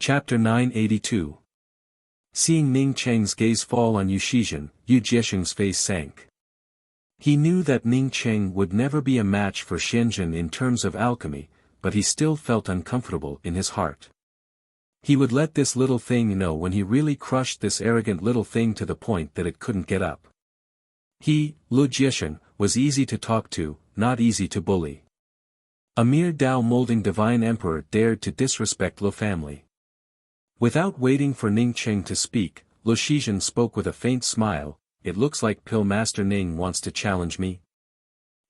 Chapter 982. Seeing Ning Cheng's gaze fall on Yu Shizhen, Yu Jiesheng's face sank. He knew that Ning Cheng would never be a match for Xianzhen in terms of alchemy, but he still felt uncomfortable in his heart. He would let this little thing know when he really crushed this arrogant little thing to the point that it couldn't get up. He, Lu Jiesheng, was easy to talk to, not easy to bully. A mere Tao-molding divine emperor dared to disrespect Lu family. Without waiting for Ning Cheng to speak, Lu Shizhen spoke with a faint smile. It looks like Pill Master Ning wants to challenge me.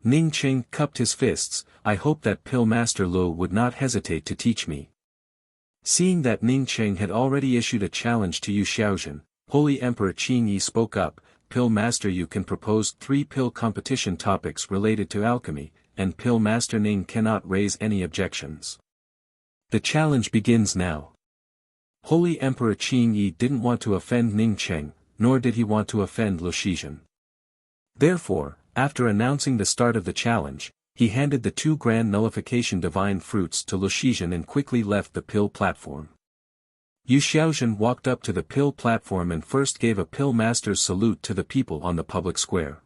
Ning Cheng cupped his fists. I hope that Pill Master Lu would not hesitate to teach me. Seeing that Ning Cheng had already issued a challenge to Yu Xiaozhen, Holy Emperor Qing Yi spoke up. Pill Master Yu can propose 3 pill competition topics related to alchemy, and Pill Master Ning cannot raise any objections. The challenge begins now. Holy Emperor Qing Yi didn't want to offend Ning Cheng, nor did he want to offend Lu Shizhen. Therefore, after announcing the start of the challenge, he handed the 2 grand nullification divine fruits to Lu Shizhen and quickly left the pill platform. Yu Xiaozhen walked up to the pill platform and first gave a pill master's salute to the people on the public square.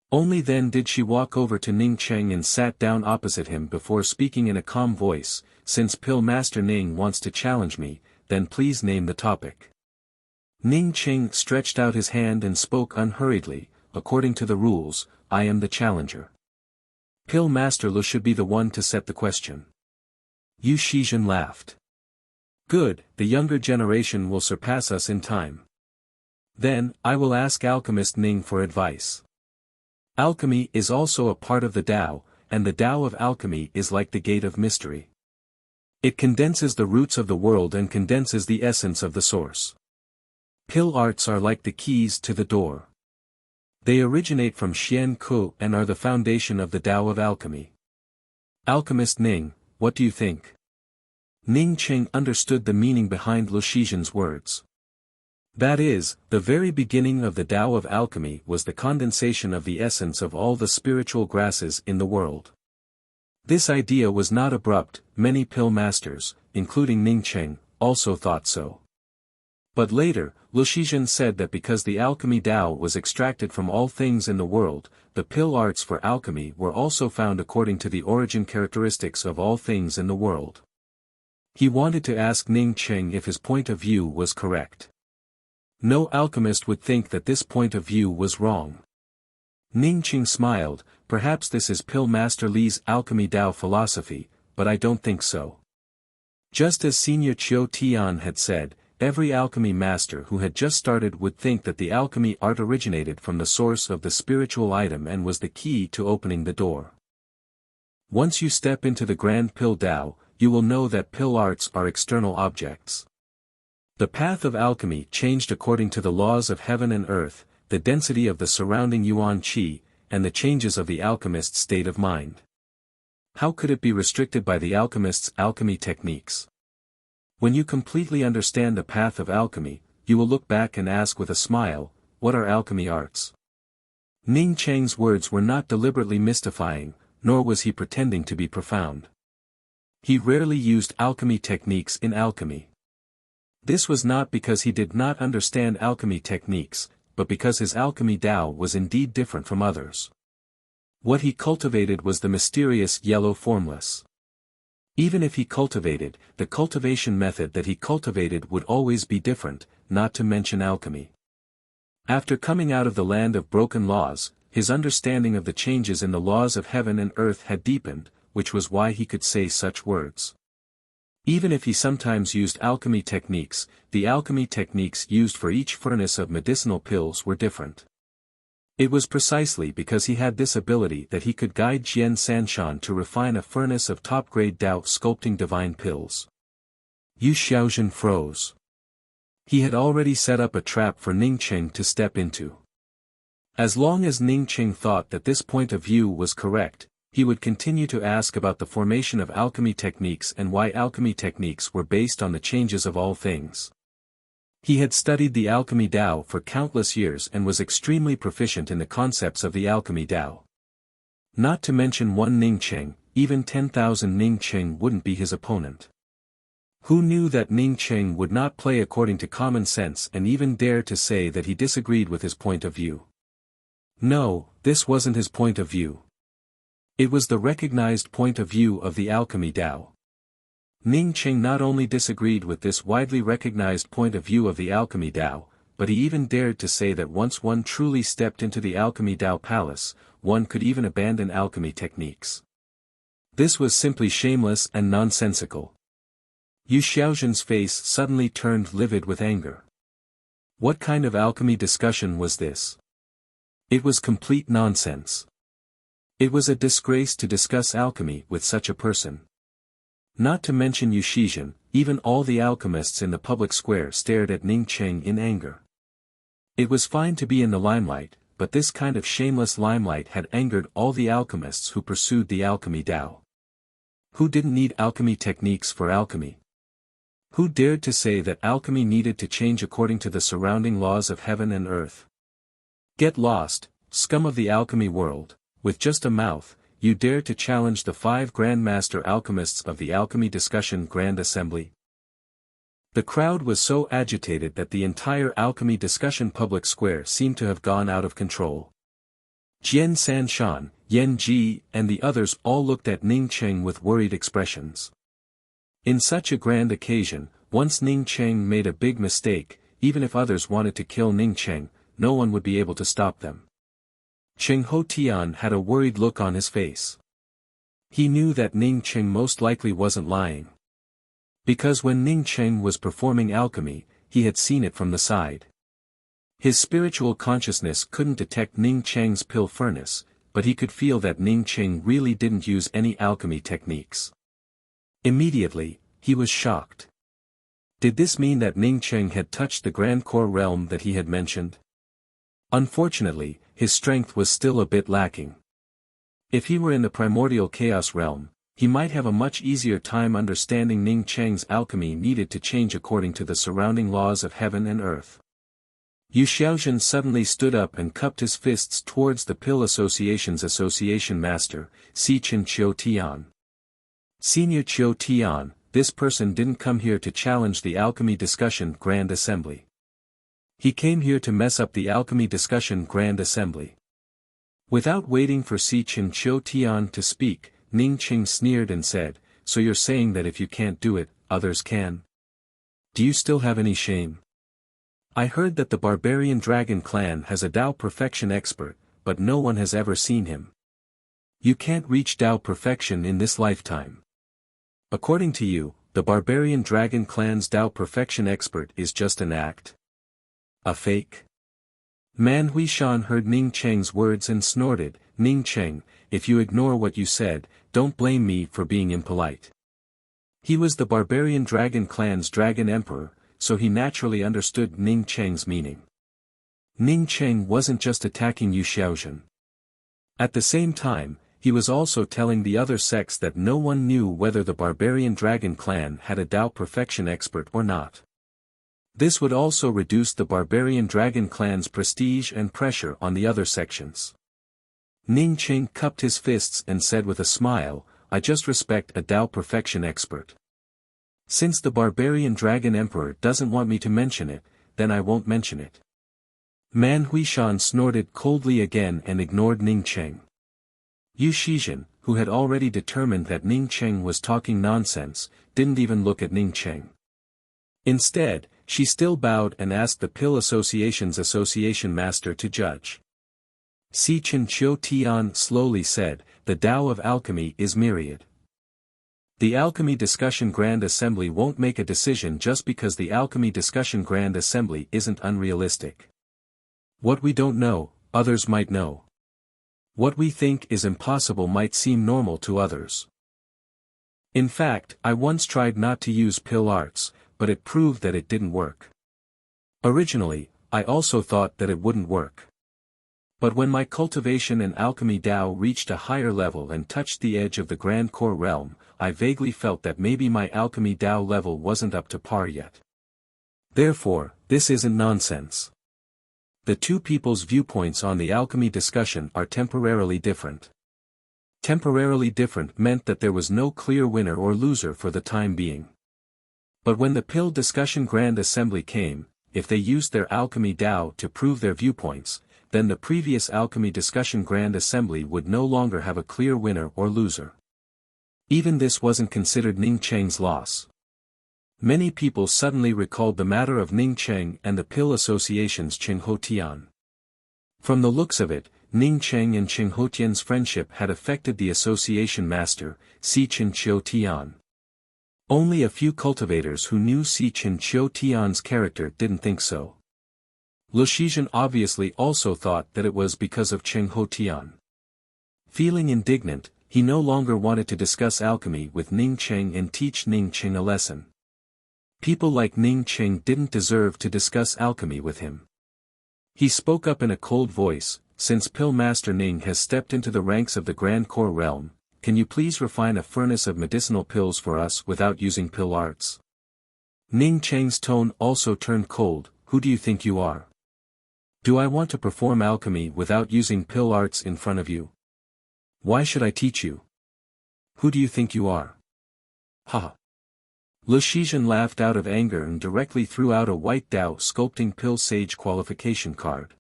Only then did she walk over to Ning Cheng and sat down opposite him before speaking in a calm voice. Since Pill Master Ning wants to challenge me, then please name the topic. Ning Cheng stretched out his hand and spoke unhurriedly. According to the rules, I am the challenger. Pill Master Lu should be the one to set the question. Yu Shizhen laughed. Good, the younger generation will surpass us in time. Then, I will ask Alchemist Ning for advice. Alchemy is also a part of the Tao, and the Tao of alchemy is like the gate of mystery. It condenses the roots of the world and condenses the essence of the source. Pill arts are like the keys to the door. They originate from Xian Ku and are the foundation of the Tao of alchemy. Alchemist Ning, what do you think? Ning Cheng understood the meaning behind Lu Shizhen's words. That is, the very beginning of the Tao of alchemy was the condensation of the essence of all the spiritual grasses in the world. This idea was not abrupt. Many pill masters, including Ning Cheng, also thought so. But later, Lu Shizhen said that because the alchemy Tao was extracted from all things in the world, the pill arts for alchemy were also found according to the origin characteristics of all things in the world. He wanted to ask Ning Cheng if his point of view was correct. No alchemist would think that this point of view was wrong. Ning Cheng smiled. Perhaps this is Pill Master Li's alchemy Tao philosophy, but I don't think so. Just as Senior Qiu Tian had said, every alchemy master who had just started would think that the alchemy art originated from the source of the spiritual item and was the key to opening the door. Once you step into the Grand Pill Tao, you will know that pill arts are external objects. The path of alchemy changed according to the laws of heaven and earth, the density of the surrounding yuan qi, and the changes of the alchemist's state of mind. How could it be restricted by the alchemist's alchemy techniques? When you completely understand the path of alchemy, you will look back and ask with a smile, what are alchemy arts? Ning Cheng's words were not deliberately mystifying, nor was he pretending to be profound. He rarely used alchemy techniques in alchemy. This was not because he did not understand alchemy techniques, but because his alchemy Tao was indeed different from others. What he cultivated was the mysterious yellow formless. Even if he cultivated, the cultivation method that he cultivated would always be different, not to mention alchemy. After coming out of the land of broken laws, his understanding of the changes in the laws of heaven and earth had deepened, which was why he could say such words. Even if he sometimes used alchemy techniques, the alchemy techniques used for each furnace of medicinal pills were different. It was precisely because he had this ability that he could guide Jian Sanshan to refine a furnace of top-grade Tao sculpting divine pills. Yu Xiaozhen froze. He had already set up a trap for Ning Cheng to step into. As long as Ning Cheng thought that this point of view was correct, he would continue to ask about the formation of alchemy techniques and why alchemy techniques were based on the changes of all things. He had studied the alchemy Tao for countless years and was extremely proficient in the concepts of the alchemy Tao. Not to mention one Ning Cheng, even 10,000 Ning Cheng wouldn't be his opponent. Who knew that Ning Cheng would not play according to common sense and even dare to say that he disagreed with his point of view? No, this wasn't his point of view. It was the recognized point of view of the alchemy Tao. Ning Cheng not only disagreed with this widely recognized point of view of the alchemy Tao, but he even dared to say that once one truly stepped into the alchemy Tao palace, one could even abandon alchemy techniques. This was simply shameless and nonsensical. Yu Xiaozhen's face suddenly turned livid with anger. What kind of alchemy discussion was this? It was complete nonsense. It was a disgrace to discuss alchemy with such a person. Not to mention Yu Xiaozhen, even all the alchemists in the public square stared at Ning Cheng in anger. It was fine to be in the limelight, but this kind of shameless limelight had angered all the alchemists who pursued the alchemy Tao. Who didn't need alchemy techniques for alchemy? Who dared to say that alchemy needed to change according to the surrounding laws of heaven and earth? Get lost, scum of the alchemy world, with just a mouth, you dare to challenge the 5 Grandmaster Alchemists of the Alchemy Discussion Grand Assembly? The crowd was so agitated that the entire alchemy discussion public square seemed to have gone out of control. Jian Sanshan, Yan Ji, and the others all looked at Ning Cheng with worried expressions. In such a grand occasion, once Ning Cheng made a big mistake, even if others wanted to kill Ning Cheng, no one would be able to stop them. Cheng Ho Tian had a worried look on his face. He knew that Ning Cheng most likely wasn't lying. Because when Ning Cheng was performing alchemy, he had seen it from the side. His spiritual consciousness couldn't detect Ning Cheng's pill furnace, but he could feel that Ning Cheng really didn't use any alchemy techniques. Immediately, he was shocked. Did this mean that Ning Cheng had touched the Grand Core realm that he had mentioned? Unfortunately, his strength was still a bit lacking. If he were in the primordial chaos realm, he might have a much easier time understanding Ning Cheng's alchemy needed to change according to the surrounding laws of heaven and earth. Yu Xiaozhen suddenly stood up and cupped his fists towards the Pill Association's association master, Sichin Qiu Tian. Senior Qiu Tian, this person didn't come here to challenge the Alchemy Discussion Grand Assembly. He came here to mess up the Alchemy Discussion Grand Assembly. Without waiting for Sichin Qiu Tian to speak, Ning Cheng sneered and said, "So you're saying that if you can't do it, others can? Do you still have any shame? I heard that the Barbarian Dragon Clan has a Tao Perfection expert, but no one has ever seen him. You can't reach Tao Perfection in this lifetime. According to you, the Barbarian Dragon Clan's Tao Perfection expert is just an act? A fake?" Man Huishan heard Ning Cheng's words and snorted, "Ning Cheng, if you ignore what you said, don't blame me for being impolite." He was the Barbarian Dragon Clan's Dragon Emperor, so he naturally understood Ning Cheng's meaning. Ning Cheng wasn't just attacking Yu Xiaozhen. At the same time, he was also telling the other sects that no one knew whether the Barbarian Dragon Clan had a Tao Perfection expert or not. This would also reduce the Barbarian Dragon Clan's prestige and pressure on the other sections. Ning Cheng cupped his fists and said with a smile, "I just respect a Tao Perfection expert. Since the Barbarian Dragon Emperor doesn't want me to mention it, then I won't mention it." Man Huishan snorted coldly again and ignored Ning Cheng. Yu Xiaozhen, who had already determined that Ning Cheng was talking nonsense, didn't even look at Ning Cheng. Instead, she still bowed and asked the Pill Association's association master to judge. Sichin Qiu Tian slowly said, "The Tao of alchemy is myriad. The Alchemy Discussion Grand Assembly won't make a decision just because the Alchemy Discussion Grand Assembly isn't unrealistic. What we don't know, others might know. What we think is impossible might seem normal to others. In fact, I once tried not to use pill arts, but it proved that it didn't work. Originally, I also thought that it wouldn't work. But when my cultivation and alchemy Tao reached a higher level and touched the edge of the Grand Core realm, I vaguely felt that maybe my alchemy Tao level wasn't up to par yet. Therefore, this isn't nonsense. The two people's viewpoints on the alchemy discussion are temporarily different. Temporarily different meant that there was no clear winner or loser for the time being. But when the Pill Discussion Grand Assembly came, if they used their alchemy Tao to prove their viewpoints, then the previous Alchemy Discussion Grand Assembly would no longer have a clear winner or loser. Even this wasn't considered Ning Cheng's loss. Many people suddenly recalled the matter of Ning Cheng and the Pill Association's Cheng Hotian. From the looks of it, Ning Cheng and Cheng Hotian's friendship had affected the association master, Si Chen Chiu Tian. Only a few cultivators who knew Si Chen Chiu Tian's character didn't think so. Lu Shizhen obviously also thought that it was because of Cheng Hotian. Feeling indignant, he no longer wanted to discuss alchemy with Ning Cheng and teach Ning Cheng a lesson. People like Ning Cheng didn't deserve to discuss alchemy with him. He spoke up in a cold voice, "Since Pill Master Ning has stepped into the ranks of the Grand Core realm, can you please refine a furnace of medicinal pills for us without using pill arts?" Ning Cheng's tone also turned cold. "Who do you think you are? Do I want to perform alchemy without using pill arts in front of you? Why should I teach you? Who do you think you are?" Ha! Lu Shizhen laughed out of anger and directly threw out a white Dao sculpting pill sage qualification card.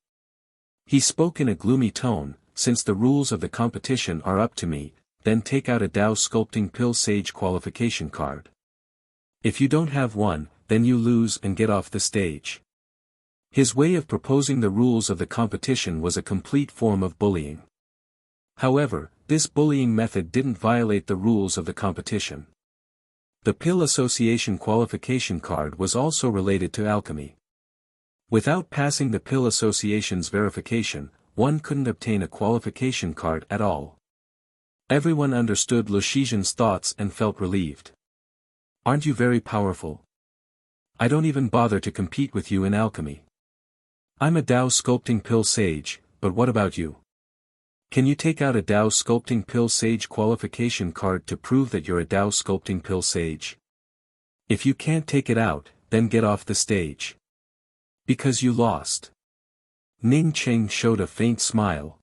He spoke in a gloomy tone, "Since the rules of the competition are up to me, then take out a Dao sculpting pill sage qualification card. If you don't have one, then you lose and get off the stage." His way of proposing the rules of the competition was a complete form of bullying. However, this bullying method didn't violate the rules of the competition. The Pill Association qualification card was also related to alchemy. Without passing the Pill Association's verification, one couldn't obtain a qualification card at all. Everyone understood Lu Shizhen's thoughts and felt relieved. "Aren't you very powerful? I don't even bother to compete with you in alchemy. I'm a Dao sculpting pill sage, but what about you? Can you take out a Dao sculpting pill sage qualification card to prove that you're a Dao sculpting pill sage? If you can't take it out, then get off the stage. Because you lost." Ning Cheng showed a faint smile.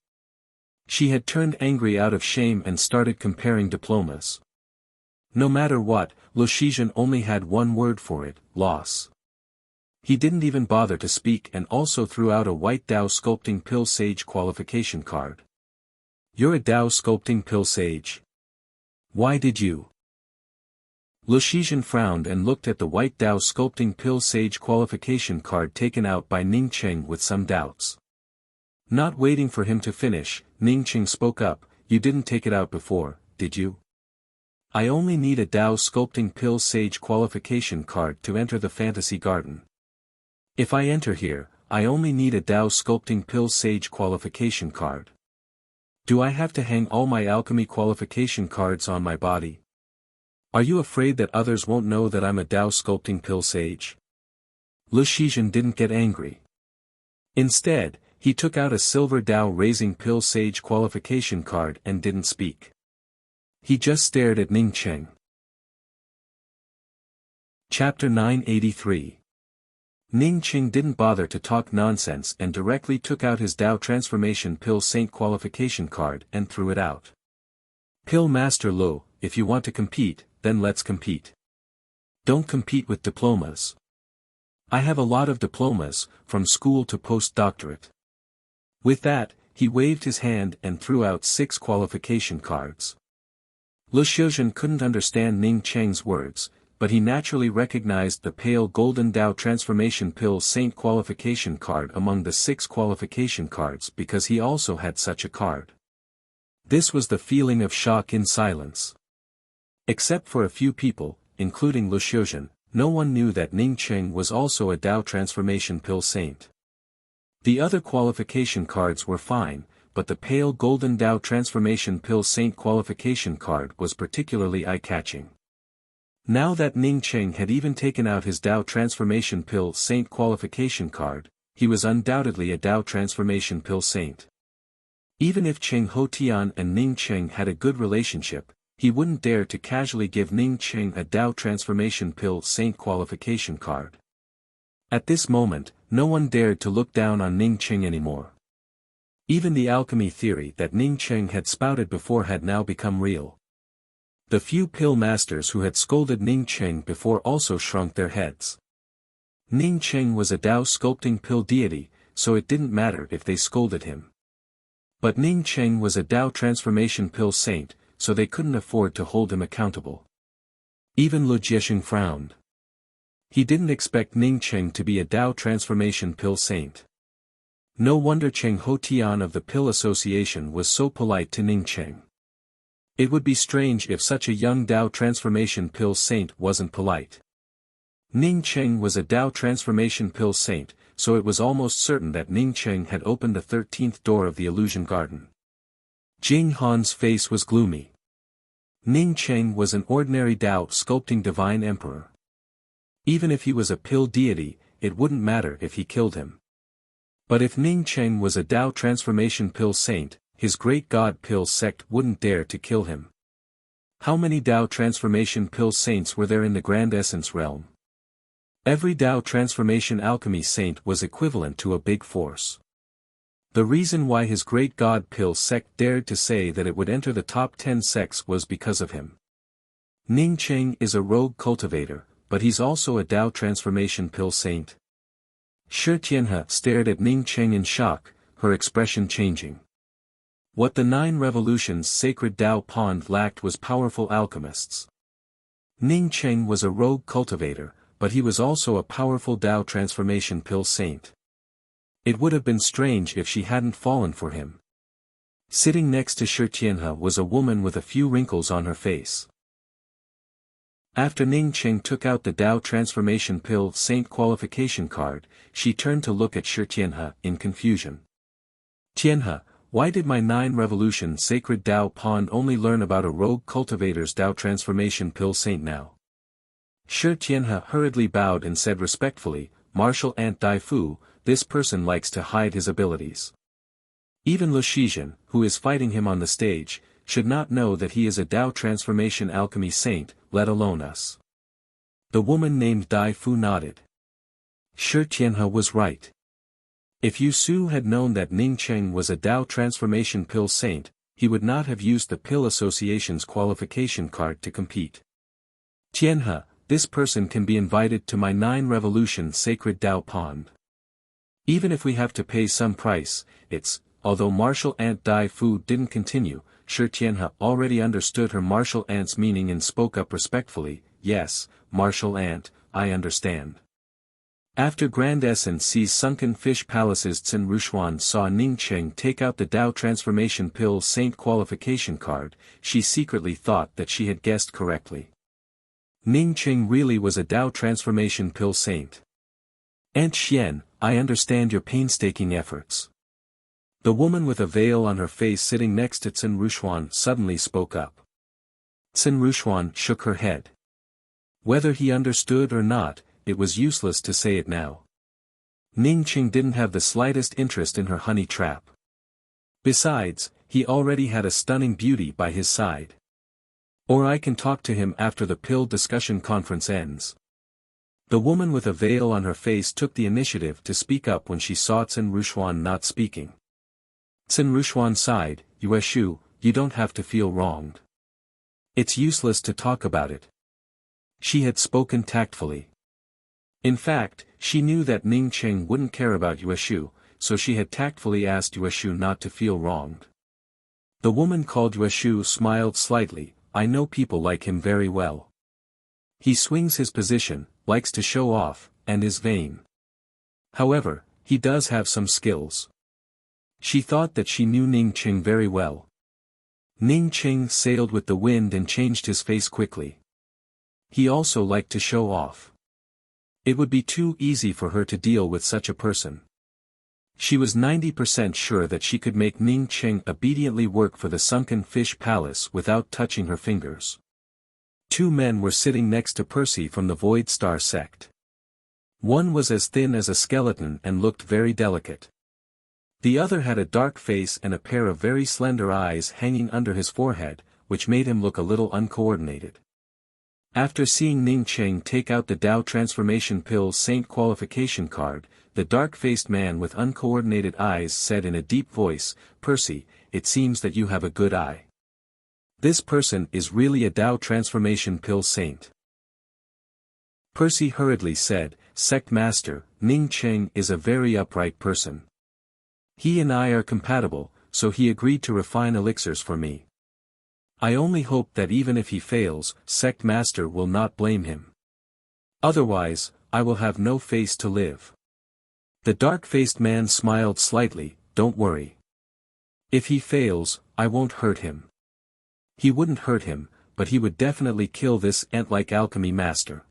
She had turned angry out of shame and started comparing diplomas. No matter what, Lu Shizhen only had one word for it: loss. He didn't even bother to speak and also threw out a white Dao sculpting pill sage qualification card. "You're a Dao sculpting pill sage. Why did you?" Lu Shizhen frowned and looked at the white Dao sculpting pill sage qualification card taken out by Ning Cheng with some doubts. Not waiting for him to finish, Ning Cheng spoke up, "You didn't take it out before, did you? I only need a Dao sculpting pill sage qualification card to enter the fantasy garden. If I enter here, I only need a Dao sculpting pill sage qualification card. Do I have to hang all my alchemy qualification cards on my body? Are you afraid that others won't know that I'm a Dao sculpting pill sage?" Lu Shizhen didn't get angry. Instead, he took out a silver Dao raising pill sage qualification card and didn't speak. He just stared at Ning Cheng. Chapter 983. Ning Cheng didn't bother to talk nonsense and directly took out his Dao Transformation Pill Saint qualification card and threw it out. "Pill Master Lu, if you want to compete, then let's compete. Don't compete with diplomas. I have a lot of diplomas, from school to postdoctorate." With that, he waved his hand and threw out 6 qualification cards. Lu Shizhen couldn't understand Ning Cheng's words, but he naturally recognized the pale golden Dao Transformation Pill Saint qualification card among the 6 qualification cards because he also had such a card. This was the feeling of shock in silence. Except for a few people, including Lu Shizhen, no one knew that Ning Cheng was also a Dao Transformation Pill Saint. The other qualification cards were fine, but the pale golden Dao Transformation Pill Saint qualification card was particularly eye-catching. Now that Ning Cheng had even taken out his Dao Transformation Pill Saint qualification card, he was undoubtedly a Dao Transformation Pill Saint. Even if Cheng Hotian and Ning Cheng had a good relationship, he wouldn't dare to casually give Ning Cheng a Dao Transformation Pill Saint qualification card. At this moment, no one dared to look down on Ning Cheng anymore. Even the alchemy theory that Ning Cheng had spouted before had now become real. The few pill masters who had scolded Ning Cheng before also shrunk their heads. Ning Cheng was a Tao sculpting pill deity, so it didn't matter if they scolded him. But Ning Cheng was a Tao transformation pill saint, so they couldn't afford to hold him accountable. Even Lu Jiesheng frowned. He didn't expect Ning Cheng to be a Tao transformation pill saint. No wonder Cheng Ho Tian of the Pill Association was so polite to Ning Cheng. It would be strange if such a young Tao transformation pill saint wasn't polite. Ning Cheng was a Tao transformation pill saint, so it was almost certain that Ning Cheng had opened the 13th door of the illusion garden. Jing Han's face was gloomy. Ning Cheng was an ordinary Tao sculpting divine emperor. Even if he was a pill deity, it wouldn't matter if he killed him. But if Ning Cheng was a Tao transformation pill saint, his great god pill sect wouldn't dare to kill him. How many Tao transformation pill saints were there in the Grand Essence realm? Every Tao transformation alchemy saint was equivalent to a big force. The reason why his great god pill sect dared to say that it would enter the top 10 sects was because of him. Ning Cheng is a rogue cultivator, but he's also a Tao transformation pill saint. Shi Tianhe stared at Ning Cheng in shock, her expression changing. What the 9 revolutions sacred Tao pond lacked was powerful alchemists. Ning Cheng was a rogue cultivator, but he was also a powerful Tao transformation pill saint. It would have been strange if she hadn't fallen for him. Sitting next to Shi Tianhe was a woman with a few wrinkles on her face. After Ning Cheng took out the Tao transformation pill saint qualification card, she turned to look at Shi Tianhe in confusion. Tianhe, why did my 9 revolution sacred Tao pond only learn about a rogue cultivator's Tao transformation pill saint now? Shi Tianhe hurriedly bowed and said respectfully, Martial Ant Dai Fu, this person likes to hide his abilities. Even Lu Shizhen, who is fighting him on the stage, should not know that he is a Tao transformation alchemy saint, let alone us. The woman named Dai Fu nodded. Shi Tianhe was right. If Yu Su had known that Ning Cheng was a Tao transformation pill saint, he would not have used the Pill Association's qualification card to compete. Tianhe, this person can be invited to my 9 revolution sacred Tao pond. Even if we have to pay some price, although Martial Ant Dai Fu didn't continue, Shi Tianhe already understood her martial ant's meaning and spoke up respectfully, yes, Martial Ant, I understand. After Grand Essence sees Sunken Fish Palace's Tsin Rushuan saw Ning Cheng take out the Tao Transformation Pill Saint qualification card, she secretly thought that she had guessed correctly. Ning Cheng really was a Tao Transformation Pill Saint. Aunt Xian, I understand your painstaking efforts. The woman with a veil on her face sitting next to Tsin Rushuan suddenly spoke up. Tsin Rushuan shook her head. Whether he understood or not, it was useless to say it now. Ning Cheng didn't have the slightest interest in her honey trap. Besides, he already had a stunning beauty by his side. Or I can talk to him after the pill discussion conference ends. The woman with a veil on her face took the initiative to speak up when she saw Tsin Rushuan not speaking. Tsin Rushuan sighed, Yueshu, you don't have to feel wronged. It's useless to talk about it. She had spoken tactfully. In fact, she knew that Ning Cheng wouldn't care about Yueshu, so she had tactfully asked Yueshu not to feel wronged. The woman called Yueshu smiled slightly, I know people like him very well. He swings his position, likes to show off, and is vain. However, he does have some skills. She thought that she knew Ning Cheng very well. Ning Cheng sailed with the wind and changed his face quickly. He also liked to show off. It would be too easy for her to deal with such a person. She was 90% sure that she could make Ning Cheng obediently work for the Sunken Fish Palace without touching her fingers. 2 men were sitting next to Percy from the Void Star sect. One was as thin as a skeleton and looked very delicate. The other had a dark face and a pair of very slender eyes hanging under his forehead, which made him look a little uncoordinated. After seeing Ning Cheng take out the Tao Transformation Pill Saint qualification card, the dark-faced man with uncoordinated eyes said in a deep voice, Percy, it seems that you have a good eye. This person is really a Tao transformation pill saint. Percy hurriedly said, Sect Master, Ning Cheng is a very upright person. He and I are compatible, so he agreed to refine elixirs for me. I only hope that even if he fails, Sect Master will not blame him. Otherwise, I will have no face to live. The dark-faced man smiled slightly, don't worry. If he fails, I won't hurt him. He wouldn't hurt him, but he would definitely kill this ant-like alchemy master.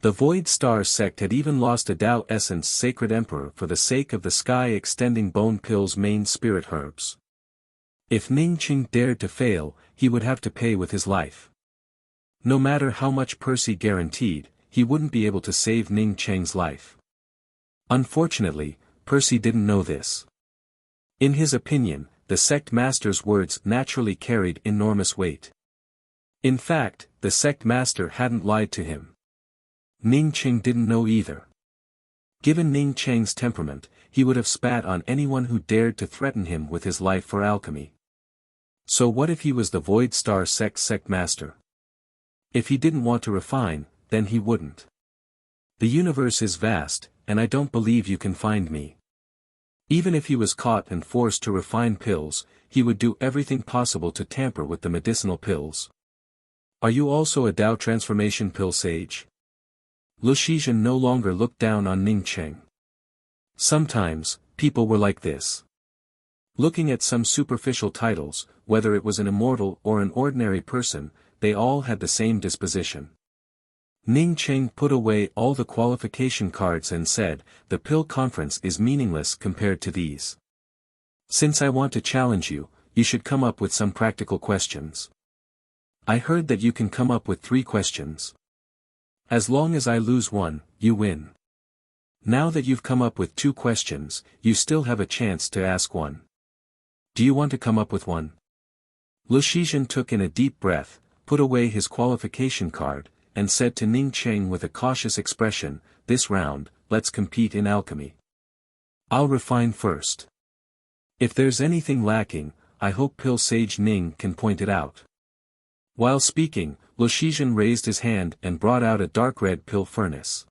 The Void Star sect had even lost a Tao Essence Sacred Emperor for the sake of the sky-extending bone pill's main spirit herbs. If Ning Cheng dared to fail, he would have to pay with his life. No matter how much Percy guaranteed, he wouldn't be able to save Ning Cheng's life. Unfortunately, Percy didn't know this. In his opinion, the sect master's words naturally carried enormous weight. In fact, the sect master hadn't lied to him. Ning Cheng didn't know either. Given Ning Cheng's temperament, he would have spat on anyone who dared to threaten him with his life for alchemy. So what if he was the Void Star sect master? If he didn't want to refine, then he wouldn't. The universe is vast, and I don't believe you can find me. Even if he was caught and forced to refine pills, he would do everything possible to tamper with the medicinal pills. Are you also a Tao transformation pill sage? Lu Shizhen no longer looked down on Ning Cheng. Sometimes, people were like this. Looking at some superficial titles, whether it was an immortal or an ordinary person, they all had the same disposition. Ning Cheng put away all the qualification cards and said, the pill conference is meaningless compared to these. Since I want to challenge you, you should come up with some practical questions. I heard that you can come up with 3 questions. As long as I lose one, you win. Now that you've come up with 2 questions, you still have a chance to ask one. Do you want to come up with one? Lu Shizhen took in a deep breath, put away his qualification card, and said to Ning Cheng with a cautious expression, this round, let's compete in alchemy. I'll refine first. If there's anything lacking, I hope Pill Sage Ning can point it out. While speaking, Lu Shizhen raised his hand and brought out a dark red pill furnace.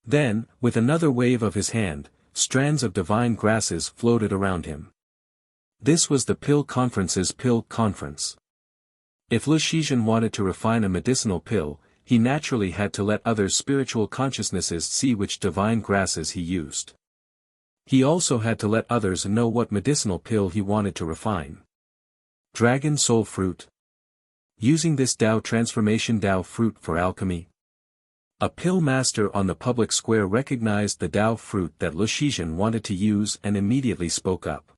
Then, with another wave of his hand, strands of divine grasses floated around him. This was the pill conference's pill conference. If Lu Shizhen wanted to refine a medicinal pill, he naturally had to let other spiritual consciousnesses see which divine grasses he used. He also had to let others know what medicinal pill he wanted to refine. Dragon Soul Fruit. Using this Tao transformation Tao fruit for alchemy. A pill master on the public square recognized the Tao fruit that Lu Shizhen wanted to use and immediately spoke up.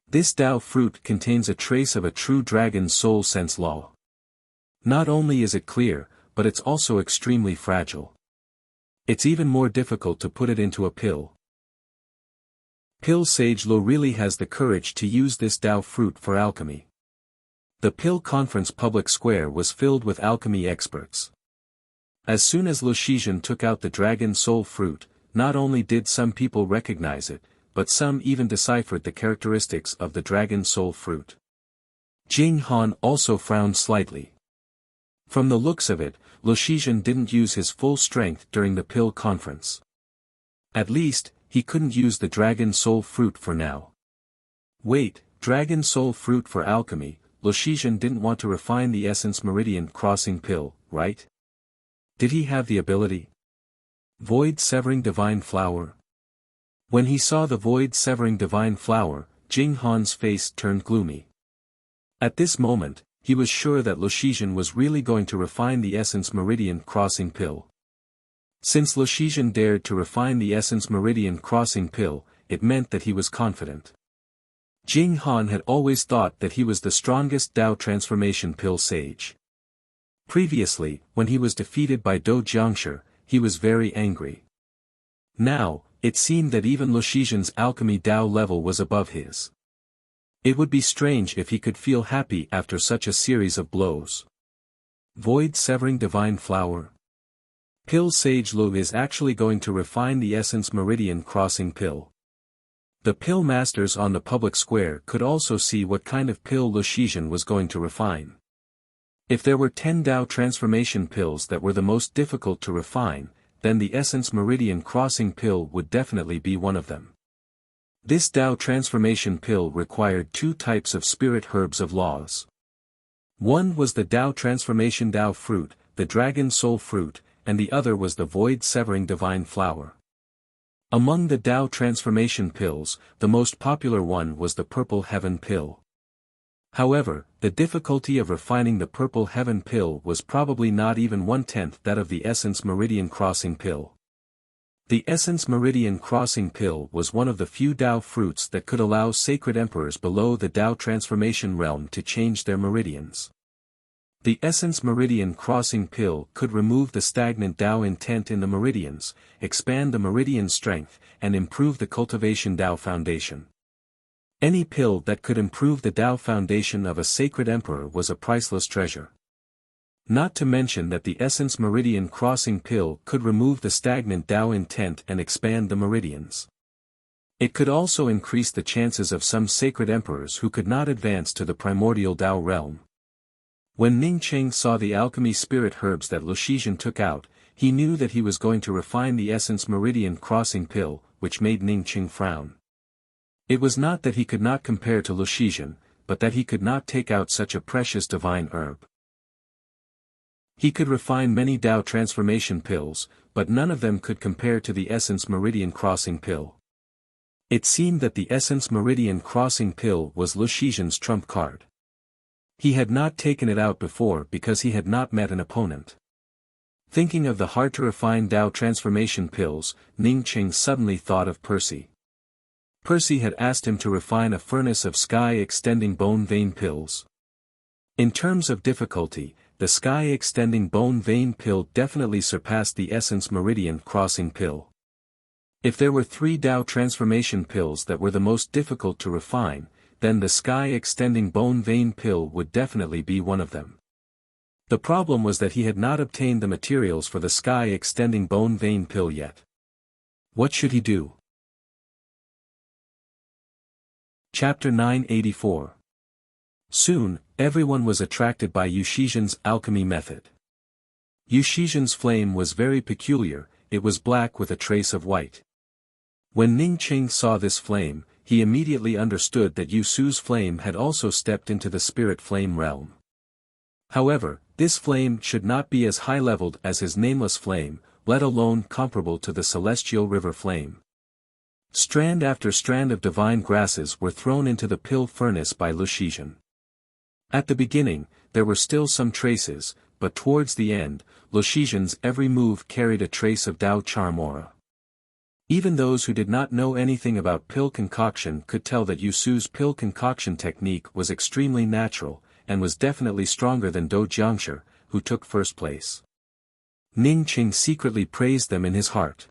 This Tao fruit contains a trace of a true dragon soul sense law. Not only is it clear, but it's also extremely fragile. It's even more difficult to put it into a pill. Pill Sage Lu really has the courage to use this Tao fruit for alchemy. The pill conference public square was filled with alchemy experts. As soon as Lu Shizhen took out the dragon soul fruit, not only did some people recognize it, but some even deciphered the characteristics of the dragon soul fruit. Jing Han also frowned slightly. From the looks of it, Lu Shizhen didn't use his full strength during the pill conference. At least, he couldn't use the dragon soul fruit for now. Wait, dragon soul fruit for alchemy, Lu Shizhen didn't want to refine the essence meridian crossing pill, right? Did he have the ability? Void severing divine flower. When he saw the void severing divine flower, Jing Han's face turned gloomy. At this moment, he was sure that Lu Shizhen was really going to refine the essence meridian crossing pill. Since Lu Shizhen dared to refine the essence meridian crossing pill, it meant that he was confident. Jing Han had always thought that he was the strongest Tao transformation pill sage. Previously, when he was defeated by Do Jiangshi, he was very angry. Now, it seemed that even Lu Shizhen's alchemy Tao level was above his. It would be strange if he could feel happy after such a series of blows. Void severing divine flower. Pill Sage Lu is actually going to refine the essence meridian crossing pill. The pill masters on the public square could also see what kind of pill Lu Shizhen was going to refine. If there were 10 Dao transformation pills that were the most difficult to refine, then the Essence Meridian Crossing pill would definitely be one of them. This Dao transformation pill required 2 types of spirit herbs of laws. One was the Dao transformation Dao fruit, the dragon soul fruit, and the other was the void severing divine flower. Among the Dao transformation pills, the most popular one was the purple heaven pill. However, the difficulty of refining the purple heaven pill was probably not even 1/10 that of the Essence Meridian Crossing pill. The Essence Meridian Crossing pill was one of the few Dao fruits that could allow sacred emperors below the Dao transformation realm to change their meridians. The Essence Meridian Crossing pill could remove the stagnant Dao intent in the meridians, expand the meridian strength, and improve the cultivation Dao foundation. Any pill that could improve the Dao foundation of a sacred emperor was a priceless treasure. Not to mention that the Essence Meridian Crossing pill could remove the stagnant Dao intent and expand the meridians. It could also increase the chances of some sacred emperors who could not advance to the primordial Dao realm. When Ning Cheng saw the alchemy spirit herbs that Lu Shizhen took out, he knew that he was going to refine the Essence Meridian Crossing pill, which made Ning Cheng frown. It was not that he could not compare to Lu Shizhen, but that he could not take out such a precious divine herb. He could refine many Dao transformation pills, but none of them could compare to the Essence Meridian Crossing pill. It seemed that the Essence Meridian Crossing pill was Lu Shizhen's trump card. He had not taken it out before because he had not met an opponent. Thinking of the hard-to-refine Dao transformation pills, Ning Cheng suddenly thought of Percy. Percy had asked him to refine a furnace of sky-extending bone vein pills. In terms of difficulty, the sky-extending bone vein pill definitely surpassed the Essence Meridian Crossing pill. If there were 3 Dao transformation pills that were the most difficult to refine, then the sky-extending bone vein pill would definitely be one of them. The problem was that he had not obtained the materials for the sky-extending bone vein pill yet. What should he do? Chapter 984. Soon, everyone was attracted by Yu Shizhen's alchemy method. Yu Shizhen's flame was very peculiar, it was black with a trace of white. When Ning Cheng saw this flame, he immediately understood that Yu Su's flame had also stepped into the spirit flame realm. However, this flame should not be as high-leveled as his nameless flame, let alone comparable to the celestial river flame. Strand after strand of divine grasses were thrown into the pill furnace by Lu Shizhen. At the beginning, there were still some traces, but towards the end, Lu Shizhen's every move carried a trace of Dao charm aura. Even those who did not know anything about pill concoction could tell that Yu Su's pill concoction technique was extremely natural, and was definitely stronger than Do Jiangshi, who took first place. Ning Cheng secretly praised them in his heart.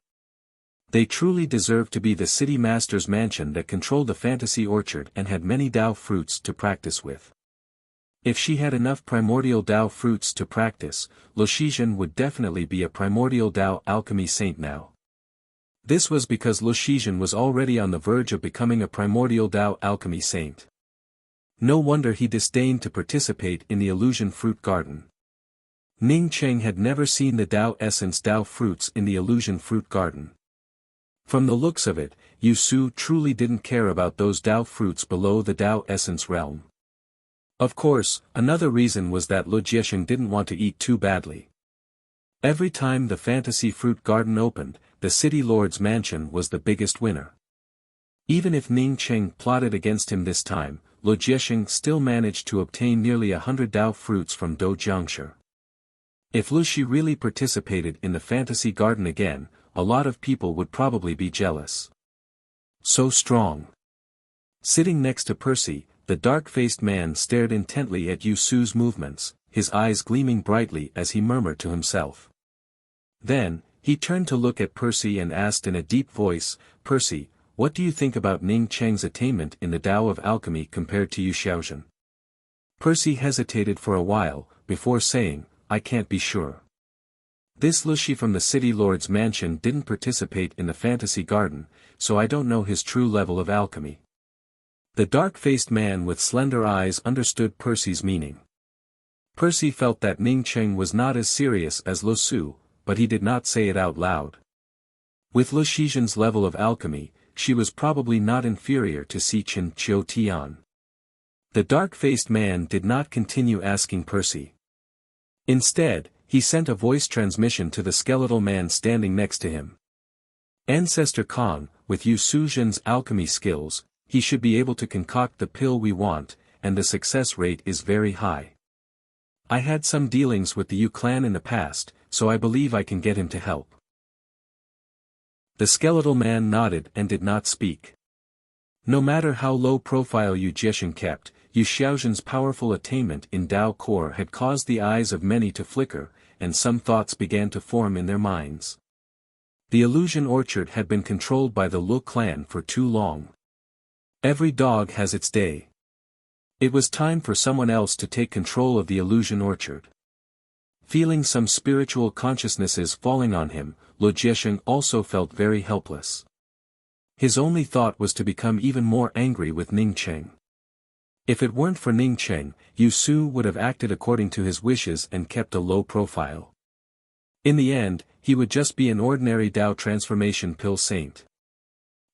They truly deserved to be the city master's mansion that controlled the fantasy orchard and had many Dao fruits to practice with. If she had enough primordial Dao fruits to practice, Lu Shizhen would definitely be a primordial Dao alchemy saint now. This was because Lu Shizhen was already on the verge of becoming a primordial Dao alchemy saint. No wonder he disdained to participate in the illusion fruit garden. Ning Cheng had never seen the Dao essence Dao fruits in the illusion fruit garden. From the looks of it, Yu Su truly didn't care about those Dao fruits below the Dao essence realm. Of course, another reason was that Lu Jiesheng didn't want to eat too badly. Every time the fantasy fruit garden opened, the city lord's mansion was the biggest winner. Even if Ning Cheng plotted against him this time, Lu Jiesheng still managed to obtain nearly 100 Dao fruits from Do Jiangshi. If Lu Shi really participated in the fantasy garden again, a lot of people would probably be jealous. So strong. Sitting next to Percy, the dark-faced man stared intently at Yu Su's movements, his eyes gleaming brightly as he murmured to himself. Then, he turned to look at Percy and asked in a deep voice, "Percy, what do you think about Ning Cheng's attainment in the Tao of alchemy compared to Yu Xiaozhen?" Percy hesitated for a while, before saying, "I can't be sure. This Lushi from the city lord's mansion didn't participate in the fantasy garden, so I don't know his true level of alchemy. The dark-faced man with slender eyes understood Percy's meaning. Percy felt that Ning Cheng was not as serious as Lo Su, but he did not say it out loud. With Lu Shijian's level of alchemy, she was probably not inferior to Si Chen Chiu Tian. The dark-faced man did not continue asking Percy. Instead, he sent a voice transmission to the skeletal man standing next to him. Ancestor Kong, with Yu Suzhen's alchemy skills, he should be able to concoct the pill we want, and the success rate is very high. I had some dealings with the Yu clan in the past, so I believe I can get him to help. The skeletal man nodded and did not speak. No matter how low profile Yu Jiesheng kept, Yu Xiaozhen's powerful attainment in Dao Core had caused the eyes of many to flicker, and some thoughts began to form in their minds. The illusion orchard had been controlled by the Lu clan for too long. Every dog has its day. It was time for someone else to take control of the illusion orchard. Feeling some spiritual consciousnesses falling on him, Lu Jiesheng also felt very helpless. His only thought was to become even more angry with Ning Cheng. If it weren't for Ning Cheng, Yu Su would have acted according to his wishes and kept a low profile. In the end, he would just be an ordinary Dao transformation pill saint.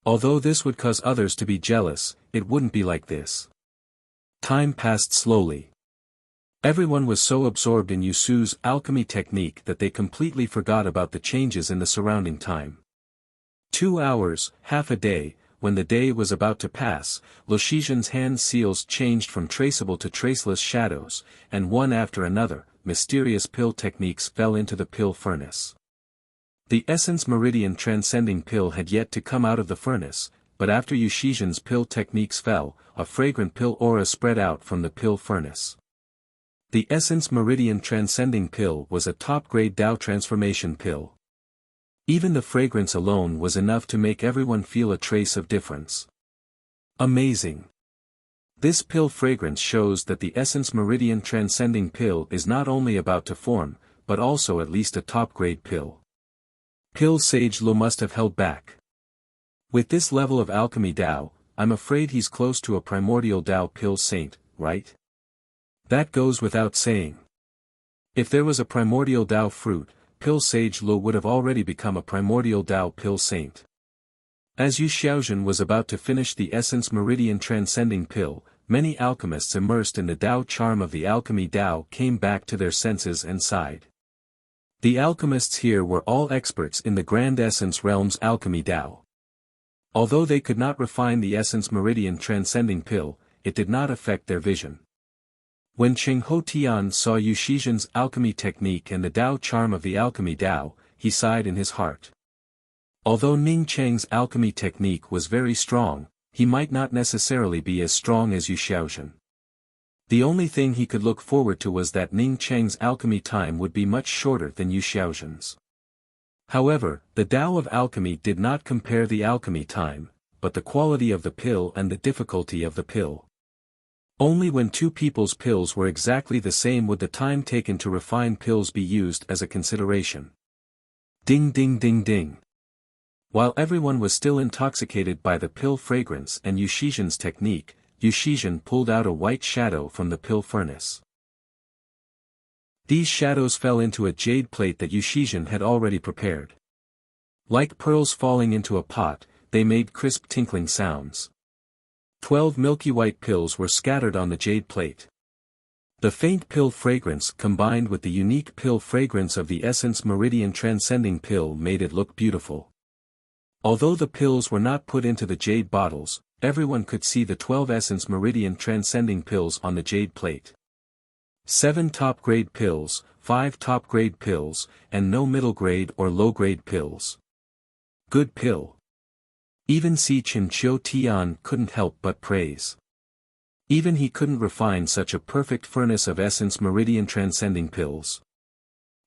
Although this would cause others to be jealous, it wouldn't be like this. Time passed slowly. Everyone was so absorbed in Yu Su's alchemy technique that they completely forgot about the changes in the surrounding time. 2 hours, half a day, when the day was about to pass, Lu Shijian's hand seals changed from traceable to traceless shadows, and one after another, mysterious pill techniques fell into the pill furnace. The essence meridian transcending pill had yet to come out of the furnace, but after Yu Shijian's pill techniques fell, a fragrant pill aura spread out from the pill furnace. The essence meridian transcending pill was a top-grade Dao transformation pill. Even the fragrance alone was enough to make everyone feel a trace of difference. Amazing! This pill fragrance shows that the essence meridian transcending pill is not only about to form, but also at least a top-grade pill. Pill Sage Lu must have held back. With this level of alchemy Dao, I'm afraid he's close to a primordial Dao pill saint, right? That goes without saying. If there was a primordial Dao fruit, Pill Sage Lu would have already become a primordial Dao pill saint. As Yu Xiaozhen was about to finish the essence meridian transcending pill, many alchemists immersed in the Dao charm of the alchemy Dao came back to their senses and sighed. The alchemists here were all experts in the Grand Essence Realm's alchemy Dao. Although they could not refine the essence meridian transcending pill, it did not affect their vision. When Cheng Ho Tian saw Yu Shijian's alchemy technique and the Dao charm of the alchemy Dao, he sighed in his heart. Although Ning Cheng's alchemy technique was very strong, he might not necessarily be as strong as Yu Xiaozhen. The only thing he could look forward to was that Ning Cheng's alchemy time would be much shorter than Yu Xiaozhen's. However, the Tao of alchemy did not compare the alchemy time, but the quality of the pill and the difficulty of the pill. Only when two people's pills were exactly the same would the time taken to refine pills be used as a consideration. Ding ding ding ding. While everyone was still intoxicated by the pill fragrance and Yu Shijian's technique, Yu Shijian pulled out a white shadow from the pill furnace. These shadows fell into a jade plate that Yu Shijian had already prepared. Like pearls falling into a pot, they made crisp tinkling sounds. 12 milky white pills were scattered on the jade plate. The faint pill fragrance combined with the unique pill fragrance of the essence meridian transcending pill made it look beautiful. Although the pills were not put into the jade bottles, everyone could see the 12 essence meridian transcending pills on the jade plate. 7 top-grade pills, 5 top-grade pills, and no middle-grade or low-grade pills. Good pill. Even Si Chen Chiu Tian couldn't help but praise. Even he couldn't refine such a perfect furnace of essence meridian transcending pills.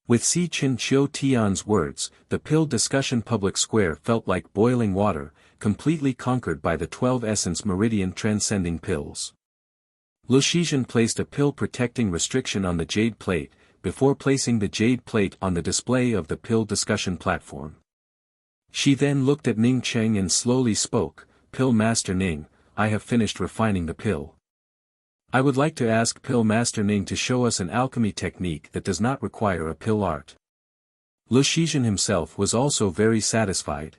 With Si Chen Chiu Tian's words, the pill discussion public square felt like boiling water, completely conquered by the 12 essence meridian transcending pills. Lu Shijian placed a pill protecting restriction on the jade plate, before placing the jade plate on the display of the pill discussion platform. She then looked at Ning Cheng and slowly spoke, "Pill Master Ning, I have finished refining the pill. I would like to ask Pill Master Ning to show us an alchemy technique that does not require a pill art." Lu Shizhen himself was also very satisfied.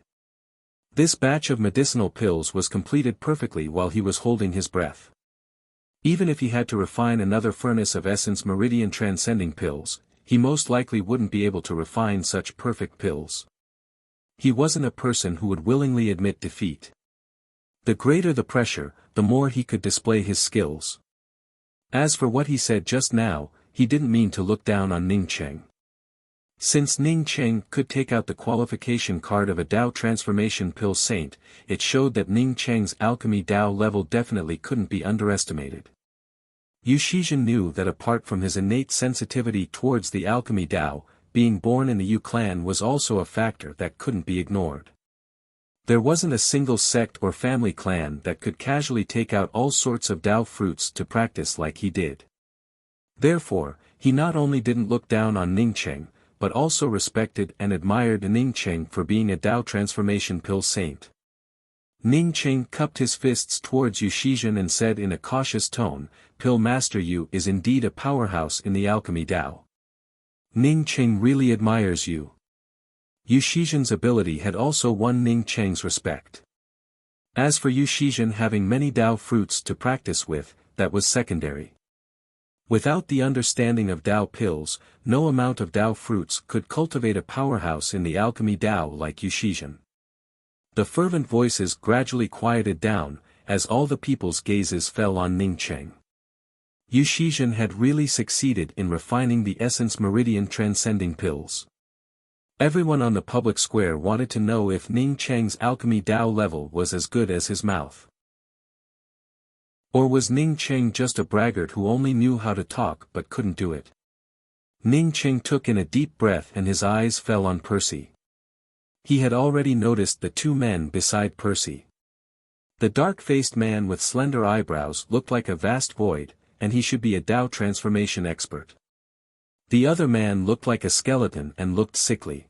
This batch of medicinal pills was completed perfectly while he was holding his breath. Even if he had to refine another furnace of essence meridian transcending pills, he most likely wouldn't be able to refine such perfect pills. He wasn't a person who would willingly admit defeat. The greater the pressure, the more he could display his skills. As for what he said just now, he didn't mean to look down on Ning Cheng. Since Ning Cheng could take out the qualification card of a Dao transformation pill saint, it showed that Ning Cheng's alchemy Dao level definitely couldn't be underestimated. Yu Shizhen knew that apart from his innate sensitivity towards the alchemy Dao, being born in the Yu clan was also a factor that couldn't be ignored. There wasn't a single sect or family clan that could casually take out all sorts of Dao fruits to practice like he did. Therefore, he not only didn't look down on Ning Cheng, but also respected and admired Ning Cheng for being a Dao transformation pill saint. Ning Cheng cupped his fists towards Yu Shizhen and said in a cautious tone, "Pill Master Yu is indeed a powerhouse in the alchemy Dao. Ning Cheng really admires you." Yu Shizhen's ability had also won Ning Cheng's respect. As for Yu Shizhen having many Dao fruits to practice with, that was secondary. Without the understanding of Dao pills, no amount of Dao fruits could cultivate a powerhouse in the alchemy Dao like Yu Shizhen. The fervent voices gradually quieted down, as all the people's gazes fell on Ning Cheng. Yu Shizhen had really succeeded in refining the essence meridian transcending pills. Everyone on the public square wanted to know if Ning Cheng's alchemy Dao level was as good as his mouth. Or was Ning Cheng just a braggart who only knew how to talk but couldn't do it? Ning Cheng took in a deep breath and his eyes fell on Percy. He had already noticed the two men beside Percy. The dark-faced man with slender eyebrows looked like a vast void, and he should be a Dao transformation expert. The other man looked like a skeleton and looked sickly.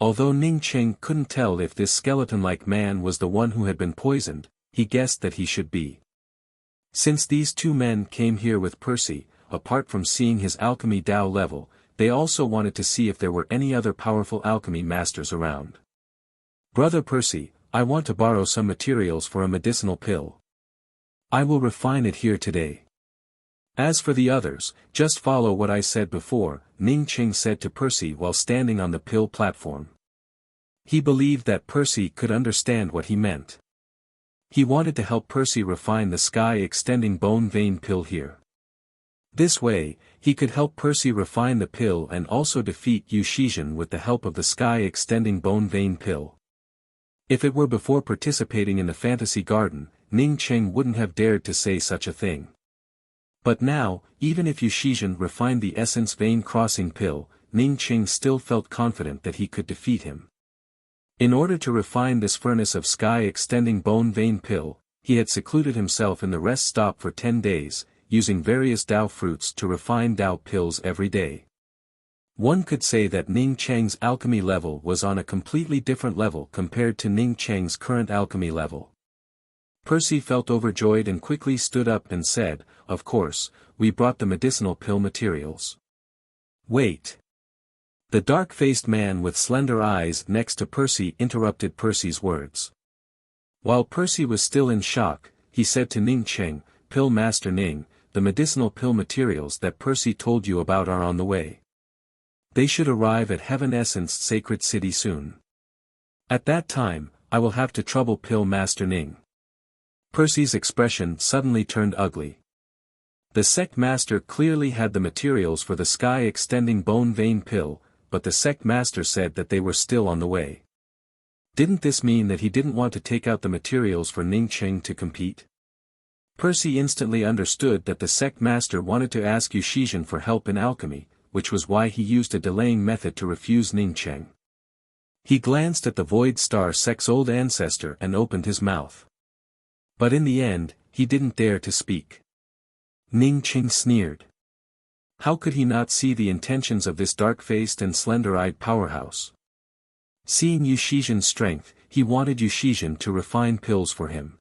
Although Ning Cheng couldn't tell if this skeleton-like man was the one who had been poisoned, he guessed that he should be. Since these two men came here with Percy, apart from seeing his alchemy Dao level, they also wanted to see if there were any other powerful alchemy masters around. "Brother Percy, I want to borrow some materials for a medicinal pill. I will refine it here today. As for the others, just follow what I said before," Ning Cheng said to Percy while standing on the pill platform. He believed that Percy could understand what he meant. He wanted to help Percy refine the sky-extending bone vein pill here. This way, he could help Percy refine the pill and also defeat Yu Shizhen with the help of the sky-extending bone vein pill. If it were before participating in the fantasy garden, Ning Cheng wouldn't have dared to say such a thing. But now, even if Yu Shizhen refined the essence vein crossing pill, Ning Cheng still felt confident that he could defeat him. In order to refine this furnace of sky-extending bone vein pill, he had secluded himself in the rest stop for 10 days, using various Dao fruits to refine Dao pills every day. One could say that Ning Cheng's alchemy level was on a completely different level compared to Ning Cheng's current alchemy level. Percy felt overjoyed and quickly stood up and said, "Of course, we brought the medicinal pill materials." "Wait." The dark-faced man with slender eyes next to Percy interrupted Percy's words. While Percy was still in shock, he said to Ning Cheng, "Pill Master Ning, the medicinal pill materials that Percy told you about are on the way. They should arrive at Heaven Essenced Sacred City soon. At that time, I will have to trouble Pill Master Ning." Percy's expression suddenly turned ugly. The sect master clearly had the materials for the sky-extending bone vein pill, but the sect master said that they were still on the way. Didn't this mean that he didn't want to take out the materials for Ning Cheng to compete? Percy instantly understood that the sect master wanted to ask Yu Shizhen for help in alchemy, which was why he used a delaying method to refuse Ning Cheng. He glanced at the Void Star sect's old ancestor and opened his mouth. But in the end, he didn't dare to speak. Ning Cheng sneered. How could he not see the intentions of this dark-faced and slender-eyed powerhouse? Seeing Yu Shijian's strength, he wanted Yu Shijian to refine pills for him.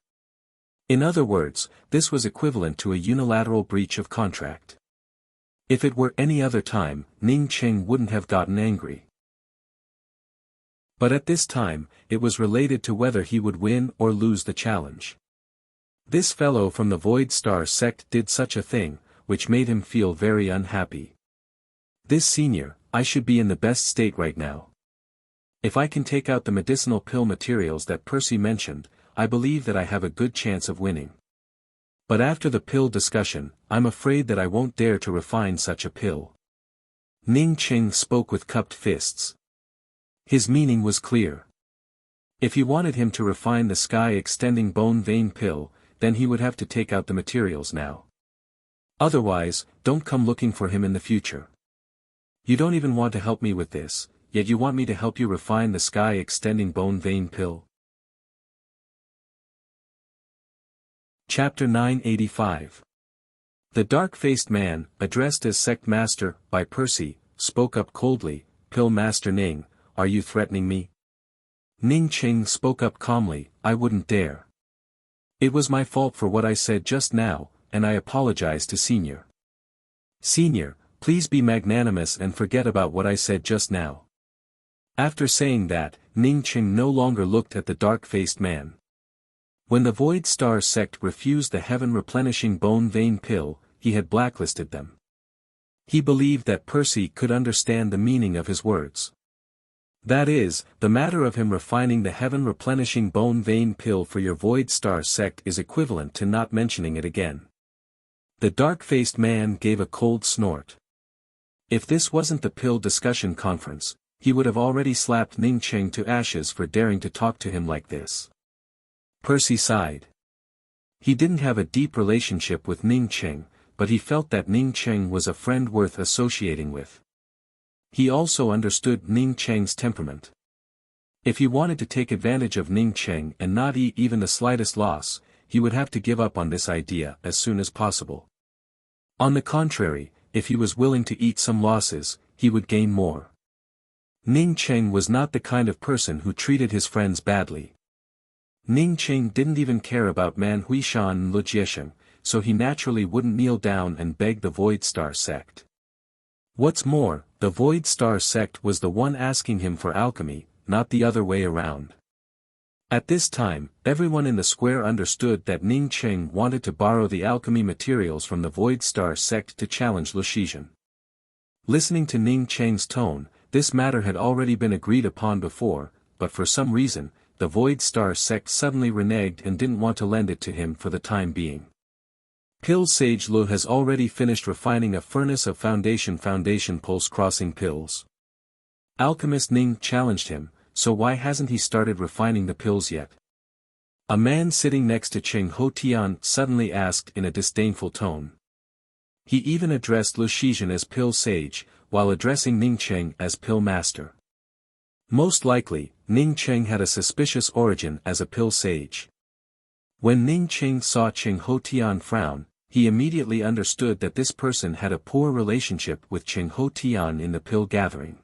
In other words, this was equivalent to a unilateral breach of contract. If it were any other time, Ning Qing wouldn't have gotten angry. But at this time, it was related to whether he would win or lose the challenge. This fellow from the Void Star sect did such a thing, which made him feel very unhappy. This senior, I should be in the best state right now. If I can take out the medicinal pill materials that Percy mentioned, I believe that I have a good chance of winning. But after the pill discussion, I'm afraid that I won't dare to refine such a pill. Ning Qing spoke with cupped fists. His meaning was clear. If he wanted him to refine the sky-extending bone vein pill, then he would have to take out the materials now. Otherwise, don't come looking for him in the future. You don't even want to help me with this, yet you want me to help you refine the sky-extending bone vein pill? Chapter 985. The dark-faced man, addressed as Sect Master by Percy, spoke up coldly, "Pill Master Ning, are you threatening me?" Ning Qing spoke up calmly, "I wouldn't dare. It was my fault for what I said just now, and I apologize to Senior. Senior, please be magnanimous and forget about what I said just now." After saying that, Ning Qing no longer looked at the dark-faced man. When the Void Star sect refused the heaven-replenishing bone vein pill, he had blacklisted them. He believed that Percy could understand the meaning of his words. That is, the matter of him refining the heaven-replenishing bone vein pill for your Void Star sect is equivalent to not mentioning it again. The dark-faced man gave a cold snort. If this wasn't the pill discussion conference, he would have already slapped Ning Qing to ashes for daring to talk to him like this. Percy sighed. He didn't have a deep relationship with Ning Qing, but he felt that Ning Qing was a friend worth associating with. He also understood Ning Qing's temperament. If he wanted to take advantage of Ning Qing and not eat even the slightest loss, he would have to give up on this idea as soon as possible. On the contrary, if he was willing to eat some losses, he would gain more. Ning Qing was not the kind of person who treated his friends badly. Ning Qing didn't even care about Man Huishan and Lu Jiesheng, so he naturally wouldn't kneel down and beg the Void Star sect. What's more, the Void Star sect was the one asking him for alchemy, not the other way around. At this time, everyone in the square understood that Ning Qing wanted to borrow the alchemy materials from the Void Star sect to challenge Lu Shijian. Listening to Ning Qing's tone, this matter had already been agreed upon before, but for some reason, the Void Star sect suddenly reneged and didn't want to lend it to him for the time being. Pill Sage Lu has already finished refining a furnace of foundation pulse-crossing pills. Alchemist Ning challenged him, so why hasn't he started refining the pills yet? A man sitting next to Qing Hotian suddenly asked in a disdainful tone. He even addressed Lu Shijian as Pill Sage, while addressing Ning Qing as Pill Master. Most likely, Ning Qing had a suspicious origin as a Pill Sage. When Ning Qing saw Qing Hotian frown, he immediately understood that this person had a poor relationship with Qing Hotian in the pill gathering.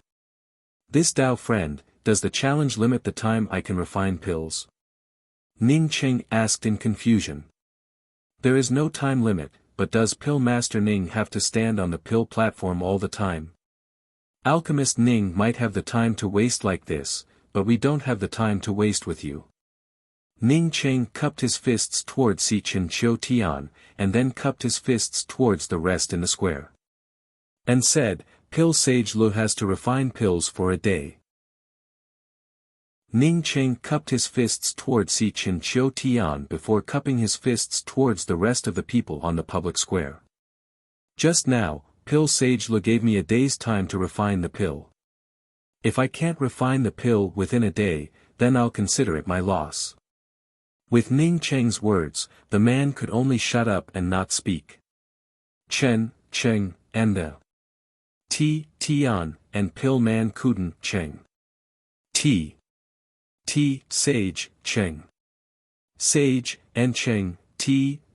"This Dao friend, does the challenge limit the time I can refine pills?" Ning Qing asked in confusion. "There is no time limit, but does Pill Master Ning have to stand on the pill platform all the time? Alchemist Ning might have the time to waste like this, but we don't have the time to waste with you." Ning Qing cupped his fists towards Si Chen Qiu Tian, and then cupped his fists towards the rest in the square. And said, "Pill Sage Lu has to refine pills for a day." Ning Qing cupped his fists towards Si Chen Qiu Tian before cupping his fists towards the rest of the people on the public square. "Just now, Pill Sage Lu gave me a day's time to refine the pill. If I can't refine the pill within a day, then I'll consider it my loss." With Ning Qing's words, the man could only shut up and not speak. Chen, Qing, and Tian, and Pill Man Kuden, Qing. Sage, Qing. Sage, and Qing,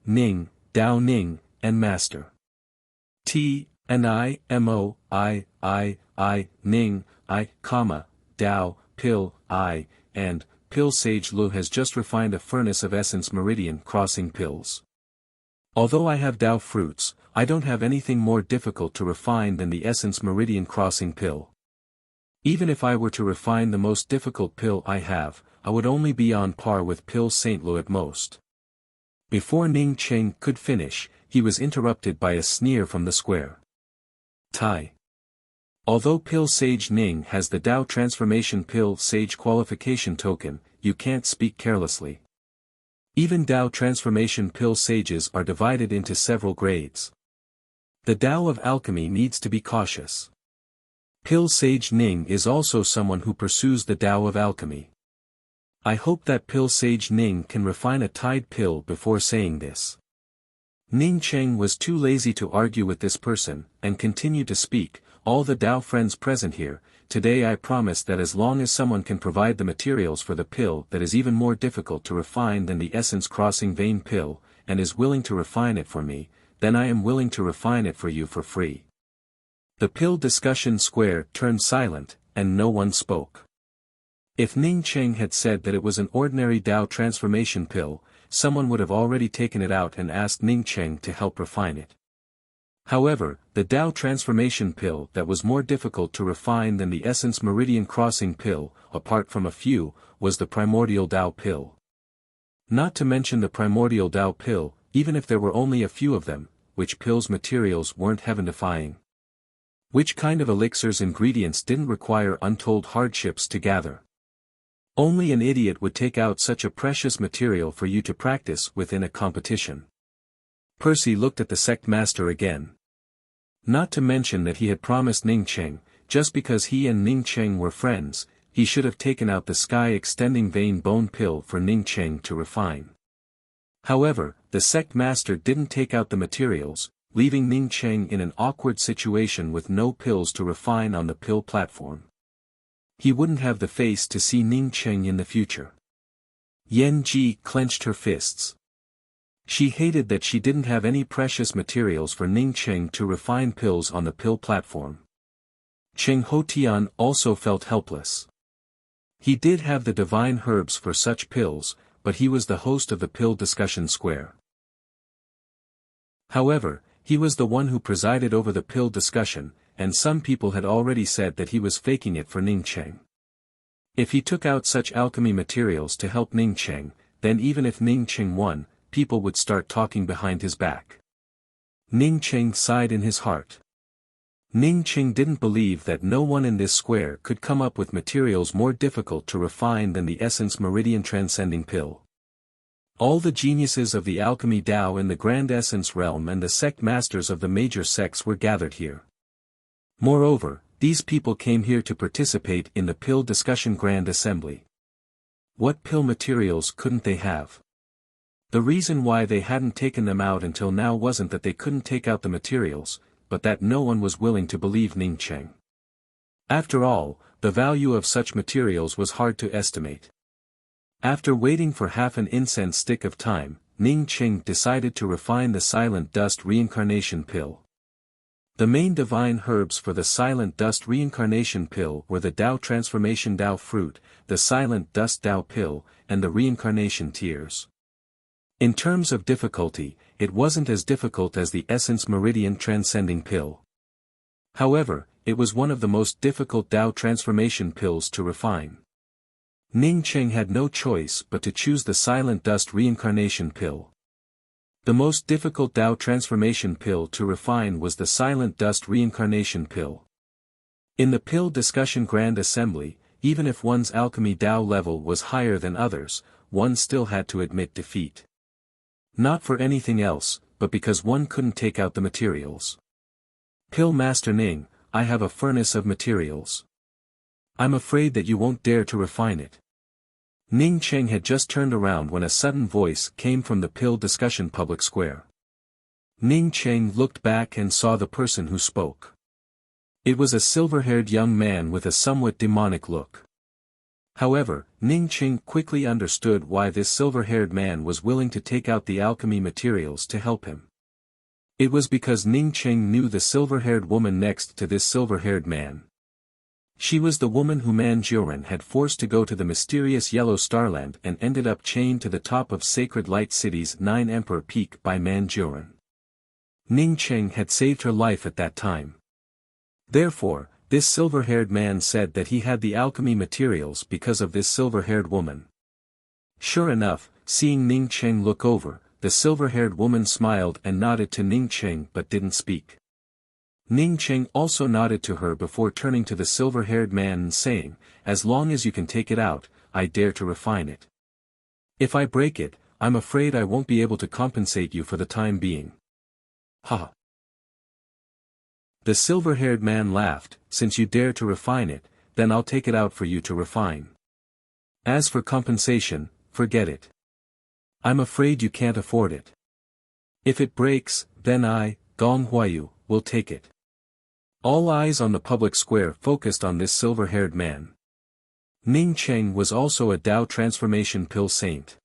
Ning, Dao Ning, and Master. And Ning, Dao, Pill, and Pill Sage Lu has just refined a furnace of essence meridian crossing pills. Although I have Dao fruits, I don't have anything more difficult to refine than the essence meridian crossing pill. Even if I were to refine the most difficult pill I have, I would only be on par with Pill Saint Lu at most. Before Ning Cheng could finish, he was interrupted by a sneer from the square. Tai. Although Pill Sage Ning has the Dao Transformation Pill Sage qualification token, you can't speak carelessly. Even Dao Transformation Pill Sages are divided into several grades. The Dao of Alchemy needs to be cautious. Pill Sage Ning is also someone who pursues the Dao of Alchemy. I hope that Pill Sage Ning can refine a Tide pill before saying this. Ning Cheng was too lazy to argue with this person, and continued to speak. All the Dao friends present here, today I promise that as long as someone can provide the materials for the pill that is even more difficult to refine than the essence crossing vein pill, and is willing to refine it for me, then I am willing to refine it for you for free. The pill discussion square turned silent, and no one spoke. If Ning Cheng had said that it was an ordinary Dao transformation pill, someone would have already taken it out and asked Ning Cheng to help refine it. However, the Dao transformation pill that was more difficult to refine than the essence meridian crossing pill, apart from a few, was the primordial Dao pill. Not to mention the primordial Dao pill, even if there were only a few of them, which pill's materials weren't heaven-defying. Which kind of elixir's ingredients didn't require untold hardships to gather. Only an idiot would take out such a precious material for you to practice within a competition. Percy looked at the sect master again. Not to mention that he had promised Ning Cheng, just because he and Ning Cheng were friends, he should have taken out the sky-extending vein bone pill for Ning Cheng to refine. However, the sect master didn't take out the materials, leaving Ning Cheng in an awkward situation with no pills to refine on the pill platform. He wouldn't have the face to see Ning Cheng in the future. Yen Ji clenched her fists. She hated that she didn't have any precious materials for Ning Cheng to refine pills on the pill platform. Cheng Hotian also felt helpless. He did have the divine herbs for such pills, but he was the host of the pill discussion square. However, he was the one who presided over the pill discussion, and some people had already said that he was faking it for Ning Cheng. If he took out such alchemy materials to help Ning Cheng, then even if Ning Cheng won, people would start talking behind his back. Ning Cheng sighed in his heart. Ning Cheng didn't believe that no one in this square could come up with materials more difficult to refine than the essence meridian transcending pill. All the geniuses of the alchemy Dao in the grand essence realm and the sect masters of the major sects were gathered here. Moreover, these people came here to participate in the pill discussion grand assembly. What pill materials couldn't they have? The reason why they hadn't taken them out until now wasn't that they couldn't take out the materials, but that no one was willing to believe Ning Cheng. After all, the value of such materials was hard to estimate. After waiting for half an incense stick of time, Ning Cheng decided to refine the Silent Dust Reincarnation Pill. The main divine herbs for the Silent Dust Reincarnation Pill were the Dao Transformation Dao Fruit, the Silent Dust Dao Pill, and the Reincarnation Tears. In terms of difficulty, it wasn't as difficult as the Essence Meridian Transcending Pill. However, it was one of the most difficult Dao Transformation Pills to refine. Ning Cheng had no choice but to choose the Silent Dust Reincarnation Pill. The most difficult Dao Transformation Pill to refine was the Silent Dust Reincarnation Pill. In the Pill Discussion Grand Assembly, even if one's alchemy Dao level was higher than others, one still had to admit defeat. Not for anything else, but because one couldn't take out the materials. Pill Master Ning, I have a furnace of materials. I'm afraid that you won't dare to refine it. Ning Cheng had just turned around when a sudden voice came from the pill discussion public square. Ning Cheng looked back and saw the person who spoke. It was a silver-haired young man with a somewhat demonic look. However, Ning Cheng quickly understood why this silver-haired man was willing to take out the alchemy materials to help him. It was because Ning Cheng knew the silver-haired woman next to this silver-haired man. She was the woman who Manjuran had forced to go to the mysterious Yellow Starland and ended up chained to the top of Sacred Light City's 9 Emperor Peak by Manjuran. Ning Cheng had saved her life at that time. Therefore, this silver-haired man said that he had the alchemy materials because of this silver-haired woman. Sure enough, seeing Ning Cheng look over, the silver-haired woman smiled and nodded to Ning Cheng but didn't speak. Ning Cheng also nodded to her before turning to the silver-haired man and saying, "As long as you can take it out, I dare to refine it. If I break it, I'm afraid I won't be able to compensate you for the time being." Ha! The silver-haired man laughed, "Since you dare to refine it, then I'll take it out for you to refine. As for compensation, forget it. I'm afraid you can't afford it. If it breaks, then I, Gong Huayu, will take it." All eyes on the public square focused on this silver-haired man. Ning Cheng was also a Tao transformation pill saint.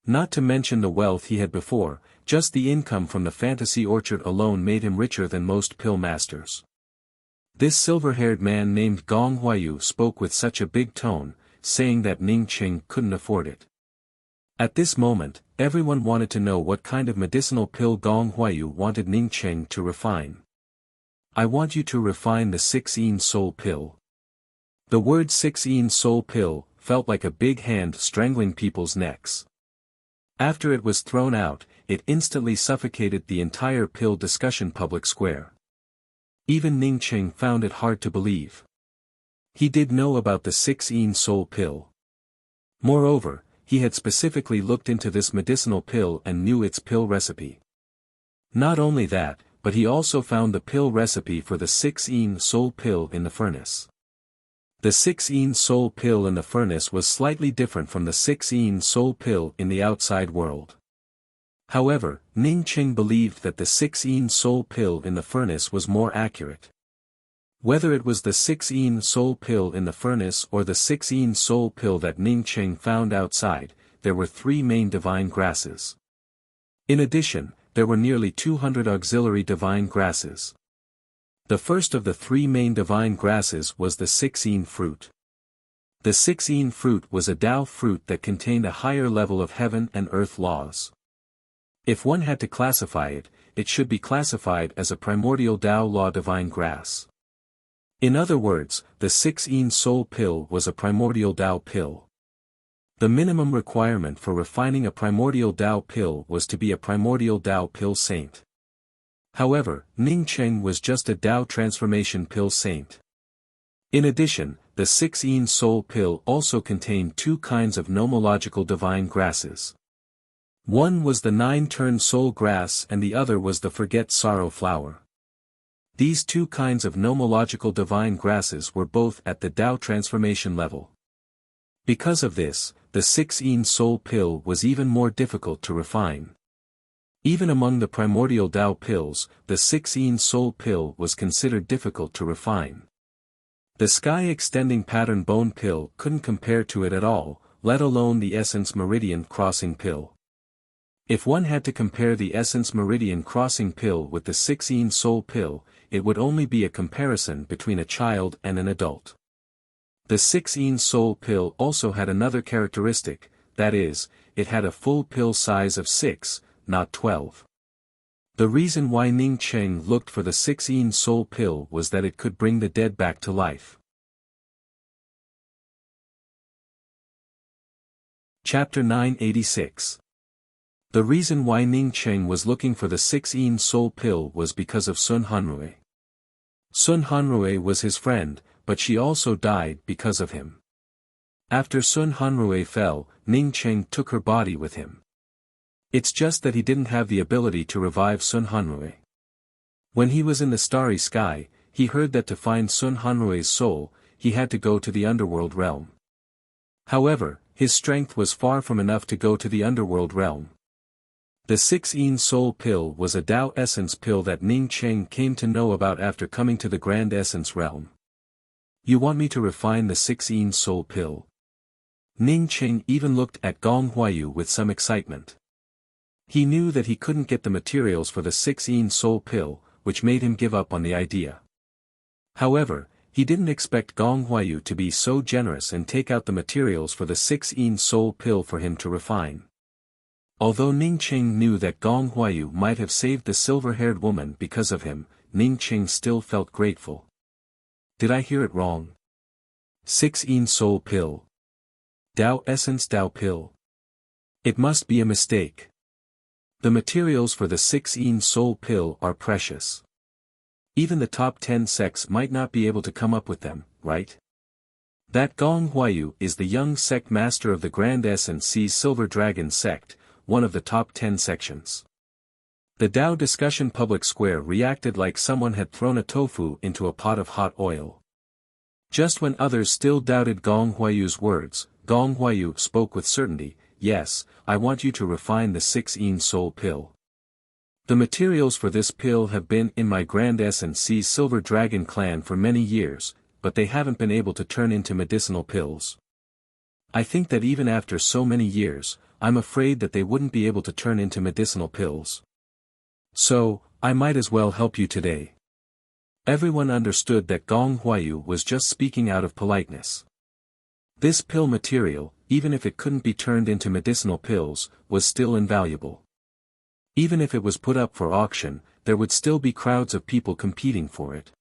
Not to mention the wealth he had before, just the income from the fantasy orchard alone made him richer than most pill masters. This silver-haired man named Gong Huayu spoke with such a big tone, saying that Ning Cheng couldn't afford it. At this moment, everyone wanted to know what kind of medicinal pill Gong Huayu wanted Ning Cheng to refine. "I want you to refine the 6-yin soul pill." The word 6-yin soul pill felt like a big hand strangling people's necks. After it was thrown out, it instantly suffocated the entire pill discussion public square. Even Ning Cheng found it hard to believe. He did know about the 6-yin soul pill. Moreover, he had specifically looked into this medicinal pill and knew its pill recipe. Not only that, but he also found the pill recipe for the 6-yin soul pill in the furnace. The 6-yin soul pill in the furnace was slightly different from the 6-yin soul pill in the outside world. However, Ning Cheng believed that the 6-yin soul pill in the furnace was more accurate. Whether it was the 6-yin soul pill in the furnace or the 6-yin soul pill that Ning Cheng found outside, there were 3 main divine grasses. In addition, there were nearly 200 auxiliary divine grasses. The first of the 3 main divine grasses was the 6-yin fruit. The 6-yin fruit was a Tao fruit that contained a higher level of heaven and earth laws. If one had to classify it, it should be classified as a primordial Tao law divine grass. In other words, the 6-yin soul pill was a primordial Tao pill. The minimum requirement for refining a primordial Tao pill was to be a primordial Tao pill saint. However, Ning Cheng was just a Tao transformation pill saint. In addition, the 6-yin soul pill also contained 2 kinds of nomological divine grasses. One was the 9-turn soul grass and the other was the forget sorrow flower. These 2 kinds of nomological divine grasses were both at the Tao transformation level. Because of this, the 6-yin soul pill was even more difficult to refine. Even among the primordial Tao pills, the 6-yin soul pill was considered difficult to refine. The sky extending pattern bone pill couldn't compare to it at all, let alone the essence meridian crossing pill. If one had to compare the essence meridian crossing pill with the 6-yin soul pill, it would only be a comparison between a child and an adult. The 6-yin soul pill also had another characteristic, that is, it had a full pill size of 6, not 12. The reason why Ning Cheng looked for the 6-yin soul pill was that it could bring the dead back to life. Chapter 986. The reason why Ning Cheng was looking for the 6-yin soul pill was because of Sun Hanrui. Sun Hanrui was his friend, but she also died because of him. After Sun Hanrui fell, Ning Cheng took her body with him. It's just that he didn't have the ability to revive Sun Hanrui. When he was in the starry sky, he heard that to find Sun Hanrui's soul, he had to go to the underworld realm. However, his strength was far from enough to go to the underworld realm. The 6-yin soul pill was a Tao essence pill that Ning Cheng came to know about after coming to the grand essence realm. "You want me to refine the 6-yin soul pill?" Ning Cheng even looked at Gong Huayu with some excitement. He knew that he couldn't get the materials for the 6-yin soul pill, which made him give up on the idea. However, he didn't expect Gong Huayu to be so generous and take out the materials for the 6-yin soul pill for him to refine. Although Ning Qing knew that Gong Huayu might have saved the silver-haired woman because of him, Ning Qing still felt grateful. Did I hear it wrong? 6-yin soul pill. Dao essence Dao pill. It must be a mistake. The materials for the 6-yin soul pill are precious. Even the top 10 sects might not be able to come up with them, right? That Gong Huayu is the young sect master of the Grand Essence Seas Silver Dragon sect, one of the top 10 sections. The Dao discussion public square reacted like someone had thrown a tofu into a pot of hot oil. Just when others still doubted Gong Huayu's words, Gong Huayu spoke with certainty. Yes, I want you to refine the 6-yin soul pill. The materials for this pill have been in my Grand Essence Seas Silver Dragon clan for many years, but they haven't been able to turn into medicinal pills. I think that even after so many years, I'm afraid that they wouldn't be able to turn into medicinal pills. So, I might as well help you today. Everyone understood that Gong Huayu was just speaking out of politeness. This pill material, even if it couldn't be turned into medicinal pills, was still invaluable. Even if it was put up for auction, there would still be crowds of people competing for it.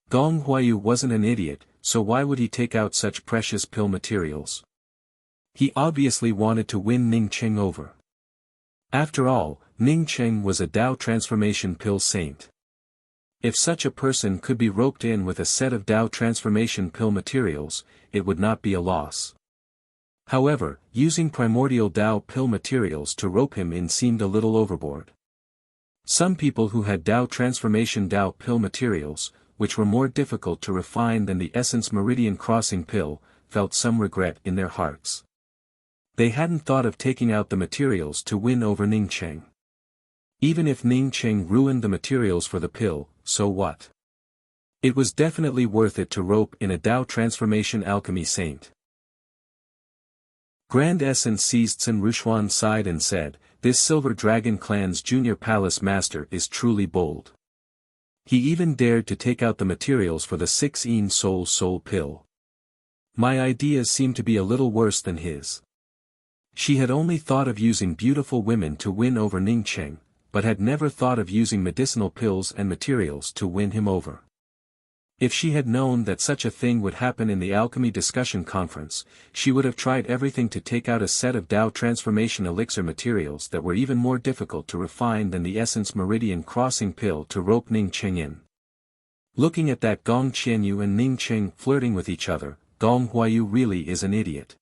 Gong Huayu wasn't an idiot, so why would he take out such precious pill materials? He obviously wanted to win Ning Qing over. After all, Ning Qing was a Dao transformation pill saint. If such a person could be roped in with a set of Dao transformation pill materials, it would not be a loss. However, using primordial Dao pill materials to rope him in seemed a little overboard. Some people who had Dao transformation Dao pill materials, which were more difficult to refine than the Essence Meridian Crossing pill, felt some regret in their hearts. They hadn't thought of taking out the materials to win over Ning Qing. Even if Ning Qing ruined the materials for the pill, so what? It was definitely worth it to rope in a Dao transformation alchemy saint. Grand Essence seized Sun Rushuan sighed and said, "This Silver Dragon clan's junior palace master is truly bold. He even dared to take out the materials for the 6-yin soul pill. My ideas seem to be a little worse than his." She had only thought of using beautiful women to win over Ning Qing, but had never thought of using medicinal pills and materials to win him over. If she had known that such a thing would happen in the alchemy discussion conference, she would have tried everything to take out a set of Dao transformation elixir materials that were even more difficult to refine than the Essence Meridian Crossing pill to rope Ning Qing in. Looking at that Gong Qianyu and Ning Qing flirting with each other, Gong Huayu really is an idiot.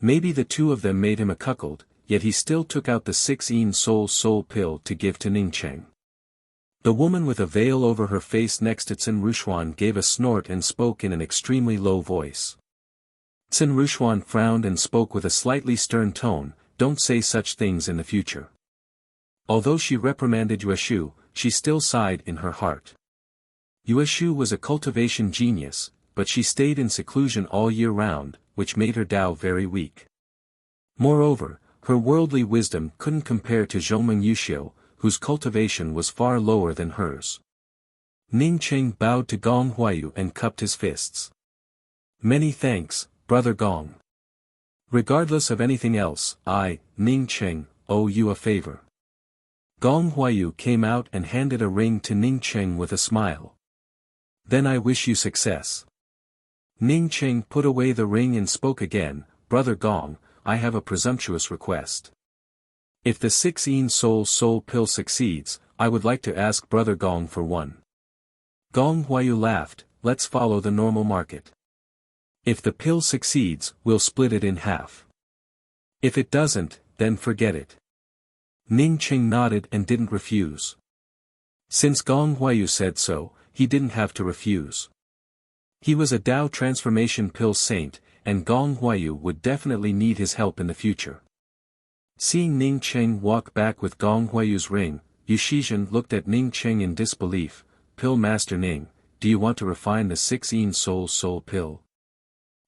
Maybe the two of them made him a cuckold, yet he still took out the 6-yin soul pill to give to Ning Qing. The woman with a veil over her face next to Sun Rushuan gave a snort and spoke in an extremely low voice. Sun Rushuan frowned and spoke with a slightly stern tone, "Don't say such things in the future." Although she reprimanded Yueshu, she still sighed in her heart. Yueshu was a cultivation genius, but she stayed in seclusion all year round, which made her Dao very weak. Moreover, her worldly wisdom couldn't compare to Zhongmeng Yuxiu, whose cultivation was far lower than hers. Ning Qing bowed to Gong Huayu and cupped his fists. "Many thanks, Brother Gong. Regardless of anything else, I, Ning Qing, owe you a favor." Gong Huayu came out and handed a ring to Ning Qing with a smile. "Then I wish you success." Ning Qing put away the ring and spoke again, "Brother Gong, I have a presumptuous request. If the 6-yin soul pill succeeds, I would like to ask Brother Gong for one." Gong Huayu laughed, "Let's follow the normal market. If the pill succeeds, we'll split it in half. If it doesn't, then forget it." Ning Qing nodded and didn't refuse. Since Gong Huayu said so, he didn't have to refuse. He was a Dao transformation pill saint, and Gong Huayu would definitely need his help in the future. Seeing Ning Qing walk back with Gong Huayu's ring, Yu Shizhen looked at Ning Qing in disbelief. "Pill Master Ning, do you want to refine the 6-yin soul pill?"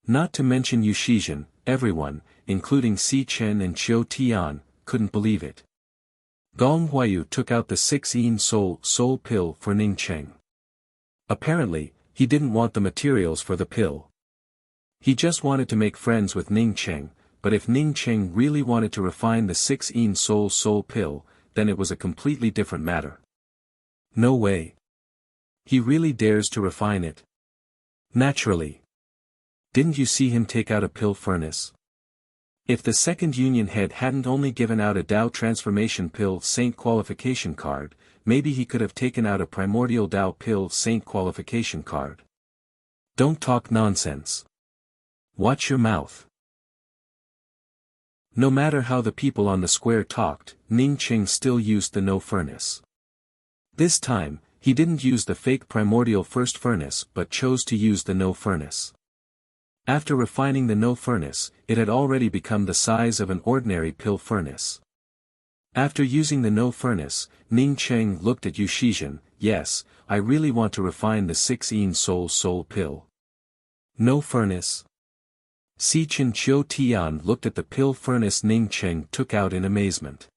Not to mention Yu Shizhen, everyone, including Si Chen and Qiu Tian, couldn't believe it. Gong Huayu took out the 6-yin soul pill for Ning Cheng. Apparently, he didn't want the materials for the pill. He just wanted to make friends with Ning Cheng, but if Ning Cheng really wanted to refine the 6-yin soul pill, then it was a completely different matter. No way. He really dares to refine it. Naturally. Didn't you see him take out a pill furnace? If the second union head hadn't only given out a Dao transformation pill saint qualification card, maybe he could have taken out a primordial Dao pill saint qualification card. Don't talk nonsense. Watch your mouth. No matter how the people on the square talked, Ning Cheng still used the no furnace. This time, he didn't use the fake primordial first furnace but chose to use the no furnace. After refining the no furnace, it had already become the size of an ordinary pill furnace. After using the no furnace, Ning Cheng looked at Yu Shizhen. Yes, I really want to refine the 6-yin soul pill. No furnace? Si Chen Chiu Tian looked at the pill furnace Ning Cheng took out in amazement.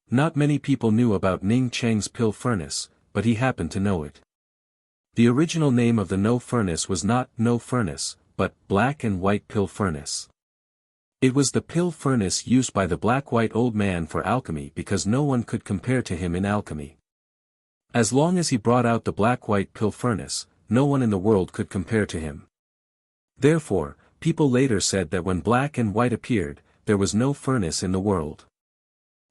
Not many people knew about Ning Cheng's pill furnace, but he happened to know it. The original name of the no furnace was not no furnace, but black and white pill furnace. It was the pill furnace used by the black-white old man for alchemy because no one could compare to him in alchemy. As long as he brought out the black-white pill furnace, no one in the world could compare to him. Therefore, people later said that when black and white appeared, there was no furnace in the world.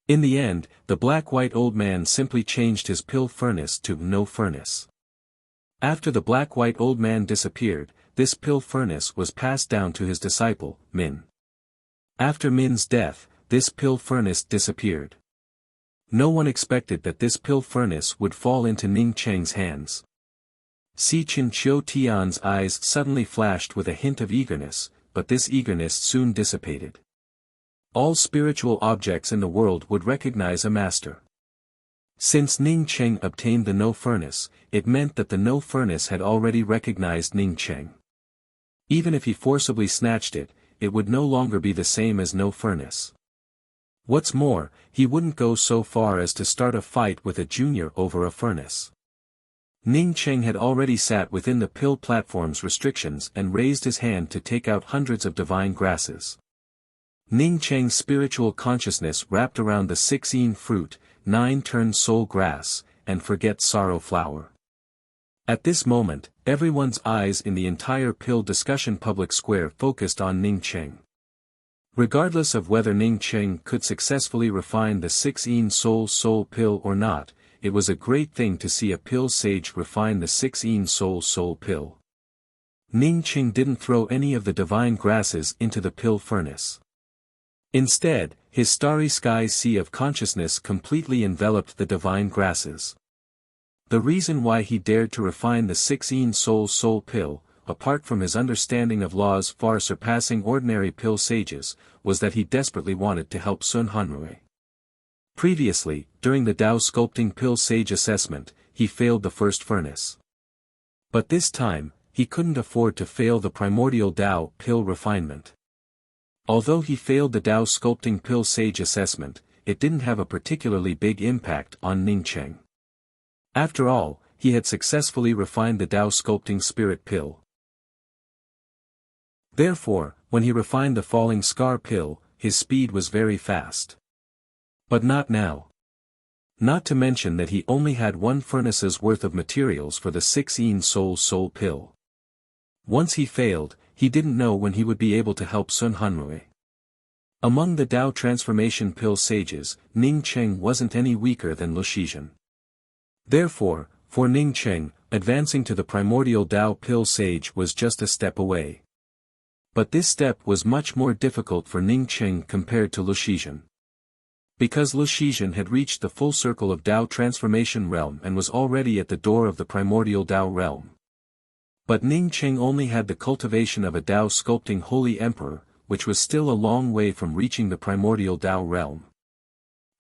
In the end, the black-white old man simply changed his pill furnace to no furnace. After the black-white old man disappeared, this pill furnace was passed down to his disciple, Min. After Min's death, this pill furnace disappeared. No one expected that this pill furnace would fall into Ning Cheng's hands. Si Chen Chiu Tian's eyes suddenly flashed with a hint of eagerness, but this eagerness soon dissipated. All spiritual objects in the world would recognize a master. Since Ning Cheng obtained the no furnace, it meant that the no furnace had already recognized Ning Cheng. Even if he forcibly snatched it, it would no longer be the same as no furnace. What's more, he wouldn't go so far as to start a fight with a junior over a furnace. Ning Cheng had already sat within the pill platform's restrictions and raised his hand to take out hundreds of divine grasses. Ning Cheng's spiritual consciousness wrapped around the 6-yin fruit, 9-turn soul grass, and forget sorrow flower. At this moment, everyone's eyes in the entire pill discussion public square focused on Ning Cheng. Regardless of whether Ning Cheng could successfully refine the 6-yin soul pill or not, it was a great thing to see a pill sage refine the 6-yin soul pill. Ning Cheng didn't throw any of the divine grasses into the pill furnace. Instead, his starry sky sea of consciousness completely enveloped the divine grasses. The reason why he dared to refine the 6-yin soul pill, apart from his understanding of laws far surpassing ordinary pill sages, was that he desperately wanted to help Sun Hanrui. Previously, during the Dao sculpting pill sage assessment, he failed the first furnace. But this time, he couldn't afford to fail the primordial Dao pill refinement. Although he failed the Dao sculpting pill sage assessment, it didn't have a particularly big impact on Ning Cheng. After all, he had successfully refined the Dao sculpting spirit pill. Therefore, when he refined the falling scar pill, his speed was very fast. But not now. Not to mention that he only had one furnace's worth of materials for the 6-yin soul pill. Once he failed, he didn't know when he would be able to help Sun Hanrui. Among the Dao transformation pill sages, Ning Cheng wasn't any weaker than Lu Shizhen. Therefore, for Ning Cheng, advancing to the primordial Dao pill sage was just a step away. But this step was much more difficult for Ning Cheng compared to Lu Shizhen. Because Lu Shizhen had reached the full circle of Dao transformation realm and was already at the door of the primordial Dao realm. But Ning Cheng only had the cultivation of a Dao sculpting holy emperor, which was still a long way from reaching the primordial Dao realm.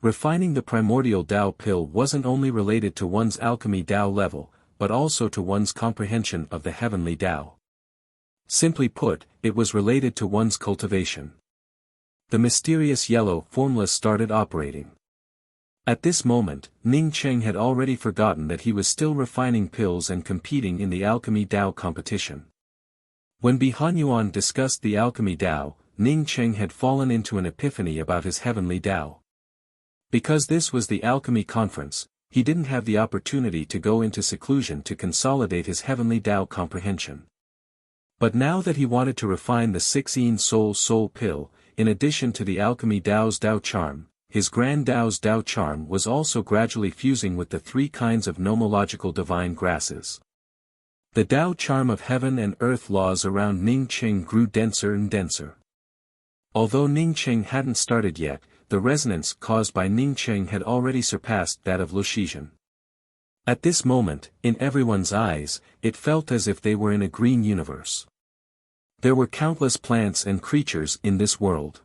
Refining the primordial Dao pill wasn't only related to one's alchemy Dao level, but also to one's comprehension of the heavenly Dao. Simply put, it was related to one's cultivation. The mysterious yellow formula started operating. At this moment, Ning Cheng had already forgotten that he was still refining pills and competing in the alchemy Dao competition. When Bi Hanyuan discussed the alchemy Dao, Ning Cheng had fallen into an epiphany about his heavenly Dao. Because this was the alchemy conference, he didn't have the opportunity to go into seclusion to consolidate his heavenly Dao comprehension. But now that he wanted to refine the 16 soul pill, in addition to the alchemy Dao's Dao charm, his grand Dao's Dao charm was also gradually fusing with the 3 kinds of nomological divine grasses. The Dao charm of heaven and earth laws around Ning Cheng grew denser and denser. Although Ning Cheng hadn't started yet, the resonance caused by Ning Cheng had already surpassed that of Lushizhen. At this moment, in everyone's eyes, it felt as if they were in a green universe. There were countless plants and creatures in this world.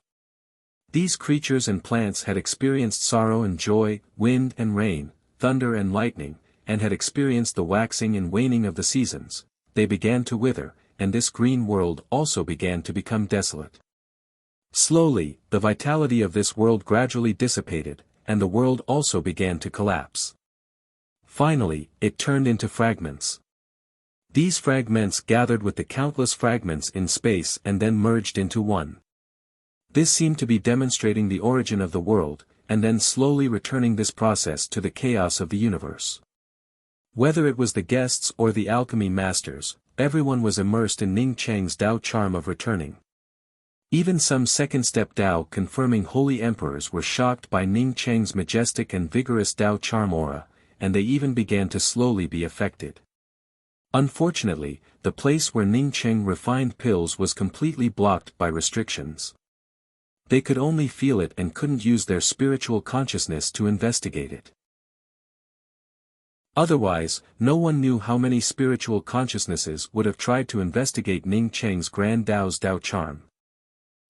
These creatures and plants had experienced sorrow and joy, wind and rain, thunder and lightning, and had experienced the waxing and waning of the seasons. They began to wither, and this green world also began to become desolate. Slowly, the vitality of this world gradually dissipated, and the world also began to collapse. Finally, it turned into fragments. These fragments gathered with the countless fragments in space and then merged into one. This seemed to be demonstrating the origin of the world, and then slowly returning this process to the chaos of the universe. Whether it was the guests or the alchemy masters, everyone was immersed in Ning Cheng's Dao charm of returning. Even some second-step Dao confirming holy emperors were shocked by Ning Cheng's majestic and vigorous Dao charm aura, and they even began to slowly be affected. Unfortunately, the place where Ning Cheng refined pills was completely blocked by restrictions. They could only feel it and couldn't use their spiritual consciousness to investigate it. Otherwise, no one knew how many spiritual consciousnesses would have tried to investigate Ning Cheng's grand Dao's Dao charm.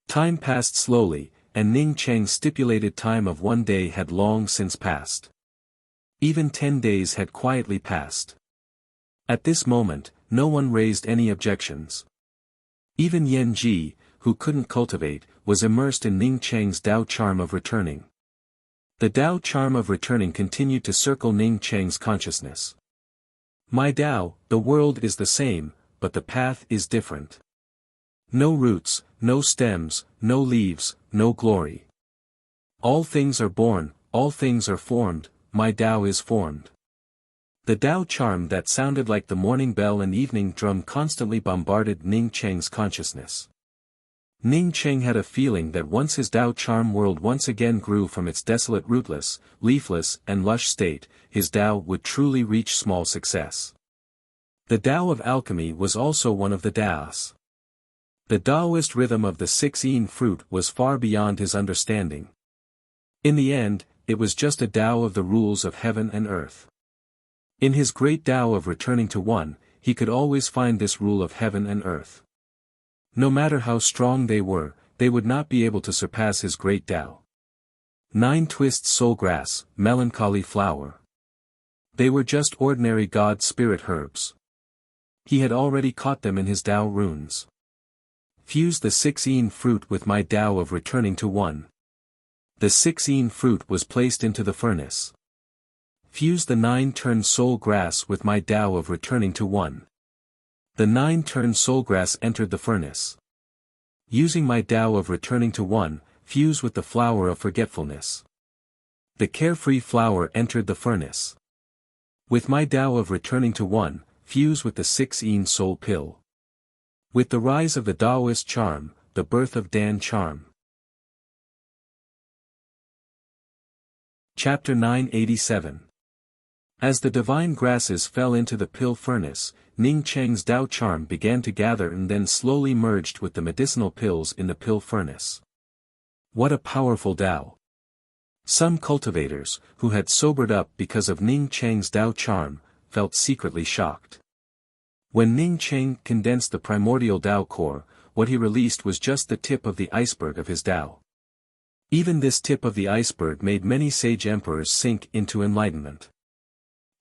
Time passed slowly, and Ning Cheng's stipulated time of 1 day had long since passed. Even 10 days had quietly passed. At this moment, no one raised any objections. Even Yan Ji, who couldn't cultivate, was immersed in Ning Cheng's Dao charm of returning. The Dao charm of returning continued to circle Ning Cheng's consciousness. My Dao, the world is the same, but the path is different. No roots, no stems, no leaves, no glory. All things are born, all things are formed, my Dao is formed. The Dao charm that sounded like the morning bell and evening drum constantly bombarded Ning Cheng's consciousness. Ning Cheng had a feeling that once his Dao charm world once again grew from its desolate rootless, leafless and lush state, his Dao would truly reach small success. The Dao of alchemy was also one of the Daos. The Daoist rhythm of the 16 fruit was far beyond his understanding. In the end, it was just a Dao of the rules of heaven and earth. In his great Dao of returning to one, he could always find this rule of heaven and earth. No matter how strong they would not be able to surpass his great Dao. 9 twists soul grass, melancholy flower. They were just ordinary God spirit herbs. He had already caught them in his Dao runes. Fuse the 16 fruit with my Dao of returning to one. The 16 fruit was placed into the furnace. Fuse the 9 turned soul grass with my Dao of returning to one. The 9 turned soul grass entered the furnace. Using my Dao of returning to one, fuse with the flower of forgetfulness. The carefree flower entered the furnace. With my Dao of returning to one, fuse with the 16 soul pill. With the rise of the Daoist charm, the birth of Dan charm. Chapter 987. As the divine grasses fell into the pill furnace, Ning Cheng's Dao charm began to gather and then slowly merged with the medicinal pills in the pill furnace. What a powerful Dao! Some cultivators, who had sobered up because of Ning Cheng's Dao charm, felt secretly shocked. When Ning Cheng condensed the primordial Dao core, what he released was just the tip of the iceberg of his Dao. Even this tip of the iceberg made many sage emperors sink into enlightenment.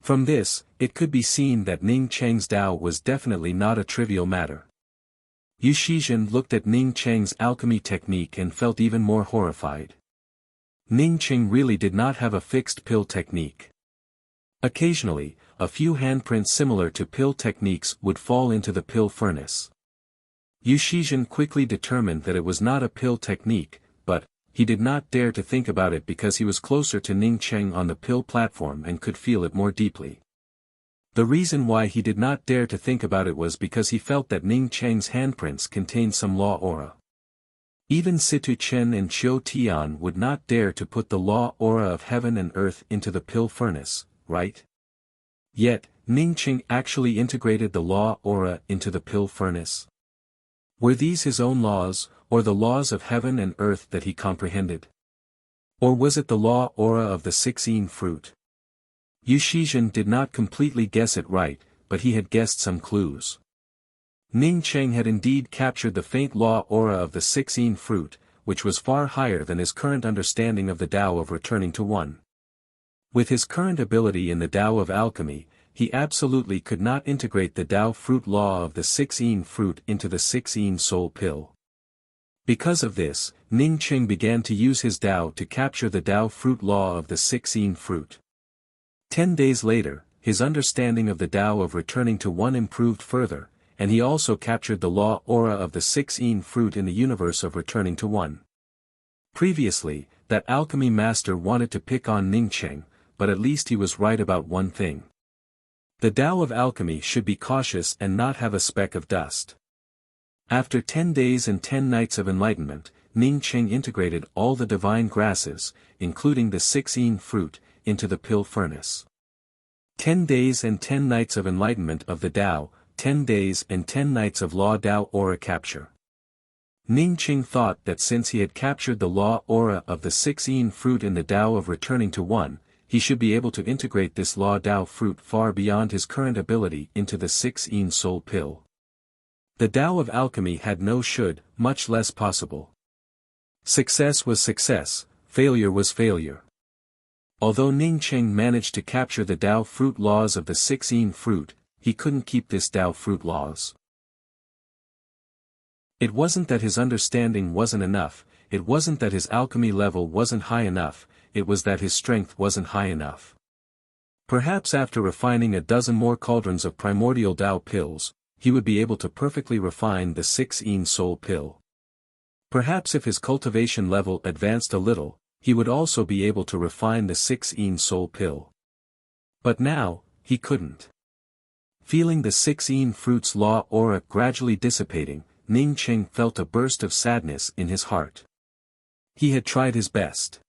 From this, it could be seen that Ning Cheng's Dao was definitely not a trivial matter. Yu Shizhen looked at Ning Cheng's alchemy technique and felt even more horrified. Ning Qing really did not have a fixed pill technique. Occasionally, a few handprints similar to pill techniques would fall into the pill furnace. Yu Shizhen quickly determined that it was not a pill technique, but he did not dare to think about it because he was closer to Ning Cheng on the pill platform and could feel it more deeply. The reason why he did not dare to think about it was because he felt that Ning Cheng's handprints contained some law aura. Even Situ Chen and Qiu Tian would not dare to put the law aura of heaven and earth into the pill furnace, right? Yet, Ning Cheng actually integrated the law aura into the pill furnace. Were these his own laws, or the laws of heaven and earth that he comprehended? Or was it the law aura of the 16 fruit? Yu Shizhen did not completely guess it right, but he had guessed some clues. Ning Cheng had indeed captured the faint law aura of the 16 fruit, which was far higher than his current understanding of the Tao of returning to one. With his current ability in the Tao of alchemy, he absolutely could not integrate the Tao fruit law of the 16 fruit into the 16 soul pill. Because of this, Ning Cheng began to use his Tao to capture the Tao fruit law of the 16 fruit. 10 days later, his understanding of the Tao of returning to one improved further, and he also captured the law aura of the 16 fruit in the universe of returning to one. Previously, that alchemy master wanted to pick on Ning Cheng, but at least he was right about one thing. The Tao of alchemy should be cautious and not have a speck of dust. After 10 days and 10 nights of enlightenment, Ning Cheng integrated all the divine grasses, including the 16 fruit, into the pill furnace. 10 days and 10 nights of enlightenment of the Tao, 10 days and 10 nights of law Tao aura capture. Ning Cheng thought that since he had captured the law aura of the 16 fruit in the Tao of returning to one, he should be able to integrate this law Tao fruit far beyond his current ability into the 16 soul pill. The Tao of alchemy had no should, much less possible. Success was success, failure was failure. Although Ning Cheng managed to capture the Tao fruit laws of the 16 fruit, he couldn't keep this Tao fruit laws. It wasn't that his understanding wasn't enough, it wasn't that his alchemy level wasn't high enough, it was that his strength wasn't high enough. Perhaps after refining a dozen more cauldrons of primordial Tao pills, he would be able to perfectly refine the 16 soul pill. Perhaps if his cultivation level advanced a little, he would also be able to refine the 16 soul pill. But now, he couldn't. Feeling the 16 fruits law aura gradually dissipating, Ning Cheng felt a burst of sadness in his heart. He had tried his best.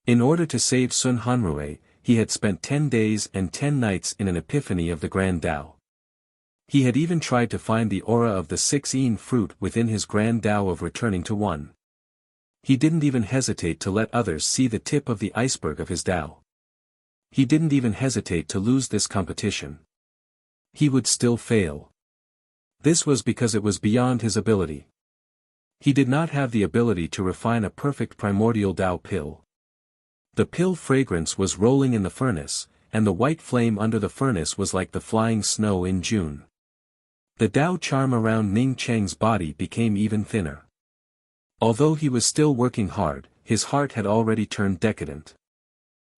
In order to save Sun Hanrui, he had spent 10 days and 10 nights in an epiphany of the Grand Tao. He had even tried to find the aura of the 16 fruit within his Grand Tao of returning to one. He didn't even hesitate to let others see the tip of the iceberg of his Tao. He didn't even hesitate to lose this competition. He would still fail. This was because it was beyond his ability. He did not have the ability to refine a perfect primordial Tao pill. The pill fragrance was rolling in the furnace, and the white flame under the furnace was like the flying snow in June. The Tao charm around Ning Cheng's body became even thinner. Although he was still working hard, his heart had already turned decadent.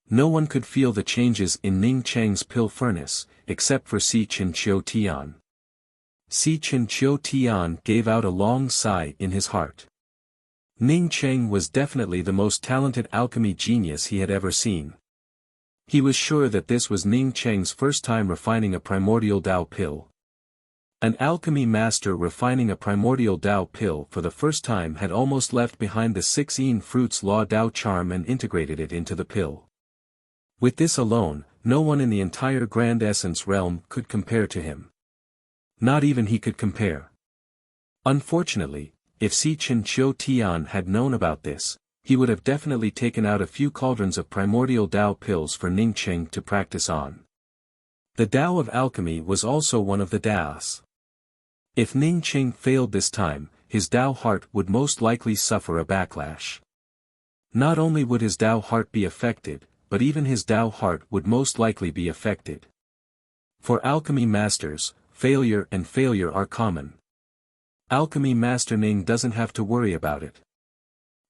No one could feel the changes in Ning Cheng's pill furnace, except for Si Chen Qiu Tian. Si Chen Qiu Tian gave out a long sigh in his heart. Ning Cheng was definitely the most talented alchemy genius he had ever seen. He was sure that this was Ning Cheng's first time refining a primordial Tao pill. An alchemy master refining a primordial Tao pill for the first time had almost left behind the 16 fruits law Tao charm and integrated it into the pill. With this alone, no one in the entire Grand Essence realm could compare to him. Not even he could compare. Unfortunately, if Si Chen Qiu Tian had known about this, he would have definitely taken out a few cauldrons of primordial Tao pills for Ning Cheng to practice on. The Tao of alchemy was also one of the Taos. If Ning Cheng failed this time, his Tao heart would most likely suffer a backlash. Not only would his Tao heart be affected, but even his Tao heart would most likely be affected. For alchemy masters, failure and failure are common. Alchemy Master Ning doesn't have to worry about it.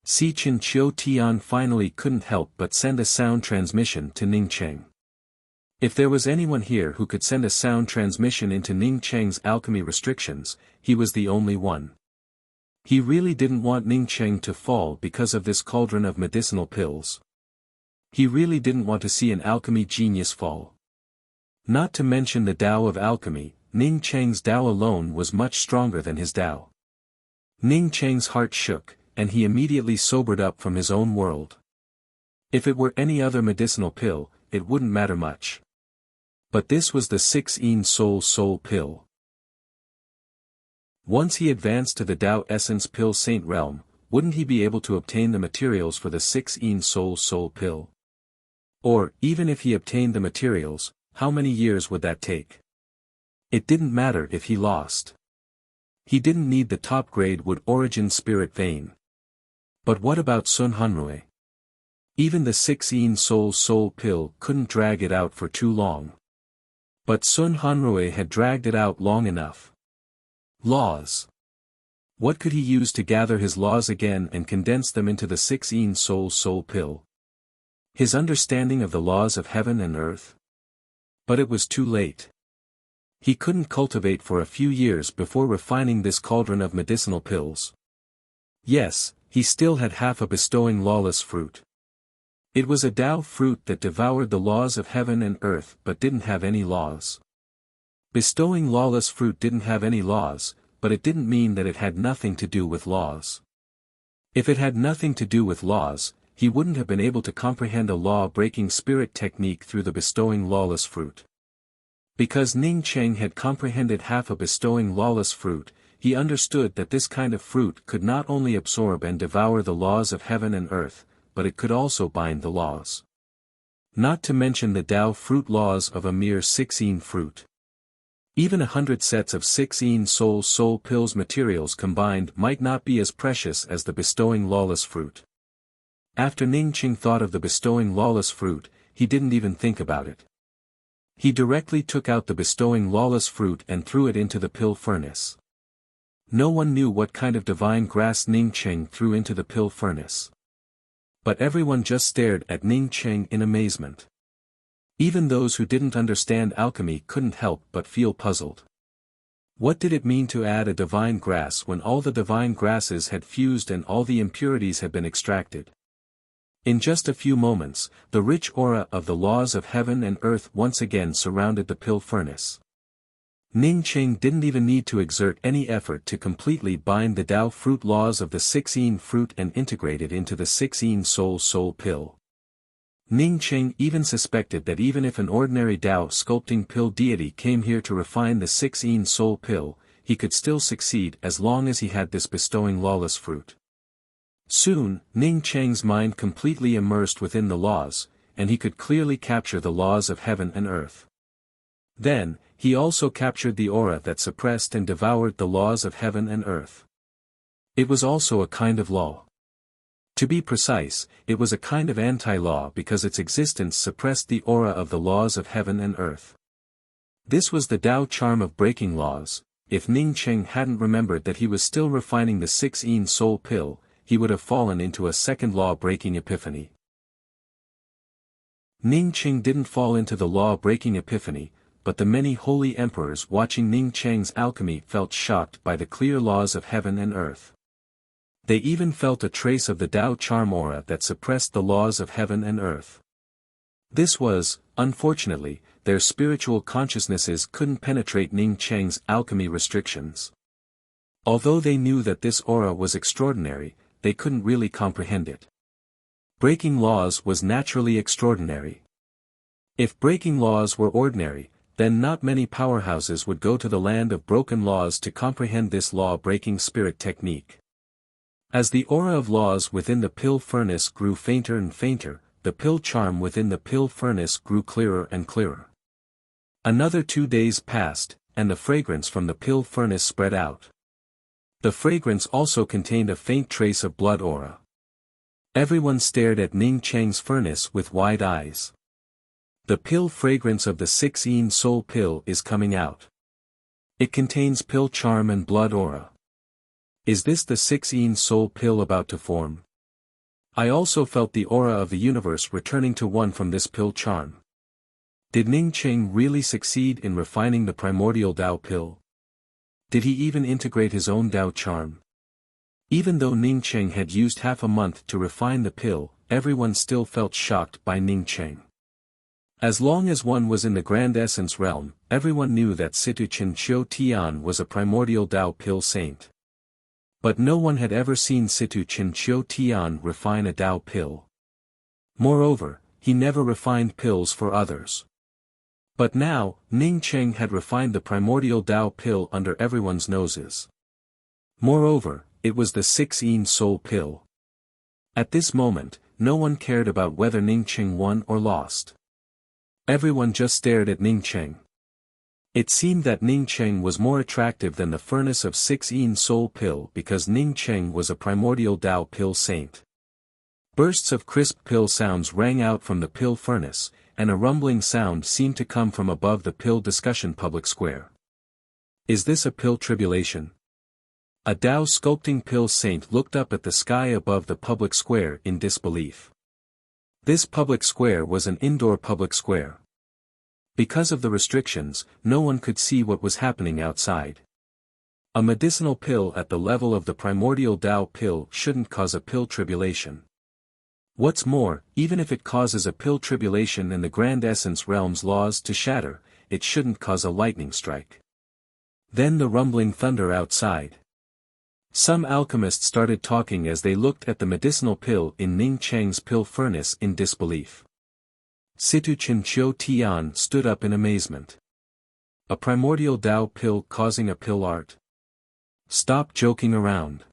Si Chen Chiu Tian finally couldn't help but send a sound transmission to Ning Cheng. If there was anyone here who could send a sound transmission into Ning Cheng's alchemy restrictions, he was the only one. He really didn't want Ning Cheng to fall because of this cauldron of medicinal pills. He really didn't want to see an alchemy genius fall. Not to mention the Tao of alchemy, Ning Cheng's Tao alone was much stronger than his Tao. Ning Cheng's heart shook, and he immediately sobered up from his own world. If it were any other medicinal pill, it wouldn't matter much. But this was the 6-in soul pill. Once he advanced to the Tao Essence Pill Saint realm, wouldn't he be able to obtain the materials for the 6-in soul pill? Or, even if he obtained the materials, how many years would that take? It didn't matter if he lost. He didn't need the top-grade Wood Origin Spirit Vein. But what about Sun Hanrui? Even the 6-in soul pill couldn't drag it out for too long. But Sun Hanrui had dragged it out long enough. Laws. What could he use to gather his laws again and condense them into the 6-in soul pill? His understanding of the laws of heaven and earth? But it was too late. He couldn't cultivate for a few years before refining this cauldron of medicinal pills. Yes, he still had half a bestowing lawless fruit. It was a Tao fruit that devoured the laws of heaven and earth but didn't have any laws. Bestowing lawless fruit didn't have any laws, but it didn't mean that it had nothing to do with laws. If it had nothing to do with laws, he wouldn't have been able to comprehend a law-breaking spirit technique through the bestowing lawless fruit. Because Ning Cheng had comprehended half a bestowing lawless fruit, he understood that this kind of fruit could not only absorb and devour the laws of heaven and earth, but it could also bind the laws. Not to mention the Tao fruit laws of a mere 6-in fruit. Even 100 sets of 6-in soul pills materials combined might not be as precious as the bestowing lawless fruit. After Ning Cheng thought of the bestowing lawless fruit, he didn't even think about it. He directly took out the bestowing lawless fruit and threw it into the pill furnace. No one knew what kind of divine grass Ning Cheng threw into the pill furnace. But everyone just stared at Ning Cheng in amazement. Even those who didn't understand alchemy couldn't help but feel puzzled. What did it mean to add a divine grass when all the divine grasses had fused and all the impurities had been extracted? In just a few moments, the rich aura of the laws of heaven and earth once again surrounded the pill furnace. Ning Cheng didn't even need to exert any effort to completely bind the Tao fruit laws of the 6-in fruit and integrate it into the 6-in soul pill. Ning Cheng even suspected that even if an ordinary Tao sculpting pill deity came here to refine the 6-in soul pill, he could still succeed as long as he had this bestowing lawless fruit. Soon, Ning Cheng's mind completely immersed within the laws, and he could clearly capture the laws of heaven and earth. Then, he also captured the aura that suppressed and devoured the laws of heaven and earth. It was also a kind of law. To be precise, it was a kind of anti-law because its existence suppressed the aura of the laws of heaven and earth. This was the Tao charm of breaking laws. If Ning Cheng hadn't remembered that he was still refining the 6-in soul pill, he would have fallen into a second law-breaking epiphany. Ning Cheng didn't fall into the law-breaking epiphany, but the many holy emperors watching Ning Cheng's alchemy felt shocked by the clear laws of heaven and earth. They even felt a trace of the Tao charm aura that suppressed the laws of heaven and earth. This was, unfortunately, their spiritual consciousnesses couldn't penetrate Ning Cheng's alchemy restrictions. Although they knew that this aura was extraordinary, they couldn't really comprehend it. Breaking laws was naturally extraordinary. If breaking laws were ordinary, then not many powerhouses would go to the land of broken laws to comprehend this law-breaking spirit technique. As the aura of laws within the pill furnace grew fainter and fainter, the pill charm within the pill furnace grew clearer and clearer. Another 2 days passed, and the fragrance from the pill furnace spread out. The fragrance also contained a faint trace of blood aura. Everyone stared at Ning Cheng's furnace with wide eyes. The pill fragrance of the 6-in soul pill is coming out. It contains pill charm and blood aura. Is this the 6-in soul pill about to form? I also felt the aura of the universe returning to one from this pill charm. Did Ning Qing really succeed in refining the primordial Dao pill? Did he even integrate his own Dao charm? Even though Ning Qing had used half a month to refine the pill, everyone still felt shocked by Ning Qing. As long as one was in the Grand Essence realm, everyone knew that Situ Chen Qiu Tian was a primordial Dao pill saint. But no one had ever seen Situ Chen Qiu Tian refine a Dao pill. Moreover, he never refined pills for others. But now, Ning Qing had refined the primordial Dao pill under everyone's noses. Moreover, it was the 6-yin soul pill. At this moment, no one cared about whether Ning Qing won or lost. Everyone just stared at Ning Qing. It seemed that Ning Qing was more attractive than the furnace of 6-yin soul pill because Ning Qing was a primordial Dao pill saint. Bursts of crisp pill sounds rang out from the pill furnace, and a rumbling sound seemed to come from above the pill discussion public square. Is this a pill tribulation? A Dao sculpting pill saint looked up at the sky above the public square in disbelief. This public square was an indoor public square. Because of the restrictions, no one could see what was happening outside. A medicinal pill at the level of the primordial Dao pill shouldn't cause a pill tribulation. What's more, even if it causes a pill tribulation and the Grand Essence realm's laws to shatter, it shouldn't cause a lightning strike. Then the rumbling thunder outside. Some alchemists started talking as they looked at the medicinal pill in Ning Cheng's pill furnace in disbelief. Situ Chen Qiu Tian stood up in amazement. A primordial Dao pill causing a pill art? Stop joking around.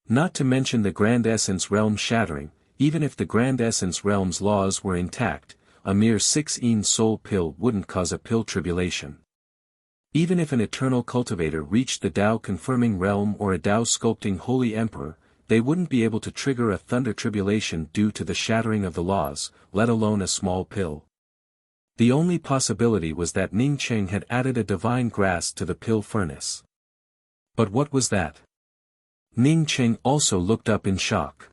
Not to mention the Grand Essence realm shattering, even if the Grand Essence realm's laws were intact, a mere 6-yin soul pill wouldn't cause a pill tribulation. Even if an eternal cultivator reached the Dao confirming realm or a Dao sculpting holy emperor, they wouldn't be able to trigger a thunder tribulation due to the shattering of the laws, let alone a small pill. The only possibility was that Ning Qing had added a divine grass to the pill furnace. But what was that? Ning Qing also looked up in shock.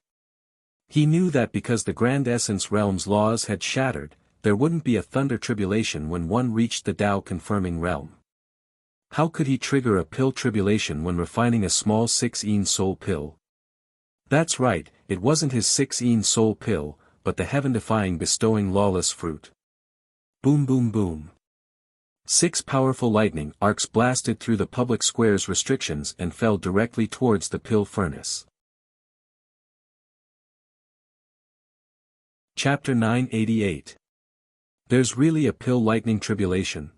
He knew that because the Grand Essence realm's laws had shattered, there wouldn't be a thunder tribulation when one reached the Dao confirming realm. How could he trigger a pill tribulation when refining a small 6-yin soul pill? That's right, it wasn't his 6-yin soul pill, but the heaven-defying bestowing lawless fruit. Boom boom boom. 6 powerful lightning arcs blasted through the public square's restrictions and fell directly towards the pill furnace. Chapter 988. There's really a pill lightning tribulation.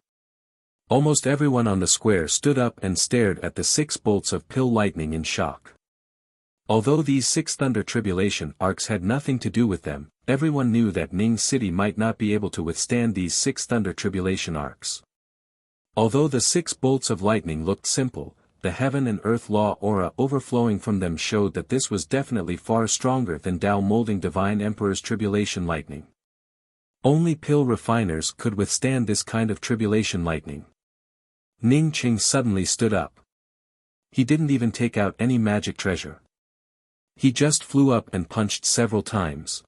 Almost everyone on the square stood up and stared at the 6 bolts of pill lightning in shock. Although these 6 thunder tribulation arcs had nothing to do with them, everyone knew that Ning City might not be able to withstand these 6 thunder tribulation arcs. Although the 6 bolts of lightning looked simple, the heaven and earth law aura overflowing from them showed that this was definitely far stronger than Dao molding divine emperor's tribulation lightning. Only pill refiners could withstand this kind of tribulation lightning. Ning Qing suddenly stood up. He didn't even take out any magic treasure. He just flew up and punched several times.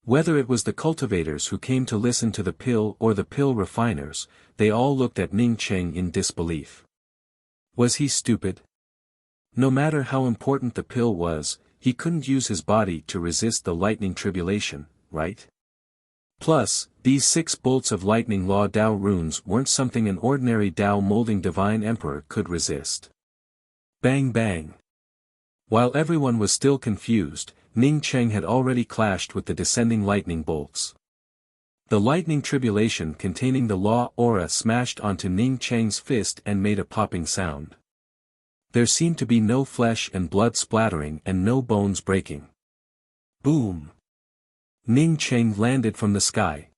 Whether it was the cultivators who came to listen to the pill or the pill refiners, they all looked at Ning Qing in disbelief. Was he stupid? No matter how important the pill was, he couldn't use his body to resist the lightning tribulation, right? Plus, these 6 bolts of lightning law Dao runes weren't something an ordinary Dao molding divine emperor could resist. Bang bang. While everyone was still confused, Ning Qing had already clashed with the descending lightning bolts. The lightning tribulation containing the law aura smashed onto Ning Qing's fist and made a popping sound. There seemed to be no flesh and blood splattering and no bones breaking. Boom! Ning Qing landed from the sky.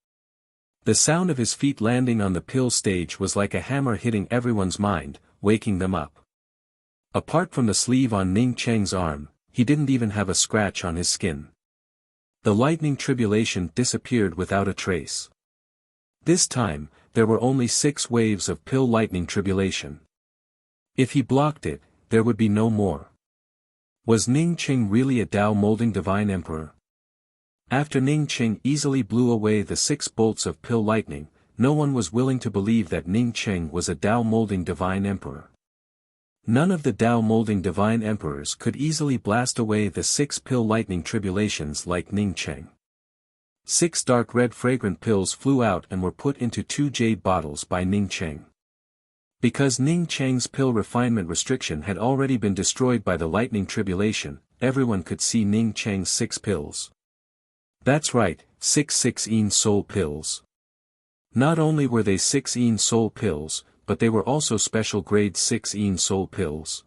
The sound of his feet landing on the pill stage was like a hammer hitting everyone's mind, waking them up. Apart from the sleeve on Ning Qing's arm, he didn't even have a scratch on his skin. The lightning tribulation disappeared without a trace. This time, there were only 6 waves of pill lightning tribulation. If he blocked it, there would be no more. Was Ning Qing really a Tao-molding divine emperor? After Ning Qing easily blew away the 6 bolts of pill lightning, no one was willing to believe that Ning Qing was a Tao-molding divine emperor. None of the Tao-molding divine emperors could easily blast away the 6 pill lightning tribulations like Ning Qing. 6 dark red fragrant pills flew out and were put into 2 jade bottles by Ning Qing. Because Ning Qing's pill refinement restriction had already been destroyed by the lightning tribulation, everyone could see Ning Qing's 6 pills. That's right, 6 16 soul pills. Not only were they 6 soul pills, but they were also special grade 6 soul pills.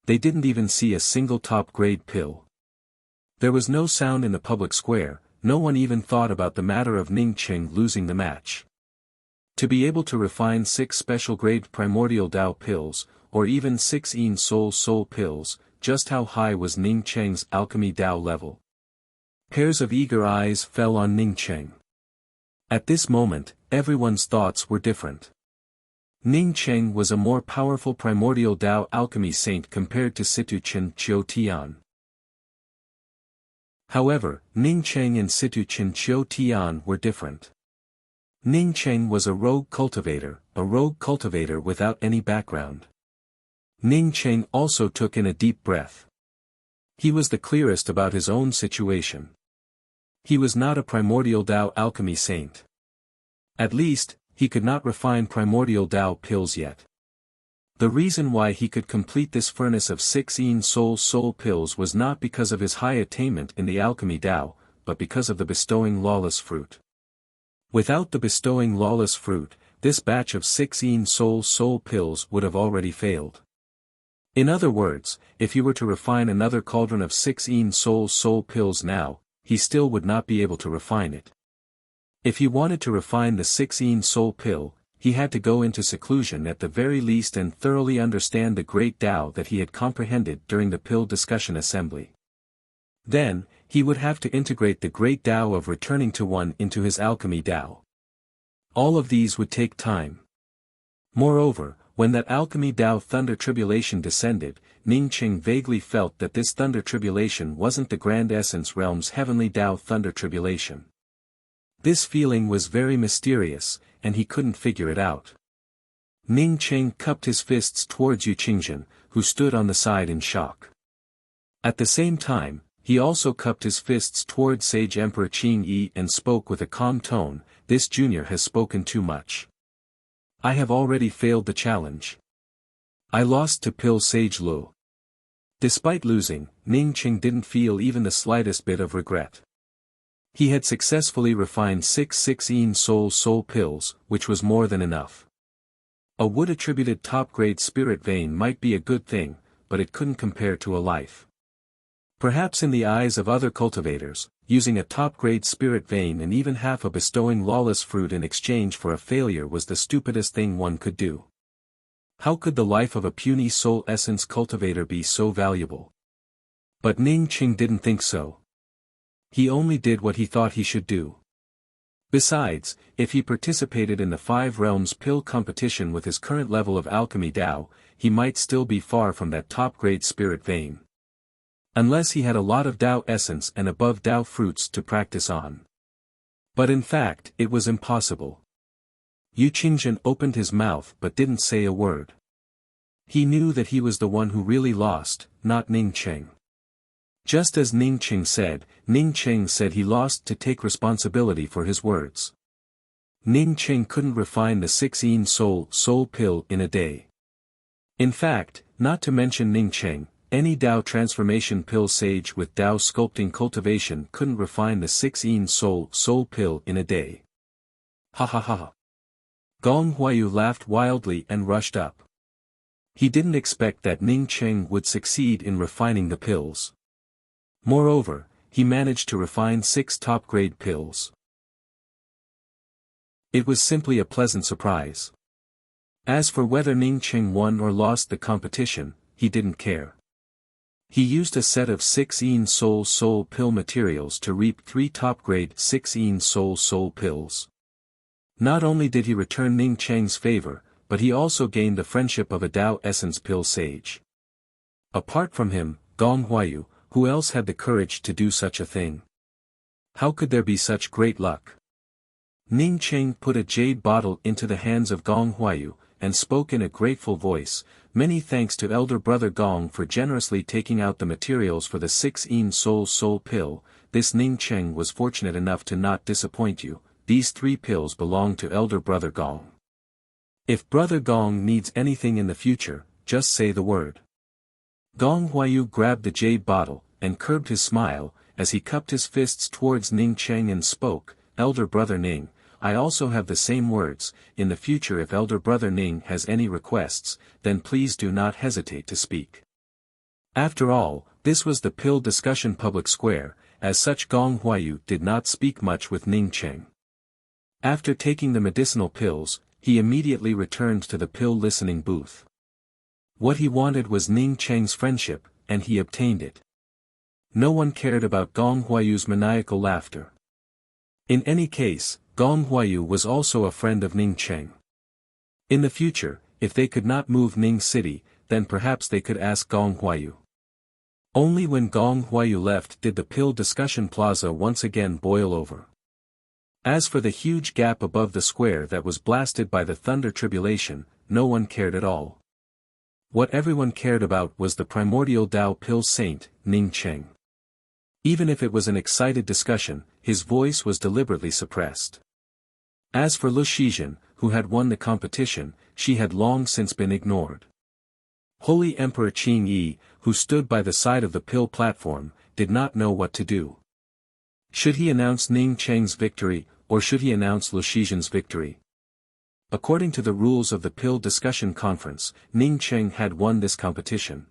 They didn't even see a single top grade pill. There was no sound in the public square, no one even thought about the matter of Ning Qing losing the match. To be able to refine 6 special grade primordial Tao pills, or even 6 soul pills, just how high was Ning Qing's alchemy Tao level? Pairs of eager eyes fell on Ning Qing. At this moment, everyone's thoughts were different. Ning Qing was a more powerful primordial Tao alchemy saint compared to Situ Chen Qiu Tian. However, Ning Qing and Situ Chen Qiu Tian were different. Ning Qing was a rogue cultivator without any background. Ning Qing also took in a deep breath. He was the clearest about his own situation. He was not a primordial Tao alchemy saint. At least, he could not refine primordial Tao pills yet. The reason why he could complete this furnace of 6 soul pills was not because of his high attainment in the alchemy Tao, but because of the bestowing lawless fruit. Without the bestowing lawless fruit, this batch of 6 soul pills would have already failed. In other words, if he were to refine another cauldron of 6 soul pills now, he still would not be able to refine it. If he wanted to refine the 6 soul pill, he had to go into seclusion at the very least and thoroughly understand the great Tao that he had comprehended during the pill discussion assembly. Then, he would have to integrate the great Tao of returning to one into his alchemy Tao. All of these would take time. Moreover, when that alchemy Tao thunder tribulation descended, Ning Qing vaguely felt that this thunder tribulation wasn't the Grand Essence Realm's heavenly Tao thunder tribulation. This feeling was very mysterious, and he couldn't figure it out. Ning Qing cupped his fists towards Yu Qingjun, who stood on the side in shock. At the same time, he also cupped his fists towards Sage Emperor Qing Yi and spoke with a calm tone, "This junior has spoken too much. I have already failed the challenge. I lost to Pill Sage Lu." Despite losing, Ning Qing didn't feel even the slightest bit of regret. He had successfully refined 6 soul pills, which was more than enough. A wood-attributed top-grade spirit vein might be a good thing, but it couldn't compare to a life. Perhaps in the eyes of other cultivators, using a top-grade spirit vein and even half a bestowing lawless fruit in exchange for a failure was the stupidest thing one could do. How could the life of a puny soul essence cultivator be so valuable? But Ning Qing didn't think so. He only did what he thought he should do. Besides, if he participated in the 5 realms pill competition with his current level of alchemy Tao, he might still be far from that top-grade spirit vein. Unless he had a lot of Tao essence and above Tao fruits to practice on. But in fact, it was impossible. Yu Qingjun opened his mouth but didn't say a word. He knew that he was the one who really lost, not Ning Qing. Just as Ning Qing said he lost to take responsibility for his words. Ning Qing couldn't refine the 6 soul pill in a day. In fact, not to mention Ning Qing, any Tao transformation pill sage with Tao sculpting cultivation couldn't refine the 6 soul pill in a day. Ha ha ha. Gong Huayu laughed wildly and rushed up. He didn't expect that Ning Qing would succeed in refining the pills. Moreover, he managed to refine 6 top-grade pills. It was simply a pleasant surprise. As for whether Ning Qing won or lost the competition, he didn't care. He used a set of 6 soul pill materials to reap 3 top-grade 6 soul pills. Not only did he return Ning Qing's favor, but he also gained the friendship of a Tao essence pill sage. Apart from him, Gong Huayu, who else had the courage to do such a thing? How could there be such great luck? Ning Cheng put a jade bottle into the hands of Gong Huayu, and spoke in a grateful voice, "Many thanks to elder brother Gong for generously taking out the materials for the 6 soul pill. This Ning Cheng was fortunate enough to not disappoint you. These 3 pills belong to elder brother Gong. If brother Gong needs anything in the future, just say the word." Gong Huayu grabbed the jade bottle, and curbed his smile, as he cupped his fists towards Ning Cheng and spoke, "Elder brother Ning, I also have the same words. In the future if elder brother Ning has any requests, then please do not hesitate to speak." After all, this was the pill discussion public square, as such Gong Huayu did not speak much with Ning Cheng. After taking the medicinal pills, he immediately returned to the pill listening booth. What he wanted was Ning Cheng's friendship, and he obtained it. No one cared about Gong Huayu's maniacal laughter. In any case, Gong Huayu was also a friend of Ning Cheng. In the future, if they could not move Ning City, then perhaps they could ask Gong Huayu. Only when Gong Huayu left did the pill discussion plaza once again boil over. As for the huge gap above the square that was blasted by the thunder tribulation, no one cared at all. What everyone cared about was the primordial Tao pill saint, Ning Cheng. Even if it was an excited discussion, his voice was deliberately suppressed. As for Lu Shizhen, who had won the competition, she had long since been ignored. Holy Emperor Qing Yi, who stood by the side of the pill platform, did not know what to do. Should he announce Ning Cheng's victory, or should he announce Lu Shizhen's victory? According to the rules of the pill discussion conference, Ning Cheng had won this competition.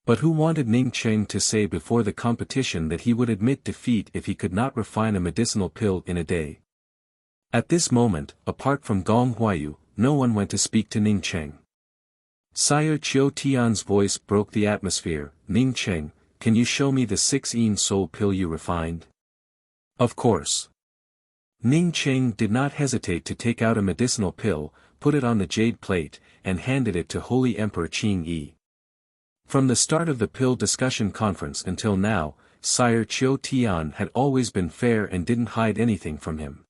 But who wanted Ning Cheng to say before the competition that he would admit defeat if he could not refine a medicinal pill in a day? At this moment, apart from Gong Huayu, no one went to speak to Ning Cheng. Sire Qiu Tian's voice broke the atmosphere. "Ning Cheng, can you show me the 6 soul pill you refined?" "Of course." Ning Cheng did not hesitate to take out a medicinal pill, put it on the jade plate, and handed it to Holy Emperor Qing Yi. From the start of the pill discussion conference until now, Sire Qiu Tian had always been fair and didn't hide anything from him.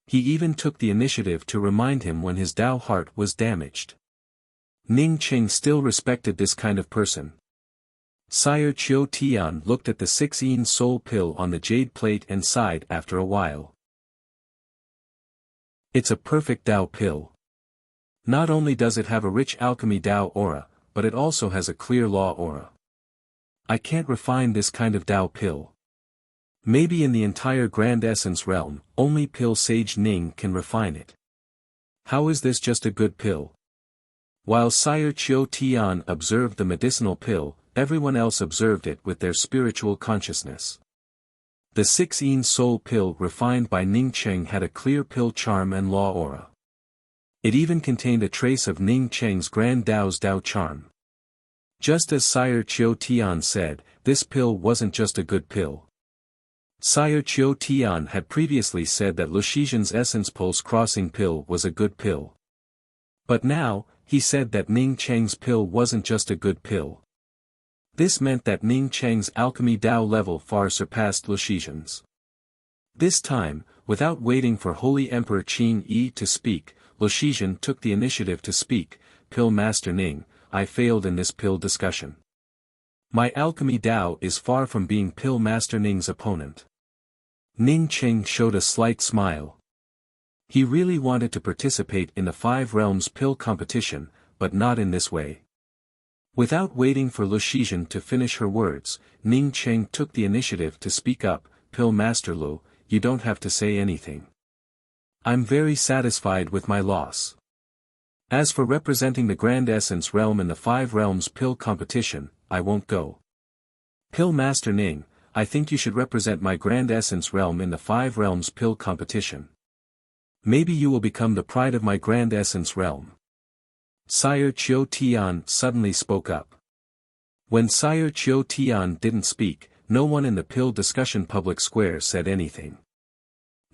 He even took the initiative to remind him when his Tao heart was damaged. Ning Cheng still respected this kind of person. Sire Qiu Tian looked at the 6 soul pill on the jade plate and sighed after a while. "It's a perfect Tao pill. Not only does it have a rich alchemy Tao aura, but it also has a clear law aura. I can't refine this kind of Tao pill. Maybe in the entire Grand Essence realm, only pill sage Ning can refine it. How is this just a good pill?" While Sire Qiu Tian observed the medicinal pill, everyone else observed it with their spiritual consciousness. The 6 soul pill refined by Ning Cheng had a clear pill charm and law aura. It even contained a trace of Ning Cheng's Grand Tao's Tao charm. Just as Sire Qiu Tian said, this pill wasn't just a good pill. Sire Qiu Tian had previously said that Lu Shizhen's Essence Pulse Crossing pill was a good pill. But now, he said that Ning Cheng's pill wasn't just a good pill. This meant that Ning Cheng's alchemy Tao level far surpassed Lu Shizhen's. This time, without waiting for Holy Emperor Qin Yi to speak, Lu Shizhen took the initiative to speak. "Pill Master Ning, I failed in this pill discussion. My alchemy Tao is far from being Pill Master Ning's opponent." Ning Cheng showed a slight smile. He really wanted to participate in the 5 realms pill competition, but not in this way. Without waiting for Lu Shizhen to finish her words, Ning Cheng took the initiative to speak up. "Pill Master Lu, you don't have to say anything. I'm very satisfied with my loss. As for representing the Grand Essence realm in the 5 realms pill competition, I won't go. Pill Master Ning, I think you should represent my Grand Essence realm in the 5 realms pill competition. Maybe you will become the pride of my Grand Essence realm." Sire Qiu Tian suddenly spoke up. When Sire Qiu Tian didn't speak, no one in the pill discussion public square said anything.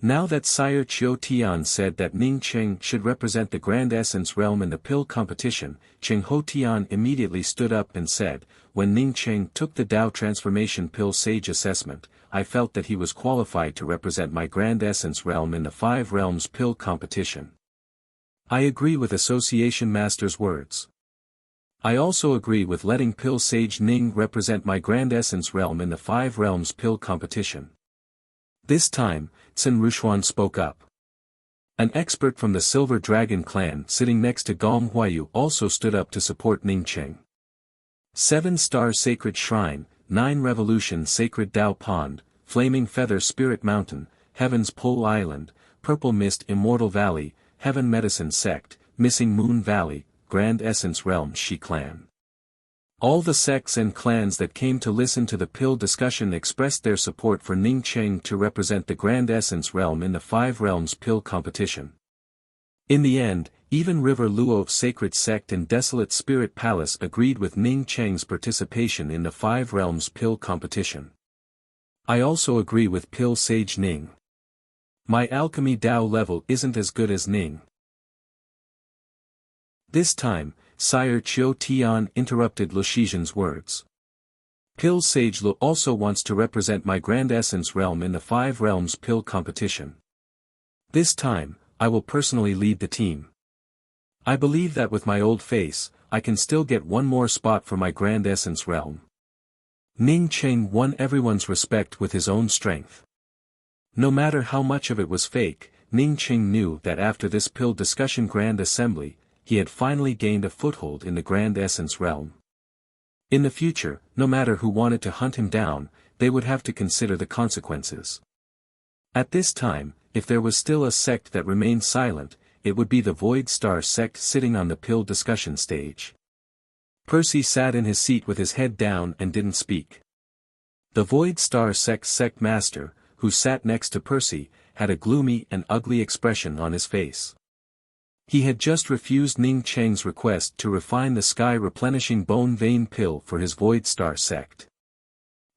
Now that Sire Qiu Tian said that Ning Cheng should represent the Grand Essence realm in the pill competition, Cheng Ho Tian immediately stood up and said, "When Ning Cheng took the Dao Transformation Pill Sage Assessment, I felt that he was qualified to represent my Grand Essence realm in the 5 Realms Pill competition. I agree with Association Master's words. I also agree with letting Pill Sage Ning represent my Grand Essence realm in the 5 Realms Pill competition." This time, Sun Rushuan spoke up. An expert from the Silver Dragon clan sitting next to Gong Huayu also stood up to support Ning Cheng. 7-Star Sacred Shrine, 9 Revolution Sacred Dao Pond, Flaming Feather Spirit Mountain, Heaven's Pole Island, Purple Mist Immortal Valley, Heaven Medicine Sect, Missing Moon Valley, Grand Essence Realm Shi Clan. All the sects and clans that came to listen to the pill discussion expressed their support for Ning Cheng to represent the Grand Essence realm in the 5 Realms Pill competition. In the end, even River Luo Sacred Sect and Desolate Spirit Palace agreed with Ning Cheng's participation in the 5 Realms Pill competition. I also agree with Pill Sage Ning. My alchemy Dao level isn't as good as Ning. This time, Sire Qiu Tian interrupted Lu Shijian's words. Pill Sage Lu also wants to represent my Grand Essence realm in the 5 Realms Pill competition. This time, I will personally lead the team. I believe that with my old face, I can still get one more spot for my Grand Essence realm. Ning Cheng won everyone's respect with his own strength. No matter how much of it was fake, Ning Cheng knew that after this pill discussion Grand Assembly, he had finally gained a foothold in the Grand Essence realm. In the future, no matter who wanted to hunt him down, they would have to consider the consequences. At this time, if there was still a sect that remained silent, it would be the Void Star sect sitting on the pill discussion stage. Percy sat in his seat with his head down and didn't speak. The Void Star sect's sect master, who sat next to Percy, had a gloomy and ugly expression on his face. He had just refused Ning Cheng's request to refine the sky-replenishing bone vein pill for his Void Star sect.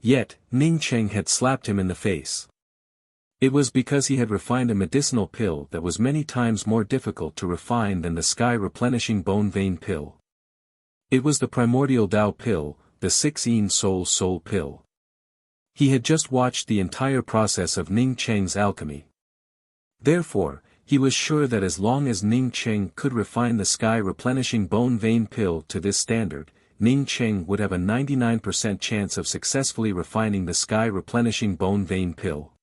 Yet, Ning Cheng had slapped him in the face. It was because he had refined a medicinal pill that was many times more difficult to refine than the sky-replenishing bone vein pill. It was the primordial Dao pill, the 16 soul pill. He had just watched the entire process of Ning Cheng's alchemy. Therefore, he was sure that as long as Ning Cheng could refine the sky-replenishing bone vein pill to this standard, Ning Cheng would have a 99% chance of successfully refining the sky-replenishing bone vein pill.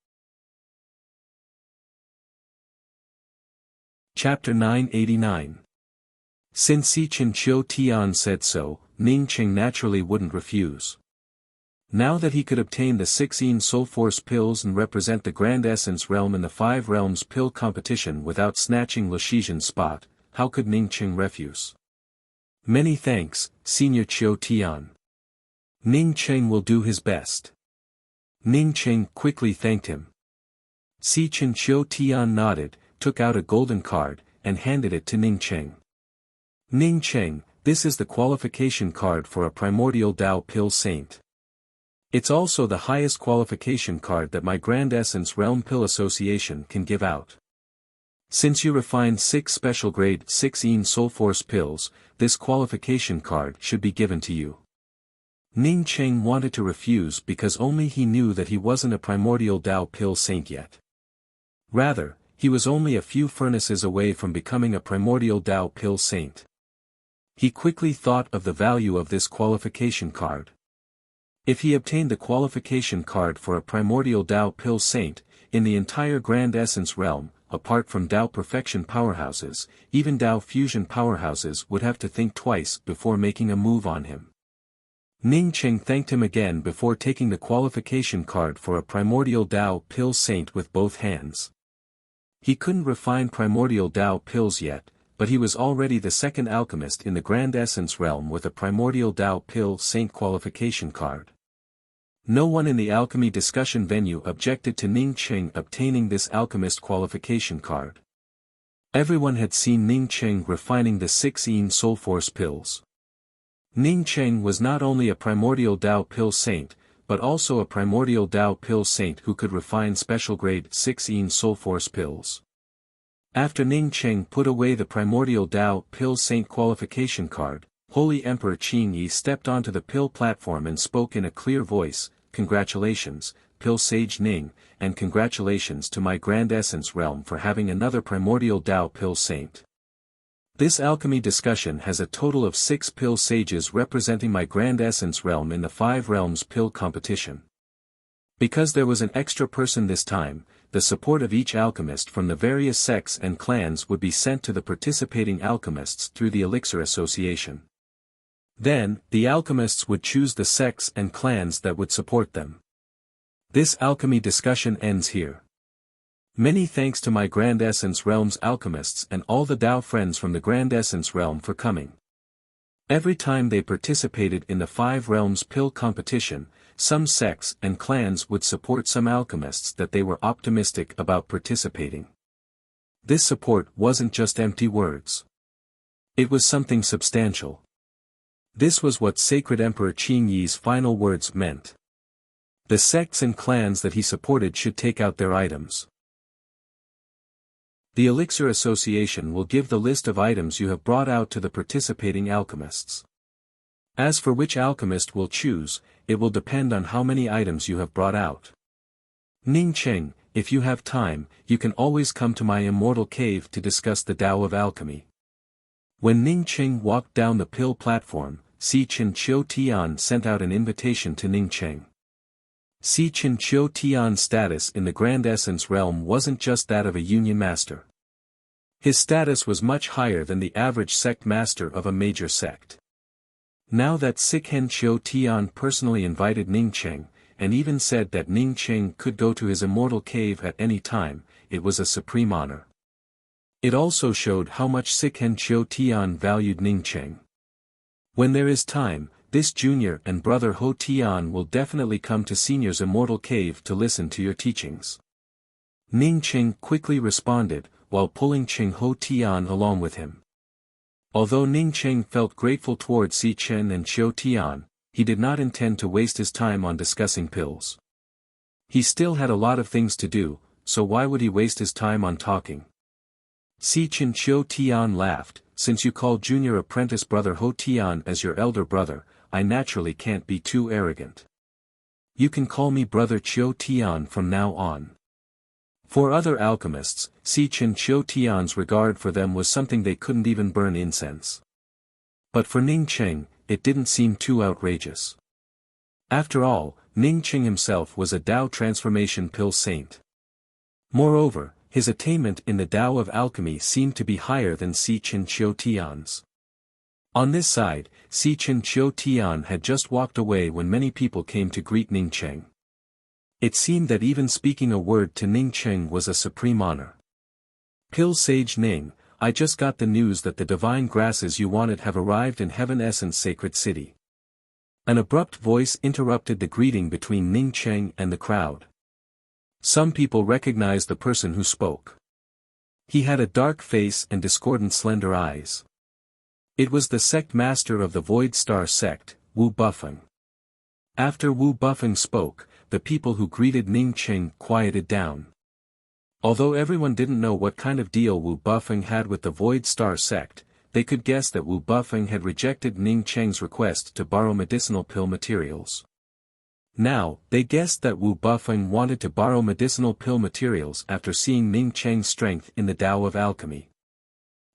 Chapter 989. Since Sichin Qiu Tian said so, Ning Cheng naturally wouldn't refuse. Now that he could obtain the 16 Soul Force pills and represent the Grand Essence realm in the 5 Realms pill competition without snatching Lu Shijian's spot, how could Ning Cheng refuse? Many thanks, Senior Qiu Tian. Ning Cheng will do his best. Ning Cheng quickly thanked him. Sichin Qiu Tian nodded, took out a golden card, and handed it to Ning Cheng. Ning Cheng, this is the qualification card for a Primordial Dao Pill Saint. It's also the highest qualification card that my Grand Essence Realm Pill Association can give out. Since you refined 6 special grade 16 Soul Force pills, this qualification card should be given to you. Ning Cheng wanted to refuse because only he knew that he wasn't a Primordial Dao Pill Saint yet. Rather, he was only a few furnaces away from becoming a Primordial Dao Pill Saint. He quickly thought of the value of this qualification card. If he obtained the qualification card for a Primordial Dao Pill Saint, in the entire Grand Essence realm, apart from Dao Perfection powerhouses, even Dao Fusion powerhouses would have to think twice before making a move on him. Ning Cheng thanked him again before taking the qualification card for a Primordial Dao Pill Saint with both hands. He couldn't refine Primordial Dao pills yet, but he was already the second alchemist in the Grand Essence realm with a Primordial Dao Pill Saint qualification card. No one in the alchemy discussion venue objected to Ning Cheng obtaining this alchemist qualification card. Everyone had seen Ning Cheng refining the 16 Soul Force pills. Ning Cheng was not only a Primordial Dao Pill Saint, but also a primordial Tao pill saint who could refine special grade 6 soul force pills. After Ning Cheng put away the primordial Tao pill saint qualification card, Holy Emperor Qing Yi stepped onto the pill platform and spoke in a clear voice, "Congratulations, Pill Sage Ning, and congratulations to my Grand Essence realm for having another primordial Tao pill saint. This alchemy discussion has a total of 6 pill sages representing my Grand Essence realm in the 5 realms pill competition. Because there was an extra person this time, the support of each alchemist from the various sects and clans would be sent to the participating alchemists through the Elixir Association. Then, the alchemists would choose the sects and clans that would support them. This alchemy discussion ends here. Many thanks to my Grand Essence Realm's alchemists and all the Tao friends from the Grand Essence Realm for coming. Every time they participated in the 5 realms pill competition, some sects and clans would support some alchemists that they were optimistic about participating. This support wasn't just empty words. It was something substantial. This was what Sacred Emperor Qing Yi's final words meant. The sects and clans that he supported should take out their items. The Elixir Association will give the list of items you have brought out to the participating alchemists. As for which alchemist will choose, it will depend on how many items you have brought out. Ning Cheng, if you have time, you can always come to my immortal cave to discuss the Tao of alchemy. When Ning Cheng walked down the pill platform, Si Chen Chiu Tian sent out an invitation to Ning Cheng. Si Chen Chiu Tian's status in the Grand Essence realm wasn't just that of a union master. His status was much higher than the average sect master of a major sect. Now that Si Chen Chiu Tian personally invited Ning Cheng, and even said that Ning Cheng could go to his immortal cave at any time, it was a supreme honor. It also showed how much Si Chen Chiu Tian valued Ning Cheng. When there is time, this junior and brother Ho Tian will definitely come to Senior's immortal cave to listen to your teachings. Ning Cheng quickly responded, while pulling Cheng Ho Tian along with him. Although Ning Cheng felt grateful toward Si Chen and Chiu Tian, he did not intend to waste his time on discussing pills. He still had a lot of things to do, so why would he waste his time on talking? Si Chen Chiu Tian laughed, "Since you call junior apprentice brother Ho Tian as your elder brother, I naturally can't be too arrogant. You can call me brother Chiu Tian from now on." For other alchemists, Si Chen Chiu Tian's regard for them was something they couldn't even burn incense. But for Ning Cheng, it didn't seem too outrageous. After all, Ning Cheng himself was a Tao transformation pill saint. Moreover, his attainment in the Tao of alchemy seemed to be higher than Si Chen Chiu Tian's. On this side, Si Chen Chiu Tian had just walked away when many people came to greet Ning Cheng. It seemed that even speaking a word to Ning Cheng was a supreme honor. "Pill Sage Ning, I just got the news that the divine grasses you wanted have arrived in Heaven Essence Sacred City." An abrupt voice interrupted the greeting between Ning Cheng and the crowd. Some people recognized the person who spoke. He had a dark face and discordant slender eyes. It was the sect master of the Void Star sect, Wu Bufeng. After Wu Bufeng spoke, the people who greeted Ning Cheng quieted down. Although everyone didn't know what kind of deal Wu Bufeng had with the Void Star sect, they could guess that Wu Bufeng had rejected Ning Cheng's request to borrow medicinal pill materials. Now, they guessed that Wu Bufeng wanted to borrow medicinal pill materials after seeing Ning Cheng's strength in the Tao of alchemy.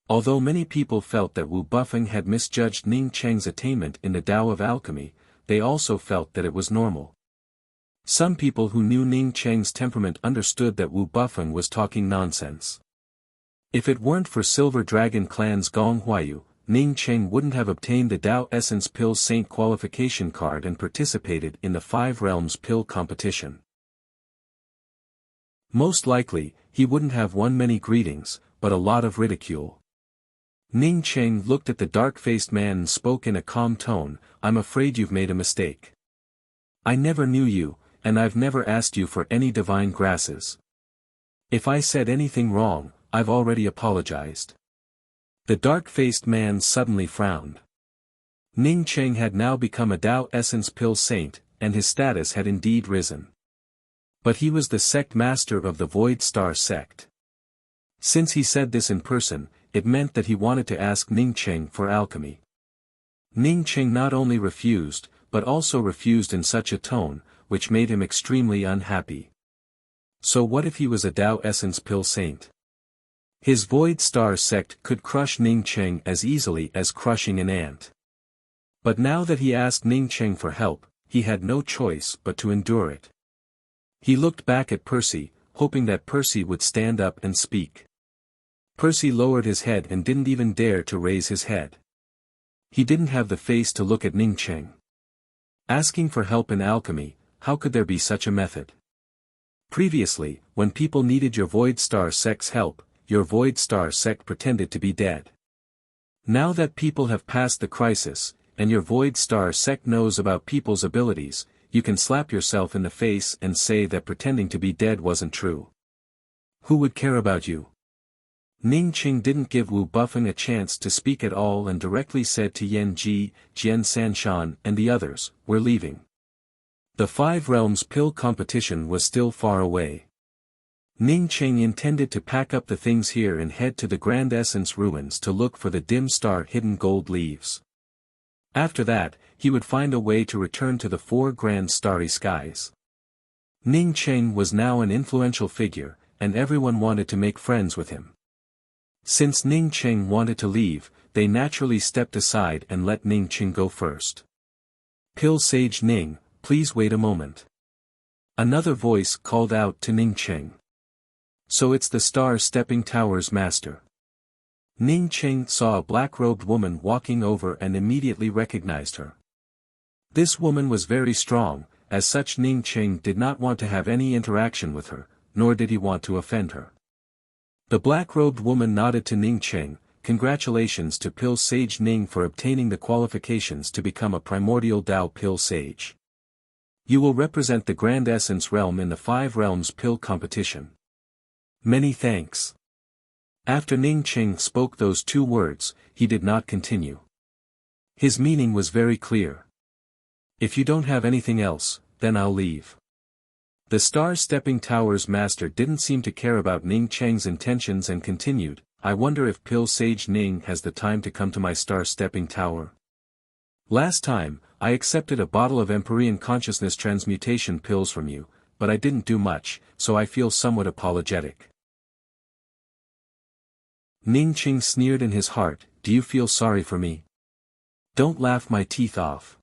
Although many people felt that Wu Bufeng had misjudged Ning Cheng's attainment in the Tao of alchemy, they also felt that it was normal. Some people who knew Ning Cheng's temperament understood that Wu Bufeng was talking nonsense. If it weren't for Silver Dragon Clan's Gong Huayu, Ning Cheng wouldn't have obtained the Tao Essence Pill Saint qualification card and participated in the 5 Realms Pill competition. Most likely, he wouldn't have won many greetings, but a lot of ridicule. Ning Cheng looked at the dark-faced man and spoke in a calm tone, "I'm afraid you've made a mistake. I never knew you, and I've never asked you for any divine grasses. If I said anything wrong, I've already apologized." The dark-faced man suddenly frowned. Ning Cheng had now become a Tao Essence Pill Saint, and his status had indeed risen. But he was the sect master of the Void Star sect. Since he said this in person, it meant that he wanted to ask Ning Cheng for alchemy. Ning Cheng not only refused, but also refused in such a tone, which made him extremely unhappy. So what if he was a Tao Essence Pill Saint? His Void Star sect could crush Ning Cheng as easily as crushing an ant. But now that he asked Ning Cheng for help, he had no choice but to endure it. He looked back at Percy, hoping that Percy would stand up and speak. Percy lowered his head and didn't even dare to raise his head. He didn't have the face to look at Ning Cheng. Asking for help in alchemy, how could there be such a method? Previously, when people needed your Void Star sect's help, your Void Star sect pretended to be dead. Now that people have passed the crisis, and your Void Star sect knows about people's abilities, you can slap yourself in the face and say that pretending to be dead wasn't true. Who would care about you? Ning Cheng didn't give Wu Buffing a chance to speak at all and directly said to Yan Ji, Jian Sanshan and the others, "We're leaving." The Five Realms pill competition was still far away. Ning Cheng intended to pack up the things here and head to the Grand Essence ruins to look for the dim star hidden gold leaves. After that, he would find a way to return to the four grand starry skies. Ning Cheng was now an influential figure, and everyone wanted to make friends with him. Since Ning Cheng wanted to leave, they naturally stepped aside and let Ning Cheng go first. "Pill Sage Ning, please wait a moment." Another voice called out to Ning Cheng. "So it's the Star Stepping Tower's master." Ning Cheng saw a black-robed woman walking over and immediately recognized her. This woman was very strong, as such Ning Cheng did not want to have any interaction with her, nor did he want to offend her. The black-robed woman nodded to Ning Cheng, "Congratulations to Pill Sage Ning for obtaining the qualifications to become a primordial Tao Pill Sage. You will represent the Grand Essence Realm in the Five Realms Pill competition. Many thanks." After Ning Cheng spoke those two words, he did not continue. His meaning was very clear. "If you don't have anything else, then I'll leave." The Star Stepping Tower's master didn't seem to care about Ning Cheng's intentions and continued, "I wonder if Pill Sage Ning has the time to come to my Star Stepping Tower. Last time, I accepted a bottle of Empyrean Consciousness Transmutation pills from you, but I didn't do much, so I feel somewhat apologetic." Ning Cheng sneered in his heart, "Do you feel sorry for me? Don't laugh my teeth off.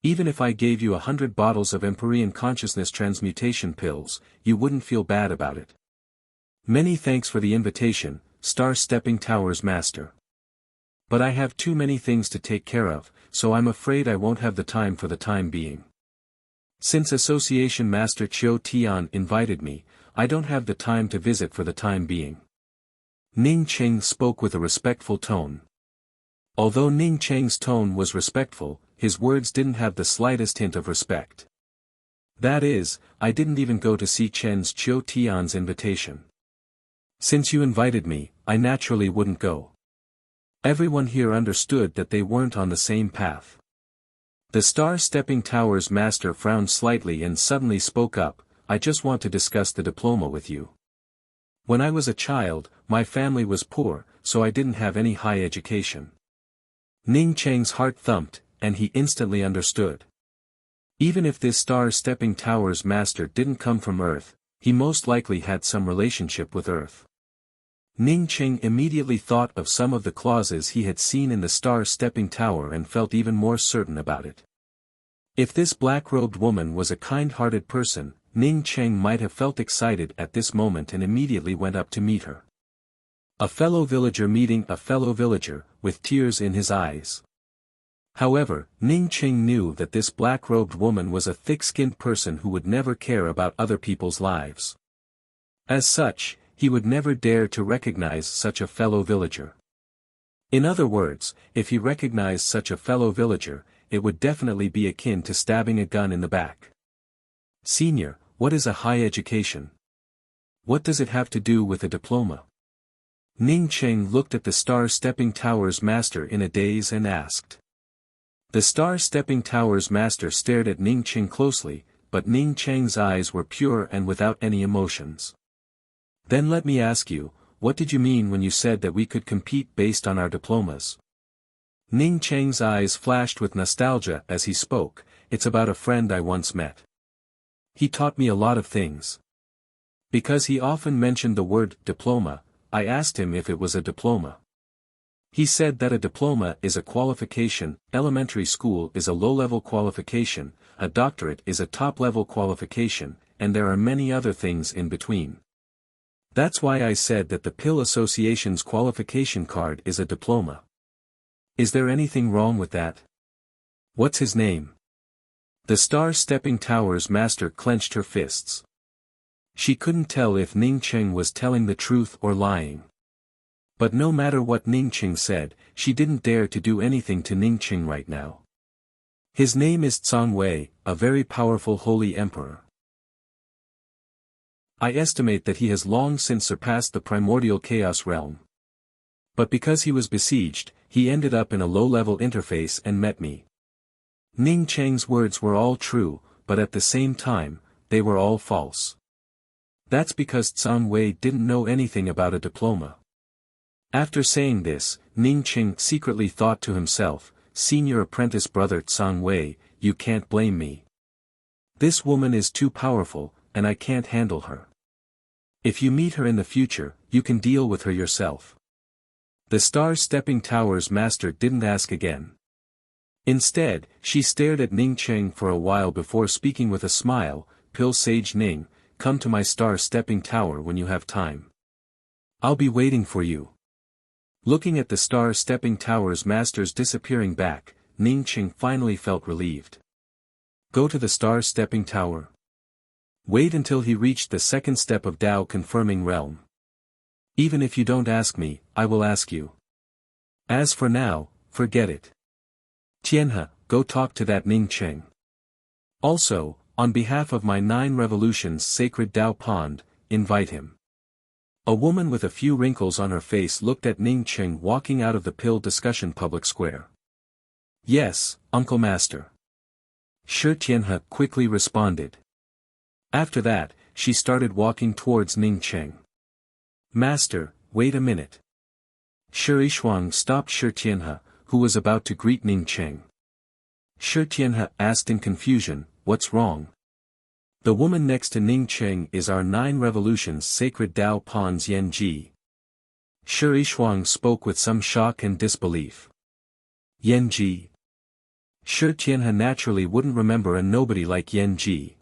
Even if I gave you 100 bottles of Empyrean Consciousness Transmutation pills, you wouldn't feel bad about it. Many thanks for the invitation, Star Stepping Tower's master. But I have too many things to take care of, so I'm afraid I won't have the time for the time being. Since Association Master Chiu Tian invited me, I don't have the time to visit for the time being." Ning Cheng spoke with a respectful tone. Although Ning Cheng's tone was respectful, his words didn't have the slightest hint of respect. "That is, I didn't even go to see Chen's Chiu Tian's invitation. Since you invited me, I naturally wouldn't go." Everyone here understood that they weren't on the same path. The Star Stepping Tower's master frowned slightly and suddenly spoke up, "I just want to discuss the diploma with you. When I was a child, my family was poor, so I didn't have any high education." Ning Cheng's heart thumped, and he instantly understood. Even if this Star Stepping Tower's master didn't come from Earth, he most likely had some relationship with Earth. Ning Cheng immediately thought of some of the clauses he had seen in the Star Stepping Tower and felt even more certain about it. If this black-robed woman was a kind-hearted person, Ning Cheng might have felt excited at this moment and immediately went up to meet her. A fellow villager meeting a fellow villager, with tears in his eyes. However, Ning Cheng knew that this black-robed woman was a thick-skinned person who would never care about other people's lives. As such, he would never dare to recognize such a fellow villager. In other words, if he recognized such a fellow villager, it would definitely be akin to stabbing a gun in the back. "Senior, what is a high education? What does it have to do with a diploma?" Ning Cheng looked at the Star Stepping Tower's master in a daze and asked. The star-stepping tower's master stared at Ning Qing closely, but Ning Cheng's eyes were pure and without any emotions. Then let me ask you, what did you mean when you said that we could compete based on our diplomas? Ning Cheng's eyes flashed with nostalgia as he spoke. It's about a friend I once met. He taught me a lot of things. Because he often mentioned the word diploma, I asked him if it was a diploma. He said that a diploma is a qualification, elementary school is a low-level qualification, a doctorate is a top-level qualification, and there are many other things in between. That's why I said that the Pill Association's qualification card is a diploma. Is there anything wrong with that? What's his name? The star-stepping tower's master clenched her fists. She couldn't tell if Ning Qing was telling the truth or lying. But no matter what Ning Qing said, she didn't dare to do anything to Ning Qing right now. His name is Zhang Wei, a very powerful holy emperor. I estimate that he has long since surpassed the primordial chaos realm. But because he was besieged, he ended up in a low-level interface and met me. Ning Cheng's words were all true, but at the same time, they were all false. That's because Zhang Wei didn't know anything about a diploma. After saying this, Ning Qing secretly thought to himself, Senior apprentice brother Zhang Wei, you can't blame me. This woman is too powerful, and I can't handle her. If you meet her in the future, you can deal with her yourself. The star-stepping tower's master didn't ask again. Instead, she stared at Ning Qing for a while before speaking with a smile, Pill Sage Ning, come to my star-stepping tower when you have time. I'll be waiting for you. Looking at the star-stepping tower's master's disappearing back, Ning Qing finally felt relieved. Go to the star-stepping tower. Wait until he reached the second step of Tao confirming realm. Even if you don't ask me, I will ask you. As for now, forget it. Tianhe, go talk to that Ning Qing. Also, on behalf of my 9 revolutions sacred Tao Pond, invite him. A woman with a few wrinkles on her face looked at Ning Qing walking out of the pill discussion public square. Yes, Uncle Master. Shi Tianhe quickly responded. After that, she started walking towards Ning Qing. Master, wait a minute. Shi Yishuang stopped Shi Tianhe, who was about to greet Ning Qing. Shi Tianhe asked in confusion, what's wrong? The woman next to Ning Qing is our 9 revolutions sacred Tao Pond's Yan Ji. Shi Yishuang spoke with some shock and disbelief. Yan Ji. Shi Tianhe naturally wouldn't remember a nobody like Yan Ji.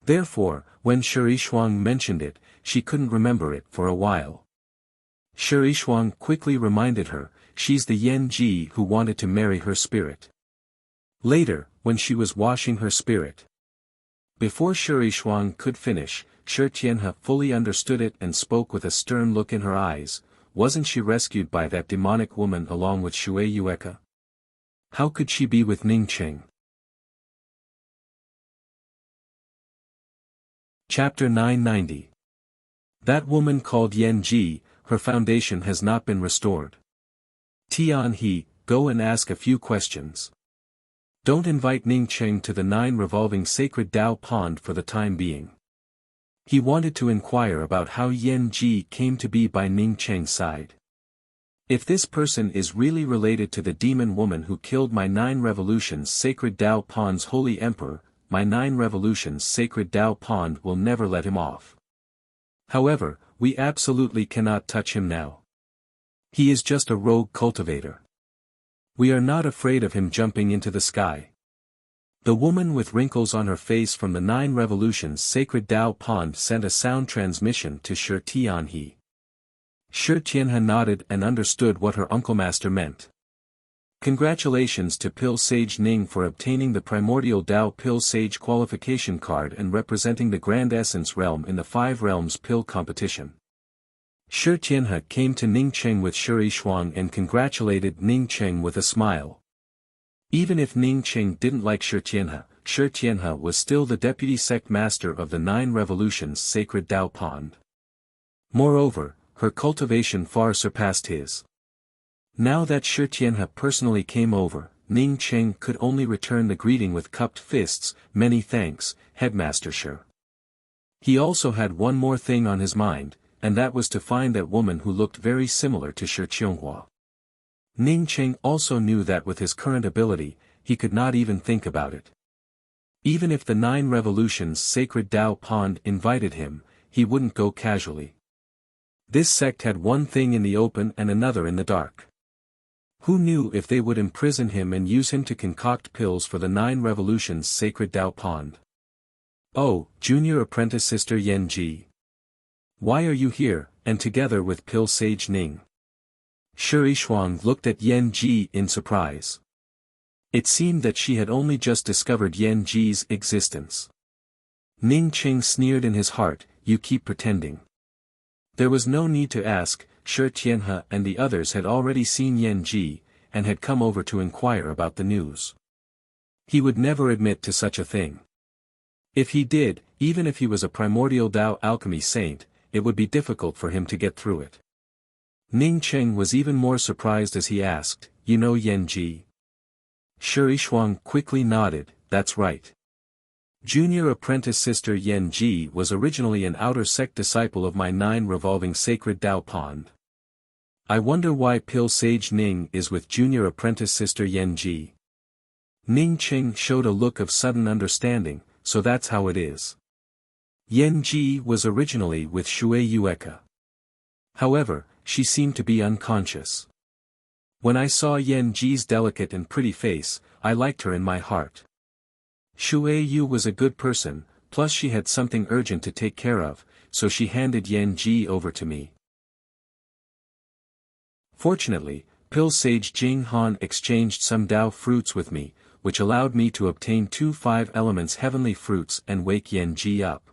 Therefore, when Shi Yishuang mentioned it, she couldn't remember it for a while. Shi Yishuang quickly reminded her, she's the Yan Ji who wanted to marry her spirit. Later, when she was washing her spirit. Before Shi Yishuang could finish, Shi Tianhe fully understood it and spoke with a stern look in her eyes, wasn't she rescued by that demonic woman along with Shui Yueka? How could she be with Ning Qing? Chapter 990. That woman called Yan Ji, her foundation has not been restored. Tianhe, go and ask a few questions. Don't invite Ning Qing to the 9 revolving sacred Tao Pond for the time being. He wanted to inquire about how Yan Ji came to be by Ning Qing's side. If this person is really related to the demon woman who killed my 9 revolutions sacred Tao Pond's holy emperor, my 9 revolutions sacred Tao Pond will never let him off. However, we absolutely cannot touch him now. He is just a rogue cultivator. We are not afraid of him jumping into the sky. The woman with wrinkles on her face from the 9 revolutions sacred Tao Pond sent a sound transmission to Shi Tianhe. Shi Tianhe nodded and understood what her uncle master meant. Congratulations to Pill Sage Ning for obtaining the primordial Tao Pill Sage qualification card and representing the Grand Essence realm in the 5 realms pill competition. Shi Tianhe came to Ning Qing with Shi Yishuang and congratulated Ning Qing with a smile. Even if Ning Qing didn't like Shi Tianhe was still the deputy sect master of the 9 revolutions sacred Tao Pond. Moreover, her cultivation far surpassed his. Now that Shi Tianhe personally came over, Ning Cheng could only return the greeting with cupped fists. Many thanks, Headmaster Shi. He also had one more thing on his mind, and that was to find that woman who looked very similar to Shi Qionghua. Ning Cheng also knew that with his current ability, he could not even think about it. Even if the 9 Revolutions Sacred Tao Pond invited him, he wouldn't go casually. This sect had one thing in the open and another in the dark. Who knew if they would imprison him and use him to concoct pills for the 9 Revolutions Sacred Tao Pond? Oh, junior apprentice Sister Yen Ji. Why are you here, and together with Pill Sage Ning? Shi Yishuang looked at Yen Ji in surprise. It seemed that she had only just discovered Yen Ji's existence. Ning Cheng sneered in his heart, you keep pretending. There was no need to ask, Shi Tianhe and the others had already seen Yen Ji, and had come over to inquire about the news. He would never admit to such a thing. If he did, even if he was a primordial Tao alchemy saint, it would be difficult for him to get through it. Ning Cheng was even more surprised as he asked, you know Yen Ji? Shi Yishuang quickly nodded, that's right. Junior apprentice Sister Yen Ji was originally an outer sect disciple of my 9 revolving sacred Tao Pond. I wonder why Pill Sage Ning is with junior apprentice Sister Yen Ji. Ning Cheng showed a look of sudden understanding, so that's how it is. Yen Ji was originally with Shui Yueka. However, she seemed to be unconscious. When I saw Yen Ji's delicate and pretty face, I liked her in my heart. Shui Yu was a good person, plus she had something urgent to take care of, so she handed Yen Ji over to me. Fortunately, Pill Sage Jing Han exchanged some Tao fruits with me, which allowed me to obtain 2 5 elements heavenly fruits and wake Yen Ji up.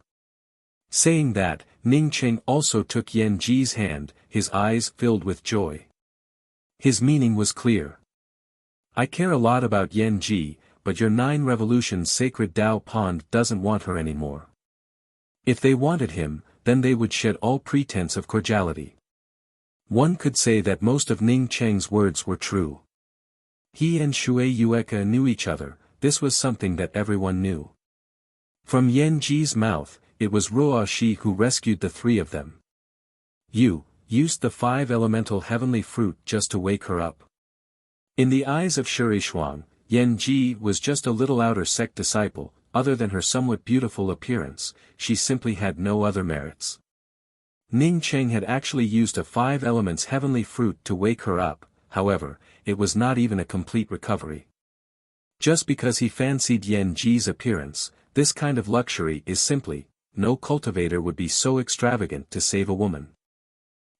Saying that, Ning Cheng also took Yen Ji's hand, his eyes filled with joy. His meaning was clear. I care a lot about Yen Ji, but your 9 Revolutions Sacred Tao Pond doesn't want her anymore. If they wanted him, then they would shed all pretense of cordiality. One could say that most of Ning Cheng's words were true. He and Shui Yueka knew each other, this was something that everyone knew. From Yen Ji's mouth, it was Ruo Shi who rescued the 3 of them. You used the 5 elemental heavenly fruit just to wake her up. In the eyes of Shi Yishuang, Yen Ji was just a little outer sect disciple, other than her somewhat beautiful appearance, she simply had no other merits. Ning Cheng had actually used a 5 elements heavenly fruit to wake her up, however, it was not even a complete recovery. Just because he fancied Yen Ji's appearance, this kind of luxury is simply, no cultivator would be so extravagant to save a woman.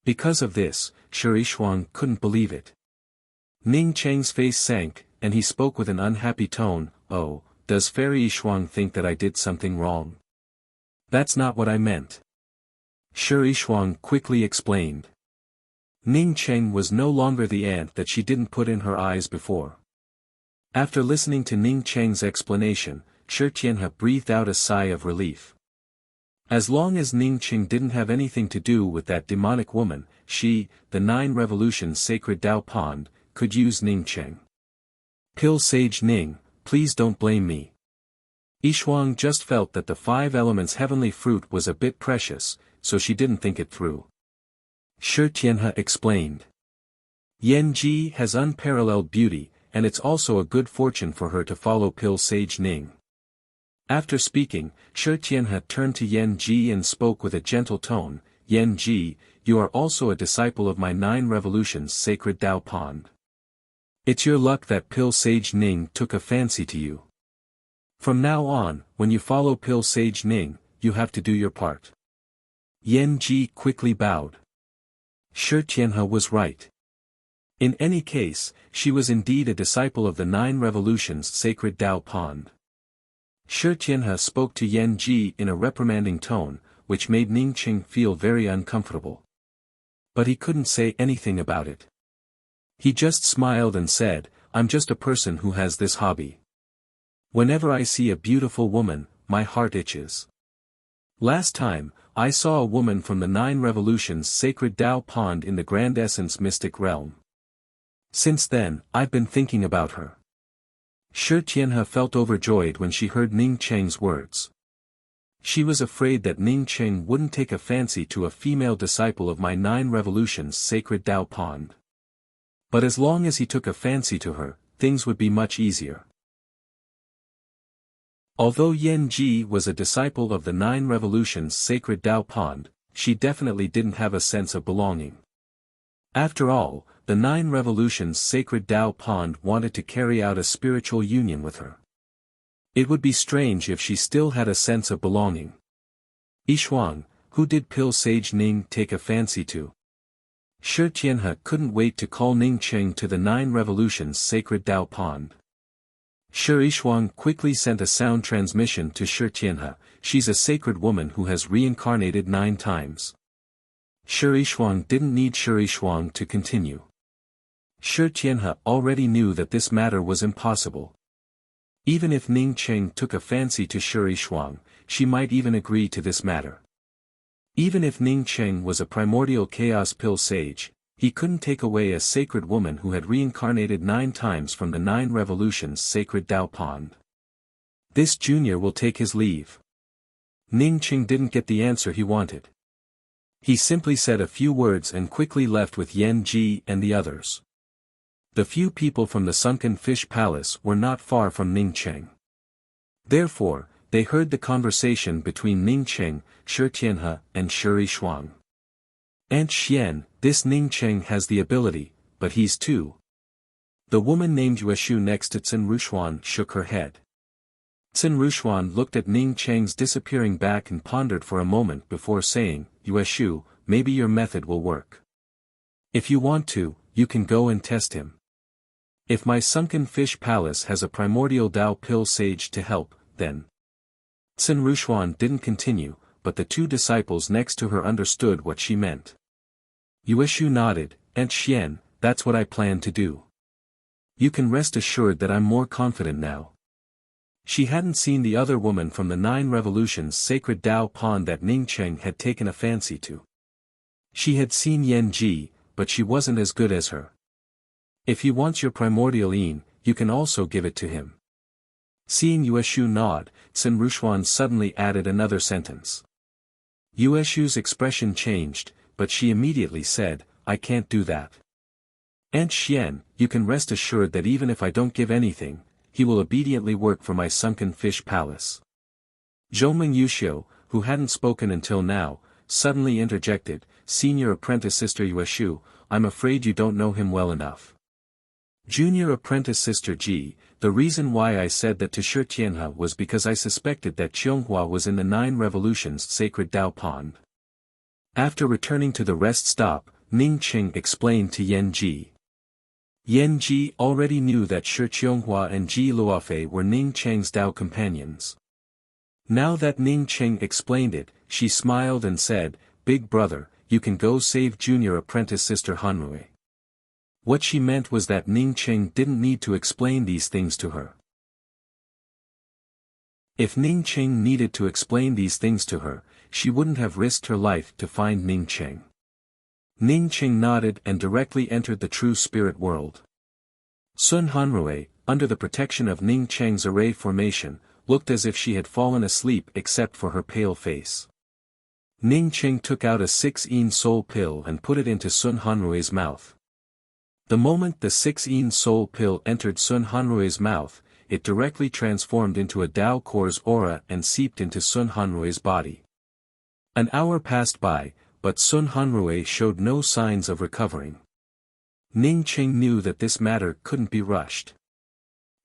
Because of this, Shi Yishuang couldn't believe it. Ning Cheng's face sank, and he spoke with an unhappy tone, oh, does Fairy Yishuang think that I did something wrong? That's not what I meant. Shi Yishuang quickly explained. Ning Cheng was no longer the ant that she didn't put in her eyes before. After listening to Ning Cheng's explanation, Shi Tianhe breathed out a sigh of relief. As long as Ning Cheng didn't have anything to do with that demonic woman, she, the 9 Revolutions Sacred Tao Pond, could use Ning Cheng. Pill Sage Ning, please don't blame me. Yishuang just felt that the 5 elements heavenly fruit was a bit precious, so she didn't think it through. Shi Tianhe explained. Yen Ji has unparalleled beauty, and it's also a good fortune for her to follow Pill Sage Ning. After speaking, Shi Tianhe turned to Yen Ji and spoke with a gentle tone, Yen Ji, you are also a disciple of my 9 Revolutions Sacred Tao Pond. It's your luck that Pill Sage Ning took a fancy to you. From now on, when you follow Pill Sage Ning, you have to do your part. Yen Ji quickly bowed. Shi Tianhe was right. In any case, she was indeed a disciple of the 9 Revolutions Sacred Tao Pond. Shi Tianhe spoke to Yen Ji in a reprimanding tone, which made Ning Cheng feel very uncomfortable. But he couldn't say anything about it. He just smiled and said, I'm just a person who has this hobby. Whenever I see a beautiful woman, my heart itches. Last time, I saw a woman from the 9 Revolutions Sacred Tao Pond in the Grand Essence Mystic Realm. Since then, I've been thinking about her. Shi Tianhe felt overjoyed when she heard Ning Cheng's words. She was afraid that Ning Cheng wouldn't take a fancy to a female disciple of my 9 revolutions sacred Tao Pond. But as long as he took a fancy to her, things would be much easier. Although Yan Ji was a disciple of the 9 revolutions sacred Tao Pond, she definitely didn't have a sense of belonging. After all, the 9 revolutions sacred Tao Pond wanted to carry out a spiritual union with her. It would be strange if she still had a sense of belonging. Yishuang, who did Pill Sage Ning take a fancy to? Shi Tianhe couldn't wait to call Ning Cheng to the 9 revolutions sacred Tao Pond. Shi Yishuang quickly sent a sound transmission to Shi Tianhe. She's a sacred woman who has reincarnated 9 times. Shi Yishuang didn't need Shi Yishuang to continue. Shi Tianhe already knew that this matter was impossible. Even if Ning Cheng took a fancy to Shi Yishuang, she might even agree to this matter. Even if Ning Cheng was a primordial chaos pill sage, he couldn't take away a sacred woman who had reincarnated 9 times from the 9 revolutions sacred Tao Pond. This junior will take his leave. Ning Cheng didn't get the answer he wanted. He simply said a few words and quickly left with Yan Ji and the others. The few people from the sunken fish palace were not far from Ning Cheng. Therefore, they heard the conversation between Ning Cheng, Shi Tianhe, and Shi Yishuang. Aunt Xian, this Ning Cheng has the ability, but he's too. The woman named Yueshu next to Cin Rushuan shook her head. Cin Rushuan looked at Ning Cheng's disappearing back and pondered for a moment before saying, Yueshu, maybe your method will work. If you want to, you can go and test him. If my sunken fish palace has a primordial Tao pill sage to help, then. Cin Rushuan didn't continue, but the 2 disciples next to her understood what she meant. Yueshu nodded, Aunt Xian, that's what I plan to do. You can rest assured that I'm more confident now. She hadn't seen the other woman from the 9 revolutions sacred Tao Pond that Ning Cheng had taken a fancy to. She had seen Yan Ji, but she wasn't as good as her. If he wants your primordial yin, you can also give it to him. Seeing Yueshu nod, Cin Rushuan suddenly added another sentence. Yueshu's expression changed, but she immediately said, I can't do that. Aunt Xian, you can rest assured that even if I don't give anything, he will obediently work for my sunken fish palace. Zhongming Yuxiu, who hadn't spoken until now, suddenly interjected, Senior Apprentice Sister Yueshu, I'm afraid you don't know him well enough. Junior Apprentice Sister Ji, the reason why I said that to Shi Tianhe was because I suspected that Qianghua was in the 9 revolutions sacred Tao Pond. After returning to the rest stop, Ning Cheng explained to Yan Ji. Yan Ji already knew that Shi Qianghua and Ji Luofei were Ning Cheng's Tao companions. Now that Ning Cheng explained it, she smiled and said, Big brother, you can go save Junior Apprentice Sister Hanrui. What she meant was that Ning Cheng didn't need to explain these things to her. If Ning Cheng needed to explain these things to her, she wouldn't have risked her life to find Ning Cheng. Ning Cheng nodded and directly entered the true spirit world. Sun Hanrui, under the protection of Ning Cheng's array formation, looked as if she had fallen asleep except for her pale face. Ning Cheng took out a 6-yin soul pill and put it into Sun Hanrui's mouth. The moment the 6-yin soul pill entered Sun Hanrui's mouth, it directly transformed into a Tao Core's aura and seeped into Sun Hanrui's body. An hour passed by, but Sun Hanrui showed no signs of recovering. Ning Cheng knew that this matter couldn't be rushed.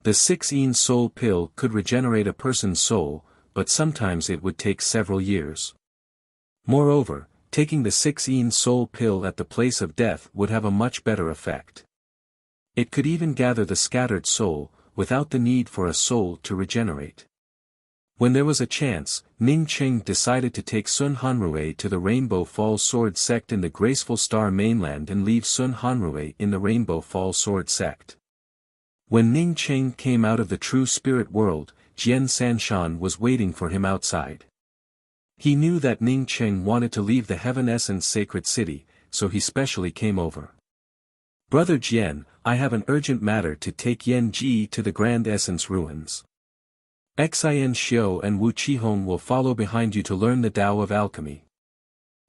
The 6-yin soul pill could regenerate a person's soul, but sometimes it would take several years. Moreover, taking the 6-yin soul pill at the place of death would have a much better effect. It could even gather the scattered soul, without the need for a soul to regenerate. When there was a chance, Ning Cheng decided to take Sun Hanrui to the Rainbow Fall Sword sect in the Graceful Star mainland and leave Sun Hanrui in the Rainbow Fall Sword sect. When Ning Cheng came out of the true spirit world, Jian Sanshan was waiting for him outside. He knew that Ning Cheng wanted to leave the Heaven Essence Sacred City, so he specially came over. Brother Jian, I have an urgent matter to take Yen Ji to the Grand Essence Ruins. Xin Xiu and Wu Qihong will follow behind you to learn the Tao of Alchemy.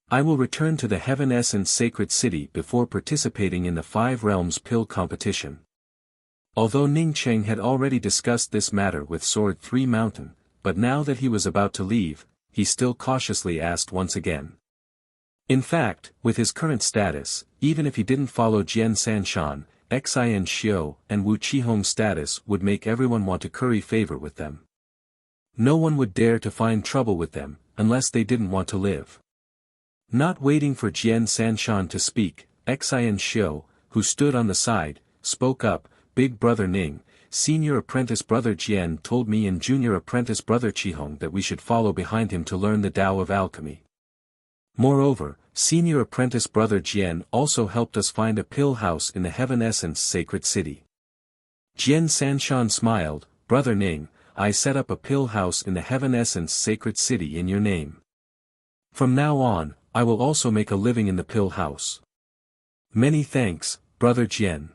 I will return to the Heaven Essence Sacred City before participating in the Five Realms Pill competition. Although Ning Cheng had already discussed this matter with Sword 3 Mountain, but now that he was about to leave, he still cautiously asked once again. In fact, with his current status, even if he didn't follow Jian Sanshan, Xin Xiu and Wu Qihong's status would make everyone want to curry favor with them. No one would dare to find trouble with them, unless they didn't want to live. Not waiting for Jian Sanshan to speak, Xin Xiu, who stood on the side, spoke up, Big Brother Ning, Senior Apprentice Brother Jian told me and Junior Apprentice Brother Qihong that we should follow behind him to learn the Tao of Alchemy. Moreover, Senior Apprentice Brother Jian also helped us find a pill house in the Heaven Essence Sacred City. Jian Sanshan smiled, Brother Ning, I set up a pill house in the Heaven Essence Sacred City in your name. From now on, I will also make a living in the pill house. Many thanks, Brother Jian.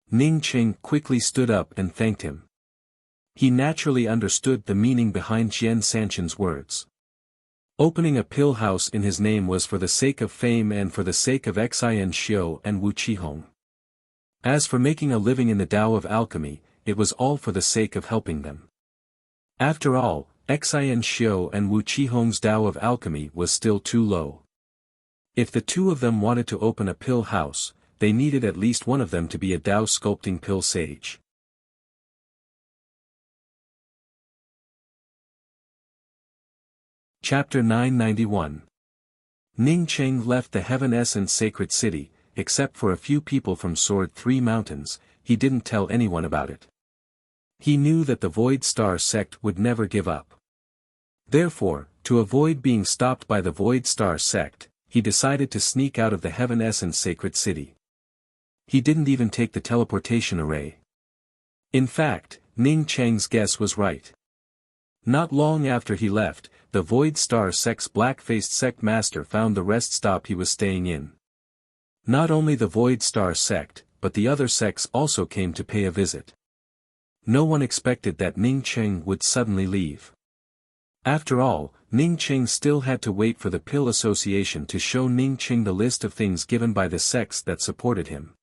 Ning Cheng quickly stood up and thanked him. He naturally understood the meaning behind Jian Sanshan's words. Opening a pill house in his name was for the sake of fame and for the sake of Xin Xiu and Wu Qihong. As for making a living in the Tao of Alchemy, it was all for the sake of helping them. After all, Xin Xiu and Wu Qihong's Tao of Alchemy was still too low. If the two of them wanted to open a pill house, they needed at least one of them to be a Tao sculpting pill sage. Chapter 991. Ning Cheng left the Heaven Essence Sacred City, except for a few people from Sword 3 Mountains, he didn't tell anyone about it. He knew that the Void Star sect would never give up. Therefore, to avoid being stopped by the Void Star sect, he decided to sneak out of the Heaven Essence Sacred City. He didn't even take the teleportation array. In fact, Ning Cheng's guess was right. Not long after he left, the Void Star sect's black-faced sect master found the rest stop he was staying in. Not only the Void Star sect, but the other sects also came to pay a visit. No one expected that Ning Cheng would suddenly leave. After all, Ning Cheng still had to wait for the Pill Association to show Ning Cheng the list of things given by the sects that supported him.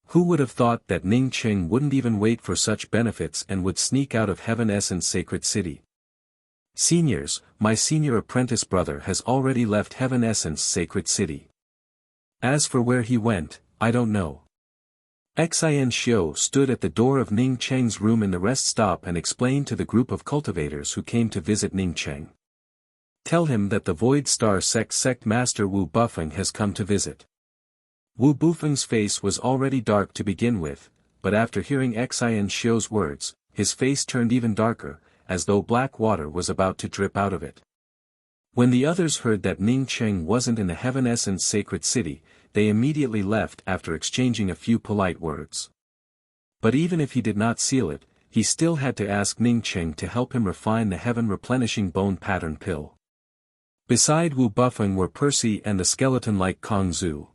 Who would have thought that Ning Cheng wouldn't even wait for such benefits and would sneak out of Heaven Essence Sacred City? Seniors, my senior apprentice brother has already left Heaven Essence Sacred City. As for where he went, I don't know. Xin Xiu stood at the door of Ning Cheng's room in the rest stop and explained to the group of cultivators who came to visit Ning Cheng. Tell him that the Void Star sect master Wu Bufeng has come to visit. Wu Bufeng's face was already dark to begin with, but after hearing Xin Xiu's words, his face turned even darker, as though black water was about to drip out of it. When the others heard that Ning Cheng wasn't in the Heaven Essence Sacred City, they immediately left after exchanging a few polite words. But even if he did not seal it, he still had to ask Ning Cheng to help him refine the Heaven Replenishing Bone Pattern Pill. Beside Wu Bufeng were Percy and the skeleton-like Kong Zhu.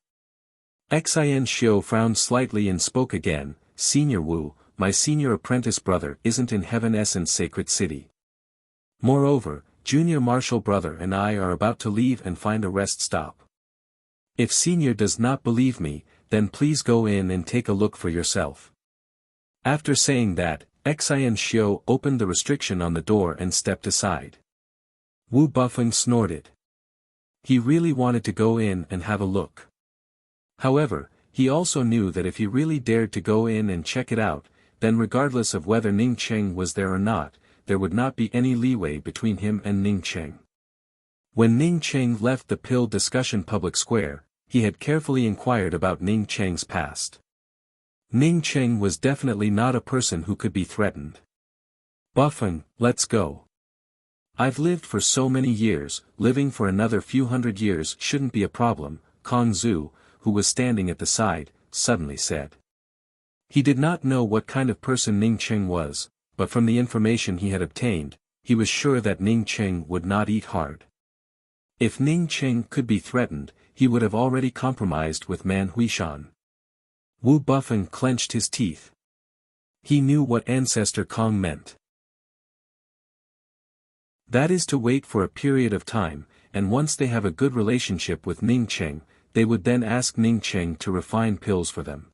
Xin Xiu frowned slightly and spoke again, Senior Wu, my senior apprentice brother isn't in Heaven Essence Sacred City. Moreover, Junior Martial Brother and I are about to leave and find a rest stop. If Senior does not believe me, then please go in and take a look for yourself. After saying that, Xin Xiu opened the restriction on the door and stepped aside. Wu Bufeng snorted. He really wanted to go in and have a look. However, he also knew that if he really dared to go in and check it out, then regardless of whether Ning Cheng was there or not, there would not be any leeway between him and Ning Cheng. When Ning Cheng left the Pill Discussion Public Square, he had carefully inquired about Ning Cheng's past. Ning Cheng was definitely not a person who could be threatened. Bufeng, let's go. I've lived for so many years, living for another few hundred years shouldn't be a problem, Kong Zhu, who was standing at the side, suddenly said. He did not know what kind of person Ning Cheng was, but from the information he had obtained, he was sure that Ning Cheng would not eat hard. If Ning Cheng could be threatened, he would have already compromised with Man Huishan. Wu Buffeng clenched his teeth. He knew what Ancestor Kong meant. That is to wait for a period of time, and once they have a good relationship with Ning Cheng, they would then ask Ning Cheng to refine pills for them.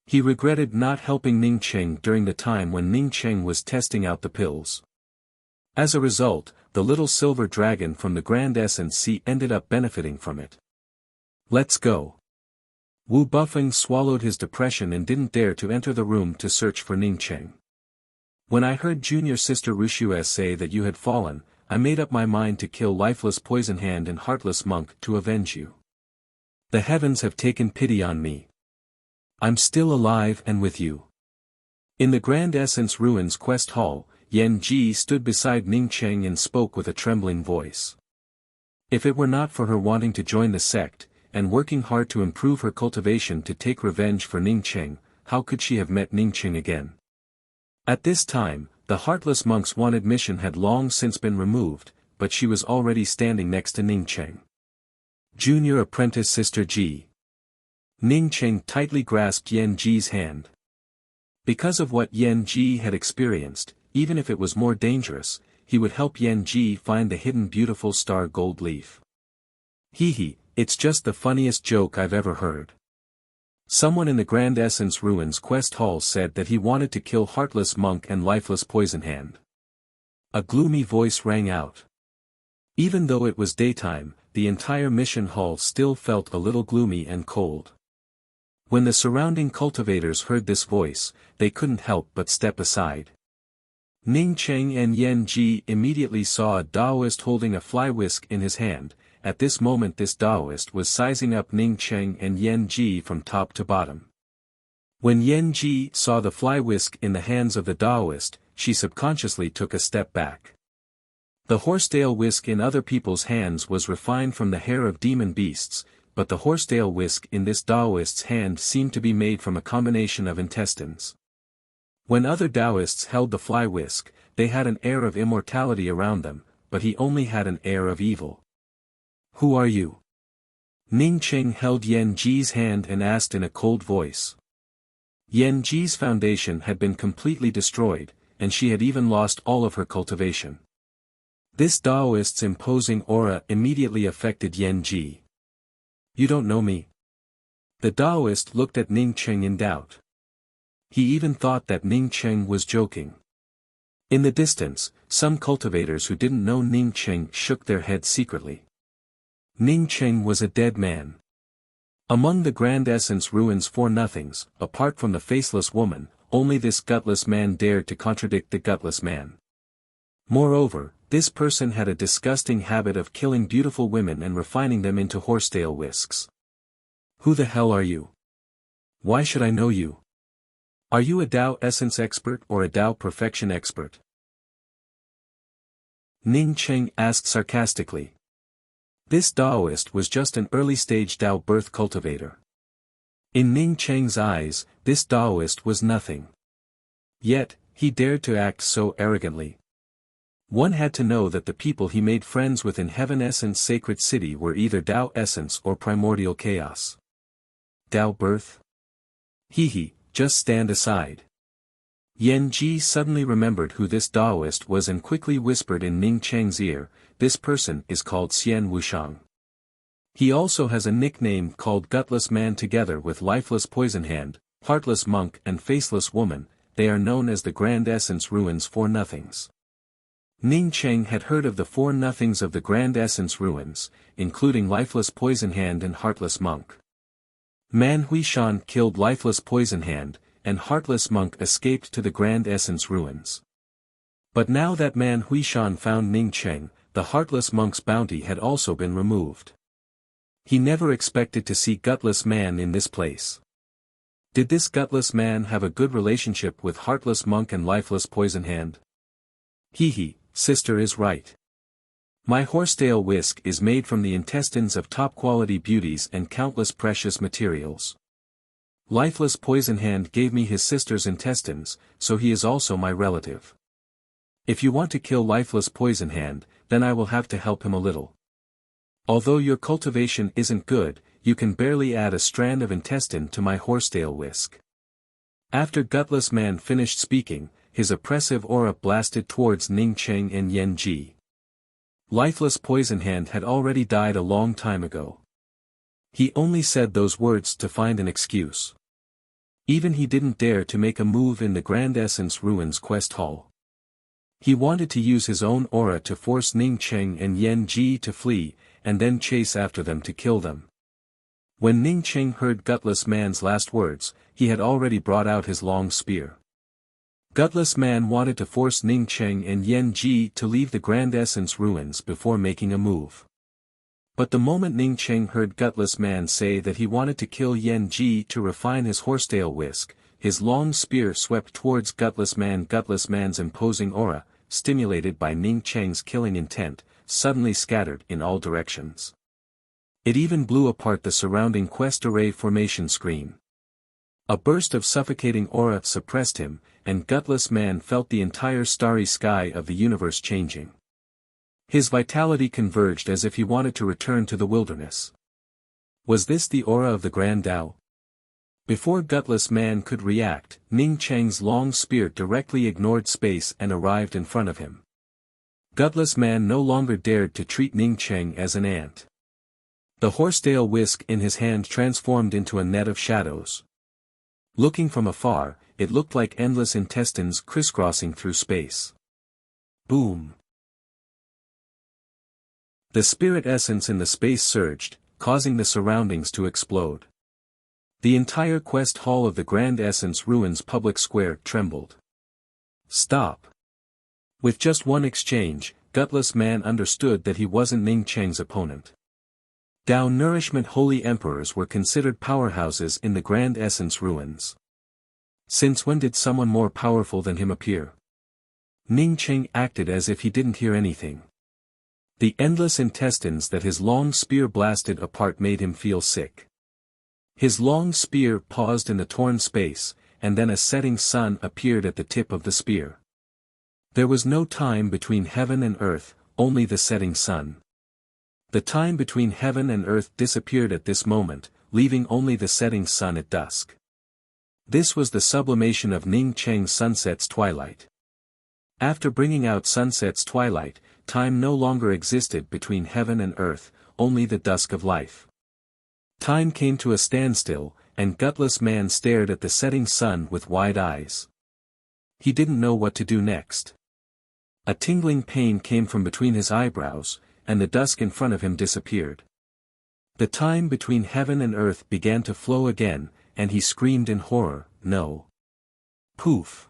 He regretted not helping Ning Cheng during the time when Ning Cheng was testing out the pills. As a result, the little silver dragon from the Grand Essence Sea ended up benefiting from it. Let's go. Wu Buffeng swallowed his depression and didn't dare to enter the room to search for Ning Cheng. When I heard junior sister Wuxia say that you had fallen, I made up my mind to kill Lifeless Poison Hand and Heartless Monk to avenge you. The heavens have taken pity on me. I'm still alive and with you. In the Grand Essence Ruins Quest Hall, Yan Ji stood beside Ning Cheng and spoke with a trembling voice. If it were not for her wanting to join the sect, and working hard to improve her cultivation to take revenge for Ning Cheng, how could she have met Ning Cheng again? At this time, the Heartless Monk's wanted mission had long since been removed, but she was already standing next to Ning Cheng. Junior Apprentice Sister Ji. Ning Cheng tightly grasped Yan Ji's hand. Because of what Yan Ji had experienced, even if it was more dangerous, he would help Yan Ji find the hidden beautiful star gold leaf. Hee, it's just the funniest joke I've ever heard. Someone in the Grand Essence Ruins Quest Hall said that he wanted to kill Heartless Monk and Lifeless Poison Hand. A gloomy voice rang out. Even though it was daytime, the entire mission hall still felt a little gloomy and cold. When the surrounding cultivators heard this voice, they couldn't help but step aside. Ning Cheng and Yan Ji immediately saw a Taoist holding a fly whisk in his hand. At this moment this Taoist was sizing up Ning Cheng and Yan Ji from top to bottom. When Yan Ji saw the fly whisk in the hands of the Taoist, she subconsciously took a step back. The horsetail whisk in other people's hands was refined from the hair of demon beasts, but the horsetail whisk in this Taoist's hand seemed to be made from a combination of intestines. When other Taoists held the fly whisk, they had an air of immortality around them, but he only had an air of evil. Who are you? Ning Cheng held Yan Ji's hand and asked in a cold voice. Yan Ji's foundation had been completely destroyed, and she had even lost all of her cultivation. This Taoist's imposing aura immediately affected Yan Ji. You don't know me? The Taoist looked at Ning Cheng in doubt. He even thought that Ning Cheng was joking. In the distance, some cultivators who didn't know Ning Cheng shook their heads secretly. Ning Cheng was a dead man. Among the Grand Essence Ruins Four Nothings, apart from the faceless woman, only this gutless man dared to contradict the gutless man. Moreover, this person had a disgusting habit of killing beautiful women and refining them into horsetail whisks. Who the hell are you? Why should I know you? Are you a Tao Essence expert or a Tao Perfection expert? Ning Cheng asked sarcastically. This Taoist was just an early-stage Tao birth cultivator. In Ning Cheng's eyes, this Taoist was nothing. Yet, he dared to act so arrogantly. One had to know that the people he made friends with in Heaven Essence Sacred City were either Tao Essence or Primordial Chaos. Tao birth? Hee, just stand aside. Yan Ji suddenly remembered who this Taoist was and quickly whispered in Ning Cheng's ear, this person is called Xian Wushang. He also has a nickname called Gutless Man. Together with Lifeless Poison Hand, Heartless Monk and Faceless Woman, they are known as the Grand Essence Ruins Four Nothings. Ning Cheng had heard of the Four Nothings of the Grand Essence Ruins, including Lifeless Poison Hand and Heartless Monk. Man Huishan killed Lifeless Poison Hand, and Heartless Monk escaped to the Grand Essence Ruins. But now that Man Huishan found Ning Cheng, the Heartless Monk's bounty had also been removed. He never expected to see Gutless Man in this place. Did this Gutless Man have a good relationship with Heartless Monk and Lifeless Poison Hand? Hee, sister is right. My horsetail whisk is made from the intestines of top-quality beauties and countless precious materials. Lifeless Poison Hand gave me his sister's intestines, so he is also my relative. If you want to kill Lifeless Poison Hand, then I will have to help him a little. Although your cultivation isn't good, you can barely add a strand of intestine to my horsetail whisk. After Gutless Man finished speaking, his oppressive aura blasted towards Ning Cheng and Yen Ji. Lifeless Poison Hand had already died a long time ago. He only said those words to find an excuse. Even he didn't dare to make a move in the Grand Essence Ruins quest hall. He wanted to use his own aura to force Ning Cheng and Yen Ji to flee, and then chase after them to kill them. When Ning Cheng heard Gutless Man's last words, he had already brought out his long spear. Gutless Man wanted to force Ning Cheng and Yen Ji to leave the Grand Essence Ruins before making a move. But the moment Ning Cheng heard Gutless Man say that he wanted to kill Yen Ji to refine his horsetail whisk, his long spear swept towards Gutless Man. Gutless Man's imposing aura, stimulated by Ning Cheng's killing intent, suddenly scattered in all directions. It even blew apart the surrounding quest array formation screen. A burst of suffocating aura suppressed him, and Gutless Man felt the entire starry sky of the universe changing. His vitality converged as if he wanted to return to the wilderness. Was this the aura of the Grand Tao? Before Gutless Man could react, Ning Cheng's long spear directly ignored space and arrived in front of him. Gutless Man no longer dared to treat Ning Cheng as an ant. The horsetail whisk in his hand transformed into a net of shadows. Looking from afar, it looked like endless intestines crisscrossing through space. Boom! The spirit essence in the space surged, causing the surroundings to explode. The entire quest hall of the Grand Essence Ruins public square trembled. Stop! With just one exchange, Gutless Man understood that he wasn't Ning Cheng's opponent. Tao Nourishment Holy Emperors were considered powerhouses in the Grand Essence Ruins. Since when did someone more powerful than him appear? Ning Cheng acted as if he didn't hear anything. The endless intestines that his long spear blasted apart made him feel sick. His long spear paused in the torn space, and then a setting sun appeared at the tip of the spear. There was no time between heaven and earth, only the setting sun. The time between heaven and earth disappeared at this moment, leaving only the setting sun at dusk. This was the sublimation of Ning Cheng's Sunset's Twilight. After bringing out Sunset's Twilight, time no longer existed between heaven and earth, only the dusk of life. Time came to a standstill, and Gutless Man stared at the setting sun with wide eyes. He didn't know what to do next. A tingling pain came from between his eyebrows, and the dusk in front of him disappeared. The time between heaven and earth began to flow again, and he screamed in horror, "No!" Poof!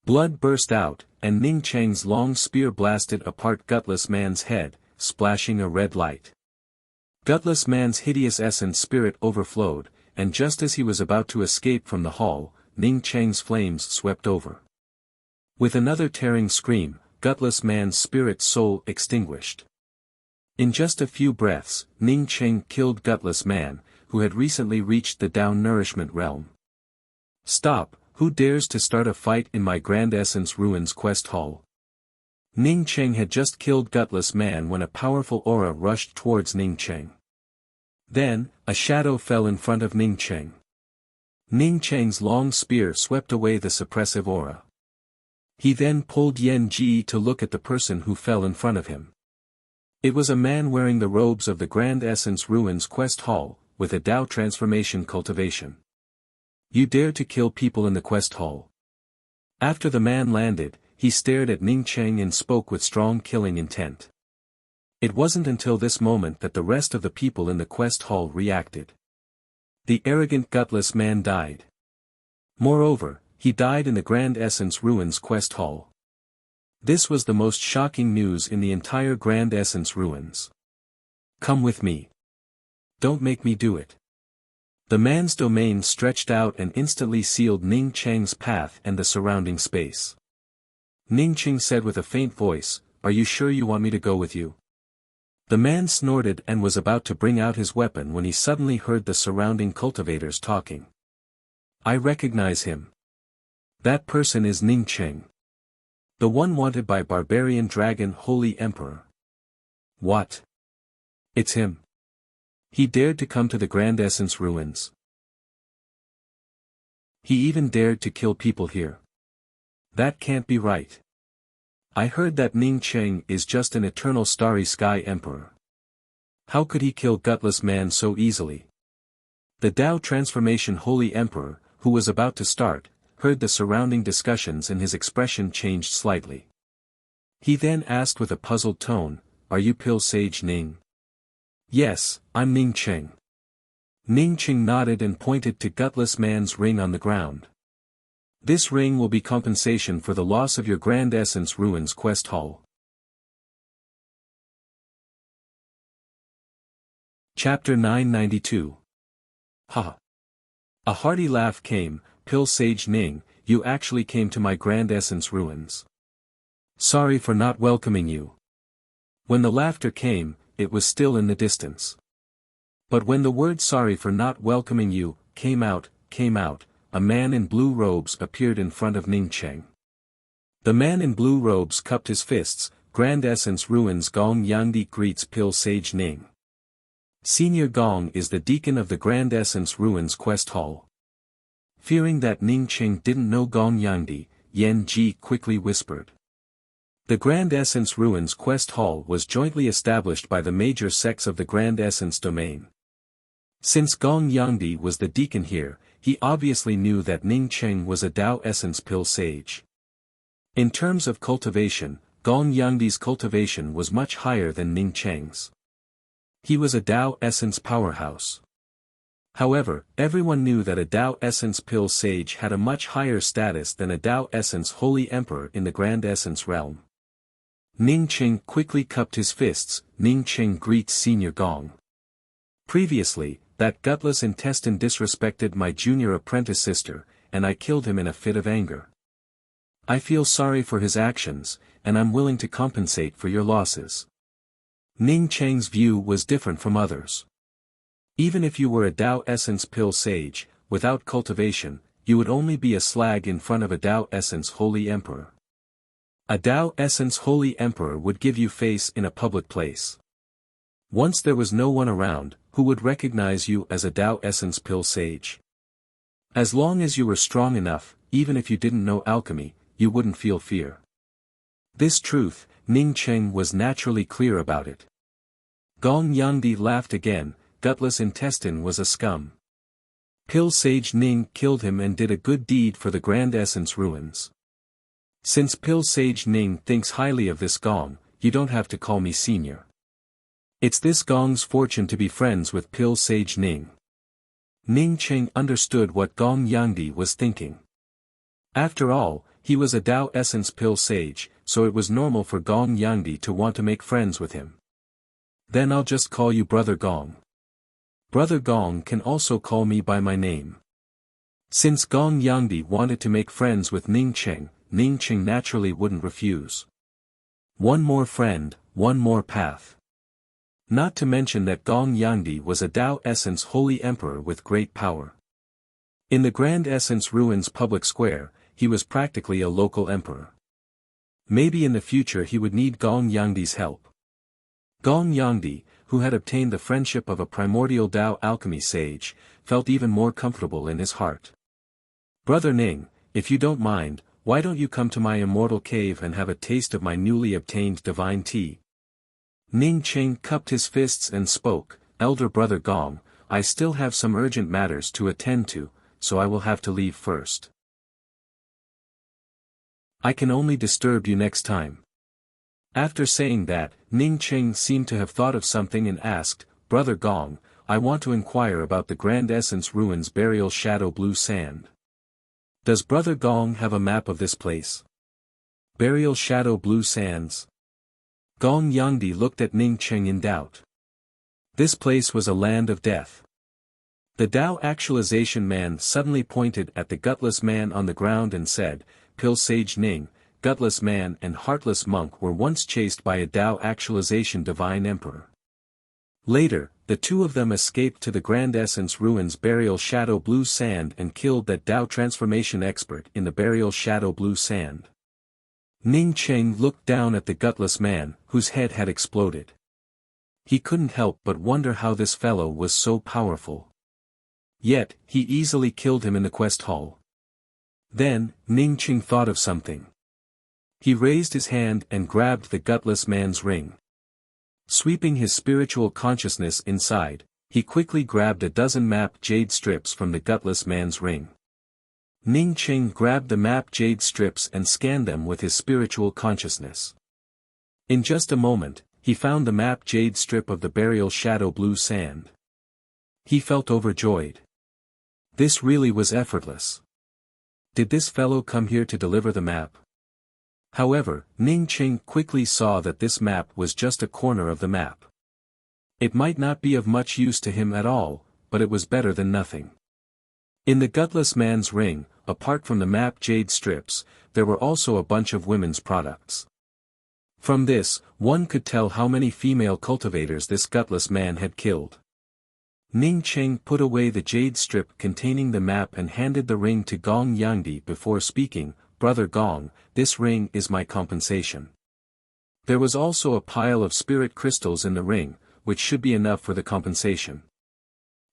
Blood burst out, and Ning Cheng's long spear blasted apart Gutless Man's head, splashing a red light. Gutless Man's hideous essence spirit overflowed, and just as he was about to escape from the hall, Ning Cheng's flames swept over. With another tearing scream, Gutless Man's spirit soul extinguished. In just a few breaths, Ning Cheng killed Gutless Man, who had recently reached the Tao Nourishment realm. Stop! Who dares to start a fight in my Grand Essence Ruins quest hall? Ning Cheng had just killed Gutless Man when a powerful aura rushed towards Ning Cheng. Then, a shadow fell in front of Ning Cheng. Ning Cheng's long spear swept away the suppressive aura. He then pulled Yen Ji to look at the person who fell in front of him. It was a man wearing the robes of the Grand Essence Ruins quest hall, with a Tao transformation cultivation. You dare to kill people in the quest hall? After the man landed, he stared at Ning Cheng and spoke with strong killing intent. It wasn't until this moment that the rest of the people in the quest hall reacted. The arrogant Gutless Man died. Moreover, he died in the Grand Essence Ruins quest hall. This was the most shocking news in the entire Grand Essence Ruins. Come with me. Don't make me do it. The man's domain stretched out and instantly sealed Ning Cheng's path and the surrounding space. Ning Cheng said with a faint voice, "Are you sure you want me to go with you?" The man snorted and was about to bring out his weapon when he suddenly heard the surrounding cultivators talking. I recognize him. That person is Ning Cheng. The one wanted by Barbarian Dragon Holy Emperor. What? It's him. He dared to come to the Grand Essence ruins. He even dared to kill people here. That can't be right. I heard that Ning Cheng is just an eternal starry sky emperor. How could he kill gutless man so easily? The Tao Transformation Holy Emperor, who was about to start, heard the surrounding discussions and his expression changed slightly. He then asked with a puzzled tone, "Are you Pil Sage Ning?" "Yes, I'm Ning Cheng." Ning Cheng nodded and pointed to gutless man's ring on the ground. "This ring will be compensation for the loss of your Grand Essence Ruins quest hall." Chapter 992. Ha! A hearty laugh came. "Pil Sage Ning, you actually came to my Grand Essence Ruins. Sorry for not welcoming you." When the laughter came, it was still in the distance. But when the word "sorry for not welcoming you" came out, a man in blue robes appeared in front of Ning Cheng. The man in blue robes cupped his fists. "Grand Essence Ruins Gong Yangdi greets Pil Sage Ning. Senior Gong is the deacon of the Grand Essence Ruins quest hall." Fearing that Ning Cheng didn't know Gong Yangdi, Yan Ji quickly whispered. The Grand Essence Ruins quest hall was jointly established by the major sects of the Grand Essence domain. Since Gong Yangdi was the deacon here, he obviously knew that Ning Cheng was a Tao Essence Pil Sage. In terms of cultivation, Gong Yangdi's cultivation was much higher than Ning Cheng's. He was a Tao Essence powerhouse. However, everyone knew that a Tao Essence Pil Sage had a much higher status than a Tao Essence Holy Emperor in the Grand Essence realm. Ning Cheng quickly cupped his fists. "Ning Cheng greets Senior Gong. Previously, that gutless intestine disrespected my junior apprentice sister, and I killed him in a fit of anger. I feel sorry for his actions, and I'm willing to compensate for your losses." Ning Cheng's view was different from others. Even if you were a Tao Essence Pil Sage, without cultivation, you would only be a slag in front of a Tao Essence Holy Emperor. A Tao Essence Holy Emperor would give you face in a public place. Once there was no one around, who would recognize you as a Tao Essence Pil Sage. As long as you were strong enough, even if you didn't know alchemy, you wouldn't feel fear. This truth, Ning Cheng was naturally clear about it. Gong Yangdi laughed again. "Gutless intestine was a scum. Pil Sage Ning killed him and did a good deed for the Grand Essence Ruins. Since Pil Sage Ning thinks highly of this Gong, you don't have to call me senior. It's this Gong's fortune to be friends with Pil Sage Ning." Ning Cheng understood what Gong Yangdi was thinking. After all, he was a Tao Essence Pil Sage, so it was normal for Gong Yangdi to want to make friends with him. "Then I'll just call you Brother Gong. Brother Gong can also call me by my name." Since Gong Yangdi wanted to make friends with Ning Cheng naturally wouldn't refuse. One more friend, one more path. Not to mention that Gong Yangdi was a Tao Essence Holy Emperor with great power. In the Grand Essence Ruins public square, he was practically a local emperor. Maybe in the future he would need Gong Yangdi's help. Gong Yangdi, who had obtained the friendship of a primordial Tao alchemy sage, felt even more comfortable in his heart. "Brother Ning, if you don't mind, why don't you come to my immortal cave and have a taste of my newly obtained divine tea?" Ning Cheng cupped his fists and spoke, "Elder Brother Gong, I still have some urgent matters to attend to, so I will have to leave first. I can only disturb you next time." After saying that, Ning Cheng seemed to have thought of something and asked, "Brother Gong, I want to inquire about the Grand Essence Ruins Burial Shadow Blue Sand. Does Brother Gong have a map of this place?" Burial Shadow Blue Sands. Gong Yangdi looked at Ning Cheng in doubt. This place was a land of death. The Tao Actualization Man suddenly pointed at the gutless man on the ground and said, "Pil Sage Ning, gutless man and heartless monk were once chased by a Tao Actualization Divine Emperor. Later, the two of them escaped to the Grand Essence Ruins Burial Shadow Blue Sand and killed that Tao Transformation expert in the Burial Shadow Blue Sand." Ning Cheng looked down at the gutless man, whose head had exploded. He couldn't help but wonder how this fellow was so powerful. Yet, he easily killed him in the quest hall. Then, Ning Qing thought of something. He raised his hand and grabbed the gutless man's ring. Sweeping his spiritual consciousness inside, he quickly grabbed a dozen map jade strips from the gutless man's ring. Ning Qing grabbed the map jade strips and scanned them with his spiritual consciousness. In just a moment, he found the map jade strip of the burial shadow blue sand. He felt overjoyed. This really was effortless. Did this fellow come here to deliver the map? However, Ning Qing quickly saw that this map was just a corner of the map. It might not be of much use to him at all, but it was better than nothing. In the gutless man's ring, apart from the map jade strips, there were also a bunch of women's products. From this, one could tell how many female cultivators this gutless man had killed. Ning Qing put away the jade strip containing the map and handed the ring to Gong Yangdi before speaking, "Brother Gong, this ring is my compensation." There was also a pile of spirit crystals in the ring, which should be enough for the compensation.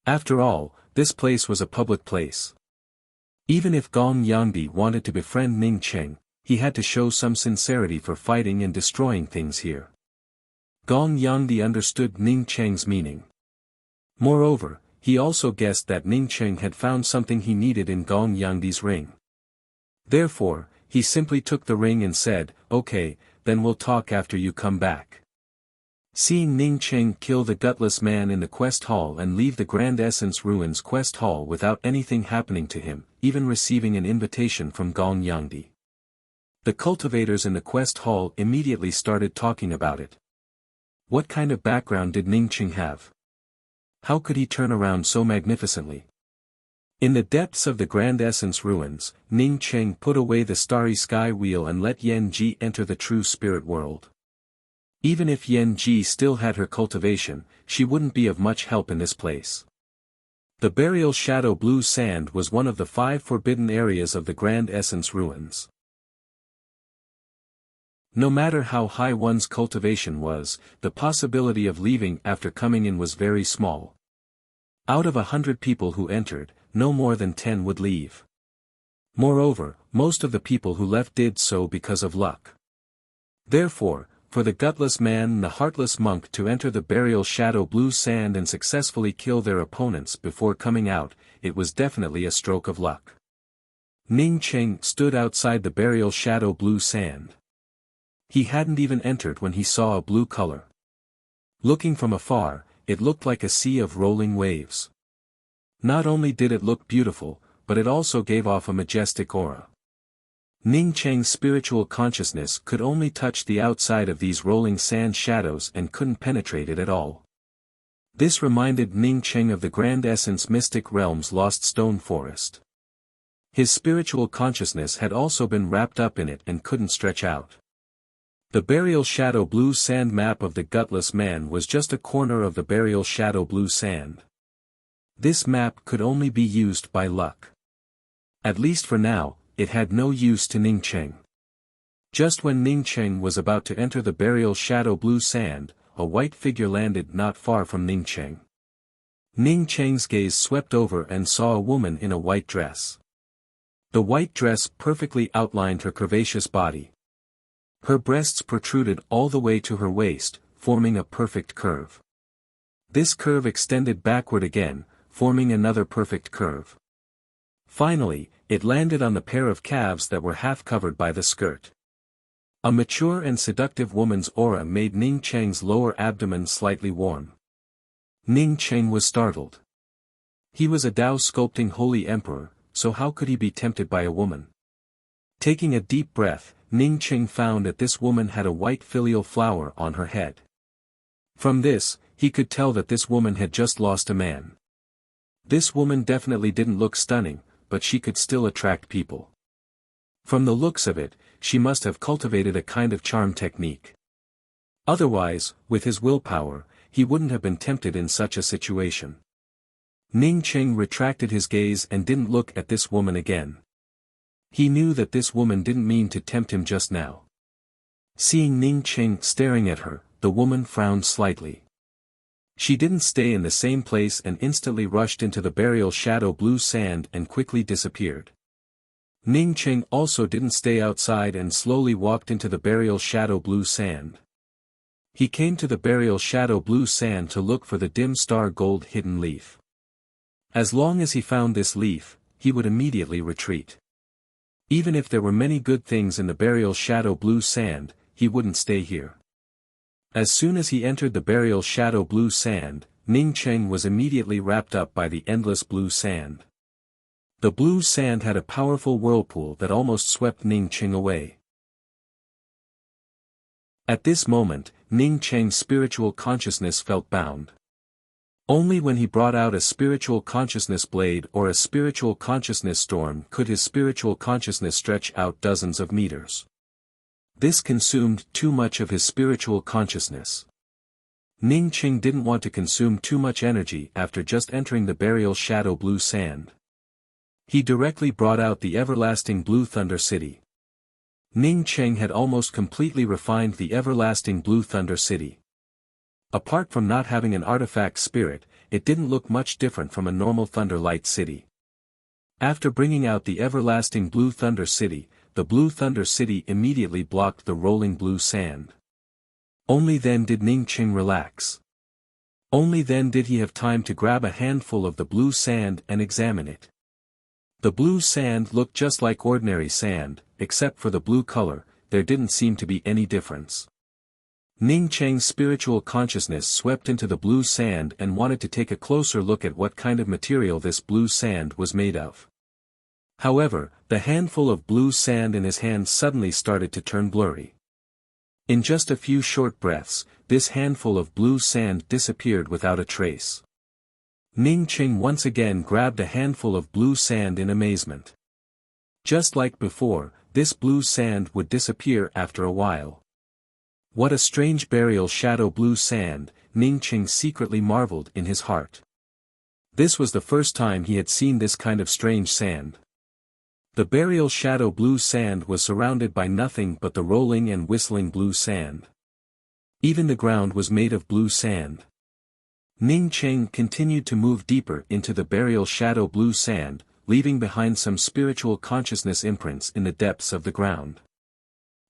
After all, this place was a public place. Even if Gong Yangdi wanted to befriend Ning Qing, he had to show some sincerity for fighting and destroying things here. Gong Yangdi understood Ning Qing's meaning. Moreover, he also guessed that Ning Qing had found something he needed in Gong Yangdi's ring. Therefore, he simply took the ring and said, "Okay, then we'll talk after you come back." Seeing Ning Qing kill the gutless man in the quest hall and leave the Grand Essence Ruins quest hall without anything happening to him, even receiving an invitation from Gong Yangdi, the cultivators in the quest hall immediately started talking about it. What kind of background did Ning Qing have? How could he turn around so magnificently? In the depths of the Grand Essence Ruins, Ning Qing put away the starry sky wheel and let Yan Ji enter the true spirit world. Even if Yan Ji still had her cultivation, she wouldn't be of much help in this place. The burial shadow blue sand was one of the 5 forbidden areas of the Grand Essence Ruins. No matter how high one's cultivation was, the possibility of leaving after coming in was very small. Out of 100 people who entered, no more than 10 would leave. Moreover, most of the people who left did so because of luck. Therefore, for the gutless man and the heartless monk to enter the burial shadow blue sand and successfully kill their opponents before coming out, it was definitely a stroke of luck. Ning Qing stood outside the burial shadow blue sand. He hadn't even entered when he saw a blue color. Looking from afar, it looked like a sea of rolling waves. Not only did it look beautiful, but it also gave off a majestic aura. Ning Qing's spiritual consciousness could only touch the outside of these rolling sand shadows and couldn't penetrate it at all. This reminded Ning Qing of the Grand Essence Mystic Realm's Lost Stone Forest. His spiritual consciousness had also been wrapped up in it and couldn't stretch out. The burial shadow blue sand map of the gutless man was just a corner of the burial shadow blue sand. This map could only be used by luck. At least for now, it had no use to Ning Qing. Just when Ning Qing was about to enter the burial shadow blue sand, a white figure landed not far from Ning Qing. Ning Qing's gaze swept over and saw a woman in a white dress. The white dress perfectly outlined her curvaceous body. Her breasts protruded all the way to her waist, forming a perfect curve. This curve extended backward again, forming another perfect curve. Finally, it landed on the pair of calves that were half covered by the skirt. A mature and seductive woman's aura made Ning Qing's lower abdomen slightly warm. Ning Qing was startled. He was a Tao sculpting holy emperor, so how could he be tempted by a woman? Taking a deep breath, Ning Qing found that this woman had a white filial flower on her head. From this, he could tell that this woman had just lost a man. This woman definitely didn't look stunning, but she could still attract people. From the looks of it, she must have cultivated a kind of charm technique. Otherwise, with his willpower, he wouldn't have been tempted in such a situation. Ning Qing retracted his gaze and didn't look at this woman again. He knew that this woman didn't mean to tempt him just now. Seeing Ning Qing staring at her, the woman frowned slightly. She didn't stay in the same place and instantly rushed into the burial shadow blue sand and quickly disappeared. Ning Cheng also didn't stay outside and slowly walked into the burial shadow blue sand. He came to the burial shadow blue sand to look for the dim star gold hidden leaf. As long as he found this leaf, he would immediately retreat. Even if there were many good things in the burial shadow blue sand, he wouldn't stay here. As soon as he entered the burial shadow blue sand, Ning Cheng was immediately wrapped up by the endless blue sand. The blue sand had a powerful whirlpool that almost swept Ning Cheng away. At this moment, Ning Cheng's spiritual consciousness felt bound. Only when he brought out a spiritual consciousness blade or a spiritual consciousness storm could his spiritual consciousness stretch out dozens of meters. This consumed too much of his spiritual consciousness. Ning Cheng didn't want to consume too much energy after just entering the burial shadow blue sand. He directly brought out the everlasting blue thunder city. Ning Cheng had almost completely refined the everlasting blue thunder city. Apart from not having an artifact spirit, it didn't look much different from a normal thunder light city. After bringing out the everlasting blue thunder city, the blue thunder city immediately blocked the rolling blue sand. Only then did Ning Cheng relax. Only then did he have time to grab a handful of the blue sand and examine it. The blue sand looked just like ordinary sand, except for the blue color, there didn't seem to be any difference. Ning Cheng's spiritual consciousness swept into the blue sand and wanted to take a closer look at what kind of material this blue sand was made of. However, the handful of blue sand in his hand suddenly started to turn blurry. In just a few short breaths, this handful of blue sand disappeared without a trace. Ning Cheng once again grabbed a handful of blue sand in amazement. Just like before, this blue sand would disappear after a while. What a strange burial shadow blue sand, Ning Cheng secretly marveled in his heart. This was the first time he had seen this kind of strange sand. The burial shadow blue sand was surrounded by nothing but the rolling and whistling blue sand. Even the ground was made of blue sand. Ning Cheng continued to move deeper into the burial shadow blue sand, leaving behind some spiritual consciousness imprints in the depths of the ground.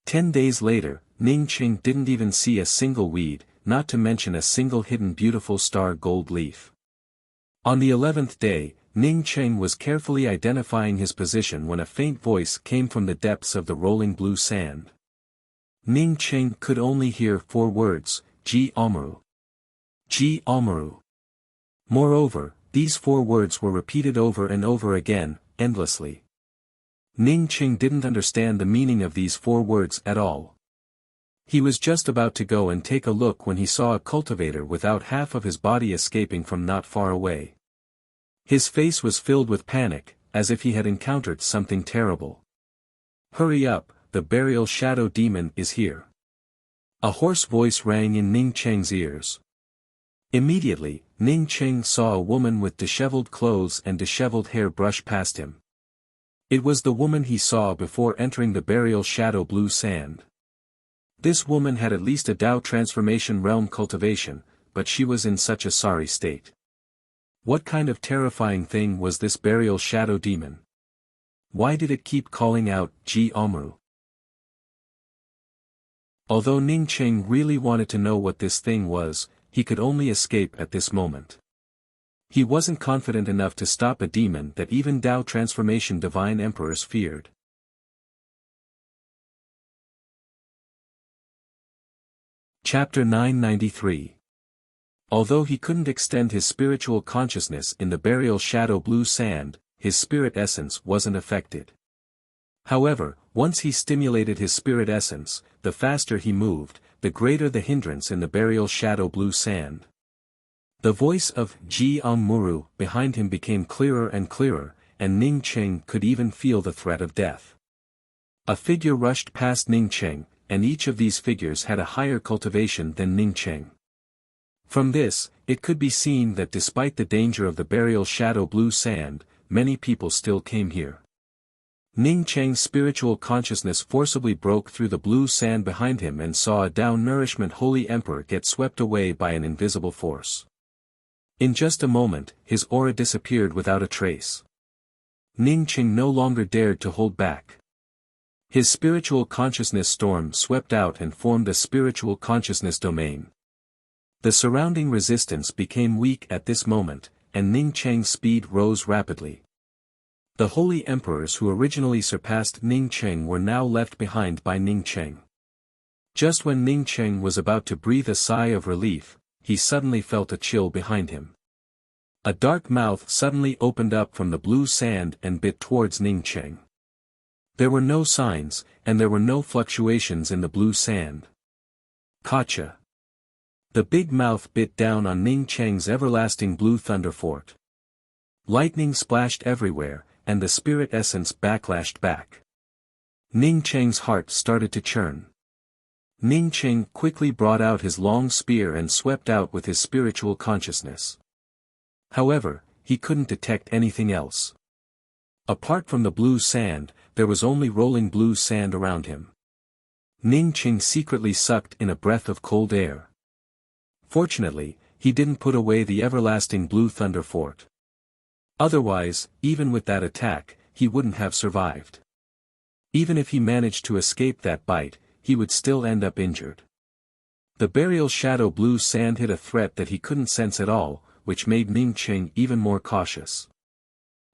10 days later, Ning Cheng didn't even see a single weed, not to mention a single hidden beautiful star gold leaf. On the 11th day, Ning Cheng was carefully identifying his position when a faint voice came from the depths of the rolling blue sand. Ning Cheng could only hear 4 words, Ji Omaru. Ji Omaru. Moreover, these 4 words were repeated over and over again, endlessly. Ning Cheng didn't understand the meaning of these 4 words at all. He was just about to go and take a look when he saw a cultivator without half of his body escaping from not far away. His face was filled with panic, as if he had encountered something terrible. "Hurry up, the burial shadow demon is here." A hoarse voice rang in Ning Cheng's ears. Immediately, Ning Cheng saw a woman with disheveled clothes and disheveled hair brush past him. It was the woman he saw before entering the burial shadow blue sand. This woman had at least a Tao transformation realm cultivation, but she was in such a sorry state. What kind of terrifying thing was this burial shadow demon? Why did it keep calling out, Ji Omaru? Although Ning Cheng really wanted to know what this thing was, he could only escape at this moment. He wasn't confident enough to stop a demon that even Tao transformation divine emperors feared. Chapter 993. Although he couldn't extend his spiritual consciousness in the burial shadow blue sand, his spirit essence wasn't affected. However, once he stimulated his spirit essence, the faster he moved, the greater the hindrance in the burial shadow blue sand. The voice of Ji Omaru behind him became clearer and clearer, and Ning Cheng could even feel the threat of death. A figure rushed past Ning Cheng, and each of these figures had a higher cultivation than Ning Cheng. From this, it could be seen that despite the danger of the burial shadow blue sand, many people still came here. Ning Cheng's spiritual consciousness forcibly broke through the blue sand behind him and saw a Tao nourishment holy emperor get swept away by an invisible force. In just a moment, his aura disappeared without a trace. Ning Qing no longer dared to hold back. His spiritual consciousness storm swept out and formed a spiritual consciousness domain. The surrounding resistance became weak at this moment, and Ning Cheng's speed rose rapidly. The holy emperors who originally surpassed Ning Cheng were now left behind by Ning Cheng. Just when Ning Cheng was about to breathe a sigh of relief, he suddenly felt a chill behind him. A dark mouth suddenly opened up from the blue sand and bit towards Ning Cheng. There were no signs, and there were no fluctuations in the blue sand. Gotcha. The big mouth bit down on Ning Cheng's everlasting blue thunder fort. Lightning splashed everywhere, and the spirit essence backlashed back. Ning Cheng's heart started to churn. Ning Cheng quickly brought out his long spear and swept out with his spiritual consciousness. However, he couldn't detect anything else. Apart from the blue sand, there was only rolling blue sand around him. Ning Cheng secretly sucked in a breath of cold air. Fortunately, he didn't put away the everlasting blue thunder fort. Otherwise, even with that attack, he wouldn't have survived. Even if he managed to escape that bite, he would still end up injured. The burial shadow blue sand hid a threat that he couldn't sense at all, which made Ning Cheng even more cautious.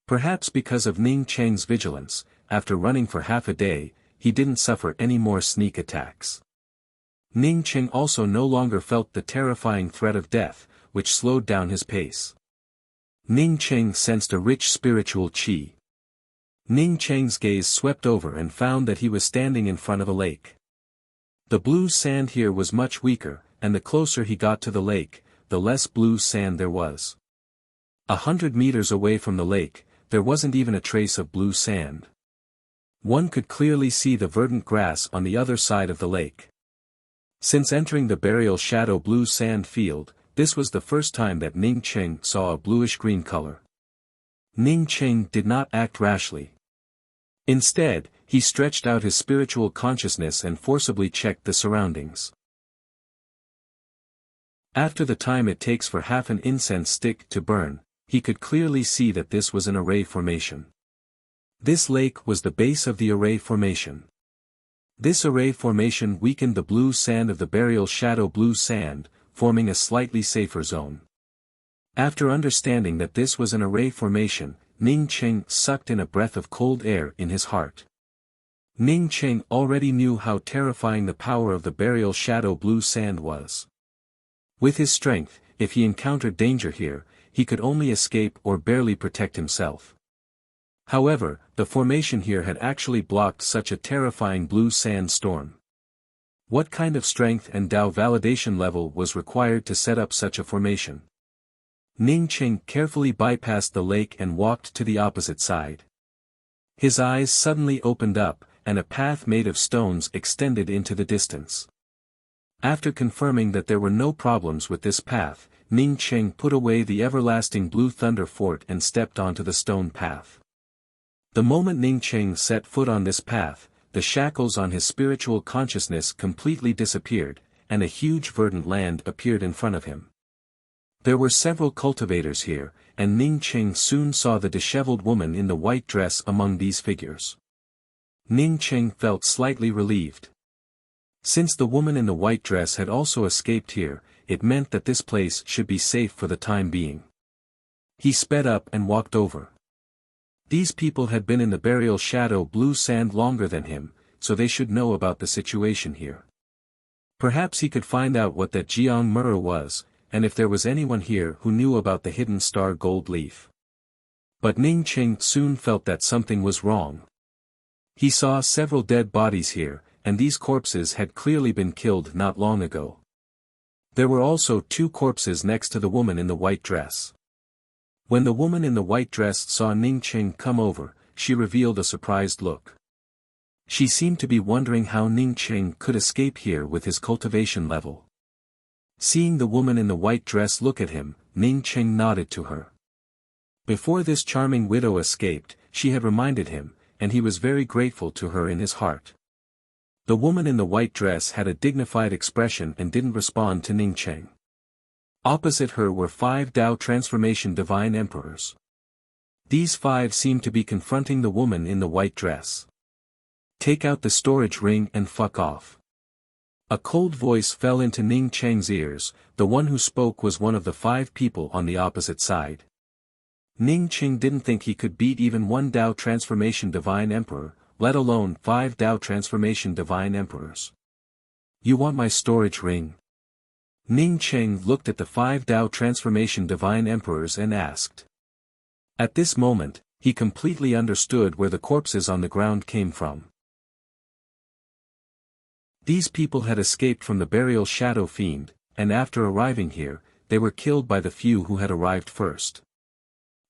Perhaps because of Ning Cheng's vigilance, after running for half a day, he didn't suffer any more sneak attacks. Ning Cheng also no longer felt the terrifying threat of death, which slowed down his pace. Ning Cheng sensed a rich spiritual qi. Ning Cheng's gaze swept over and found that he was standing in front of a lake. The blue sand here was much weaker, and the closer he got to the lake, the less blue sand there was. 100 meters away from the lake, there wasn't even a trace of blue sand. One could clearly see the verdant grass on the other side of the lake. Since entering the burial shadow blue sand field, this was the first time that Ning Cheng saw a bluish-green color. Ning Cheng did not act rashly. Instead, he stretched out his spiritual consciousness and forcibly checked the surroundings. After the time it takes for half an incense stick to burn, he could clearly see that this was an array formation. This lake was the base of the array formation. This array formation weakened the blue sand of the burial shadow blue sand, forming a slightly safer zone. After understanding that this was an array formation, Ning Cheng sucked in a breath of cold air in his heart. Ning Cheng already knew how terrifying the power of the burial shadow blue sand was. With his strength, if he encountered danger here, he could only escape or barely protect himself. However, the formation here had actually blocked such a terrifying blue sand storm. What kind of strength and Dao validation level was required to set up such a formation? Ning Cheng carefully bypassed the lake and walked to the opposite side. His eyes suddenly opened up, and a path made of stones extended into the distance. After confirming that there were no problems with this path, Ning Cheng put away the everlasting blue thunder fort and stepped onto the stone path. The moment Ning Cheng set foot on this path, the shackles on his spiritual consciousness completely disappeared, and a huge verdant land appeared in front of him. There were several cultivators here, and Ning Cheng soon saw the disheveled woman in the white dress among these figures. Ning Cheng felt slightly relieved. Since the woman in the white dress had also escaped here, it meant that this place should be safe for the time being. He sped up and walked over. These people had been in the burial shadow blue sand longer than him, so they should know about the situation here. Perhaps he could find out what that Jiang Mura was, and if there was anyone here who knew about the hidden star gold leaf. But Ning Cheng soon felt that something was wrong. He saw several dead bodies here, and these corpses had clearly been killed not long ago. There were also 2 corpses next to the woman in the white dress. When the woman in the white dress saw Ning Cheng come over, she revealed a surprised look. She seemed to be wondering how Ning Cheng could escape here with his cultivation level. Seeing the woman in the white dress look at him, Ning Cheng nodded to her. Before this charming widow escaped, she had reminded him, and he was very grateful to her in his heart. The woman in the white dress had a dignified expression and didn't respond to Ning Cheng. Opposite her were 5 Tao Transformation Divine Emperors. These 5 seemed to be confronting the woman in the white dress. Take out the storage ring and fuck off. A cold voice fell into Ning Cheng's ears. The one who spoke was one of the 5 people on the opposite side. Ning Cheng didn't think he could beat even 1 Tao Transformation Divine Emperor, let alone 5 Tao Transformation Divine Emperors. You want my storage ring? Ning Cheng looked at the 5 Tao Transformation Divine Emperors and asked. At this moment, he completely understood where the corpses on the ground came from. These people had escaped from the burial shadow fiend, and after arriving here, they were killed by the few who had arrived first.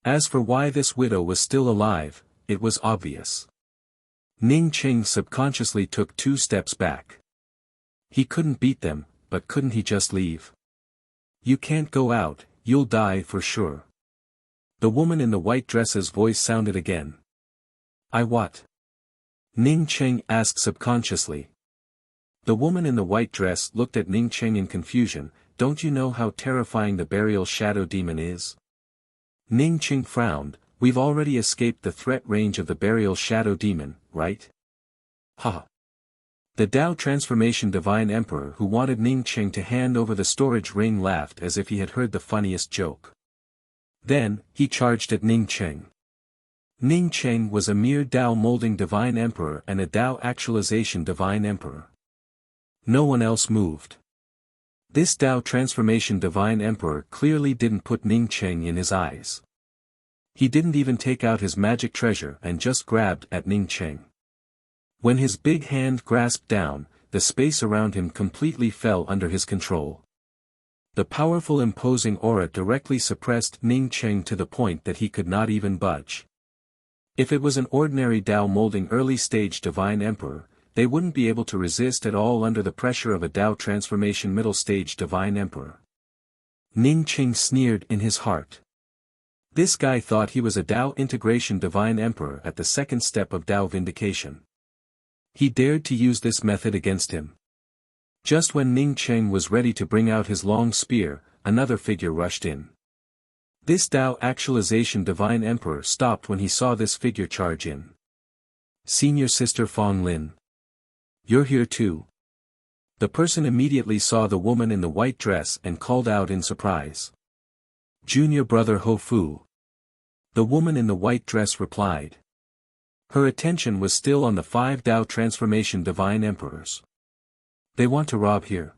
As for why this widow was still alive, it was obvious. Ning Cheng subconsciously took 2 steps back. He couldn't beat them, but couldn't he just leave? You can't go out, you'll die for sure. The woman in the white dress's voice sounded again. I what? Ning Cheng asked subconsciously. The woman in the white dress looked at Ning Cheng in confusion. Don't you know how terrifying the burial shadow demon is? Ning Cheng frowned. We've already escaped the threat range of the burial shadow demon, right? Ha! The Tao Transformation Divine Emperor who wanted Ning Cheng to hand over the storage ring laughed as if he had heard the funniest joke. Then, he charged at Ning Cheng. Ning Cheng was a mere Tao Molding Divine Emperor and a Tao Actualization Divine Emperor. No one else moved. This Tao Transformation Divine Emperor clearly didn't put Ning Cheng in his eyes. He didn't even take out his magic treasure and just grabbed at Ning Cheng. When his big hand grasped down, the space around him completely fell under his control. The powerful imposing aura directly suppressed Ning Cheng to the point that he could not even budge. If it was an ordinary Tao Molding early stage Divine Emperor, they wouldn't be able to resist at all under the pressure of a Tao Transformation middle stage Divine Emperor. Ning Cheng sneered in his heart. This guy thought he was a Tao Integration Divine Emperor at the second step of Tao Vindication. He dared to use this method against him. Just when Ning Cheng was ready to bring out his long spear, another figure rushed in. This Tao Actualization Divine Emperor stopped when he saw this figure charge in. Senior Sister Fong Lin. You're here too. The person immediately saw the woman in the white dress and called out in surprise. Junior Brother Ho Fu. The woman in the white dress replied. Her attention was still on the 5 Tao Transformation Divine Emperors. They want to rob here.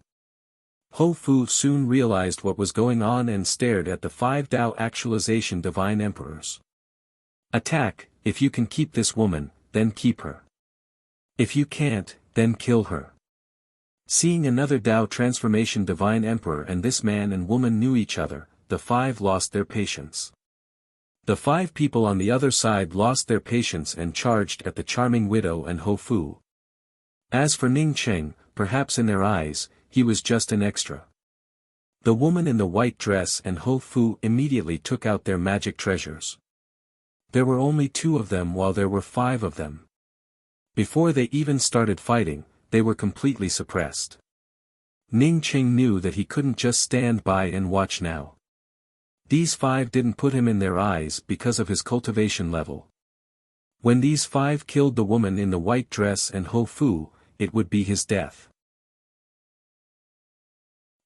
Ho Fu soon realized what was going on and stared at the 5 Tao Actualization Divine Emperors. Attack, if you can keep this woman, then keep her. If you can't, then kill her. Seeing another Tao Transformation Divine Emperor and this man and woman knew each other, the 5 lost their patience. The 5 people on the other side lost their patience and charged at the charming widow and Ho Fu. As for Ning Cheng, perhaps in their eyes, he was just an extra. The woman in the white dress and Ho Fu immediately took out their magic treasures. There were only 2 of them while there were 5 of them. Before they even started fighting, they were completely suppressed. Ning Cheng knew that he couldn't just stand by and watch now. These 5 didn't put him in their eyes because of his cultivation level. When these 5 killed the woman in the white dress and Ho Fu, it would be his death.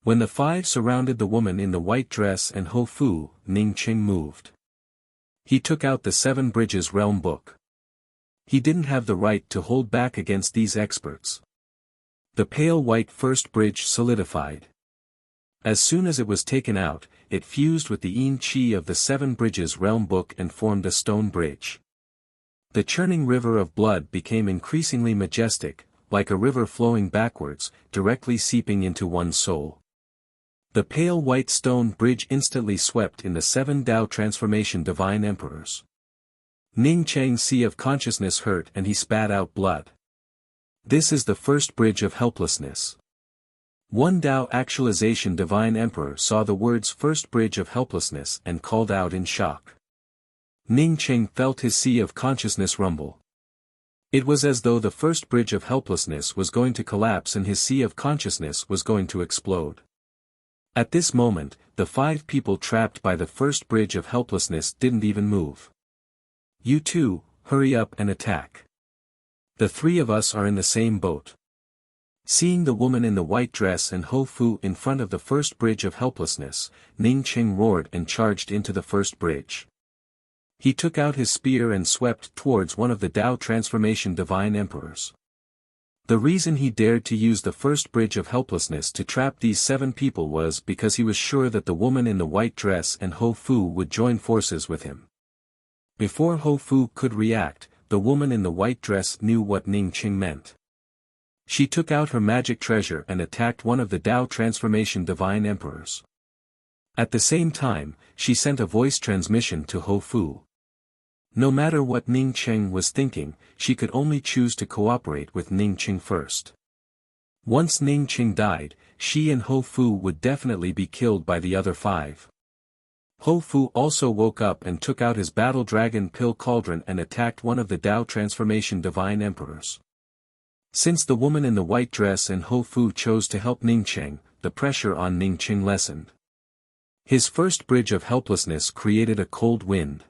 When the 5 surrounded the woman in the white dress and Ho Fu, Ning Cheng moved. He took out the 7 Bridges Realm book. He didn't have the right to hold back against these experts. The pale white first bridge solidified. As soon as it was taken out, it fused with the yin qi of the 7 Bridges Realm book and formed a stone bridge. The churning river of blood became increasingly majestic, like a river flowing backwards, directly seeping into one's soul. The pale white stone bridge instantly swept in the 7 Tao Transformation Divine Emperors. Ning Cheng's sea of consciousness hurt and he spat out blood. This is the first bridge of helplessness. 1 Tao Actualization Divine Emperor saw the words first bridge of helplessness and called out in shock. Ning Cheng felt his sea of consciousness rumble. It was as though the first bridge of helplessness was going to collapse and his sea of consciousness was going to explode. At this moment, the 5 people trapped by the first bridge of helplessness didn't even move. You two, hurry up and attack. The 3 of us are in the same boat. Seeing the woman in the white dress and Ho Fu in front of the first bridge of helplessness, Ning Qing roared and charged into the first bridge. He took out his spear and swept towards one of the Tao Transformation Divine Emperors. The reason he dared to use the first bridge of helplessness to trap these 7 people was because he was sure that the woman in the white dress and Ho Fu would join forces with him. Before Ho Fu could react, the woman in the white dress knew what Ning Qing meant. She took out her magic treasure and attacked one of the Tao Transformation Divine Emperors. At the same time, she sent a voice transmission to Ho Fu. No matter what Ning Qing was thinking, she could only choose to cooperate with Ning Qing first. Once Ning Qing died, she and Ho Fu would definitely be killed by the other 5. Ho Fu also woke up and took out his battle dragon pill cauldron and attacked one of the Tao Transformation Divine Emperors. Since the woman in the white dress and Ho Fu chose to help Ning Qing, the pressure on Ning Qing lessened. His first bridge of helplessness created a cold wind.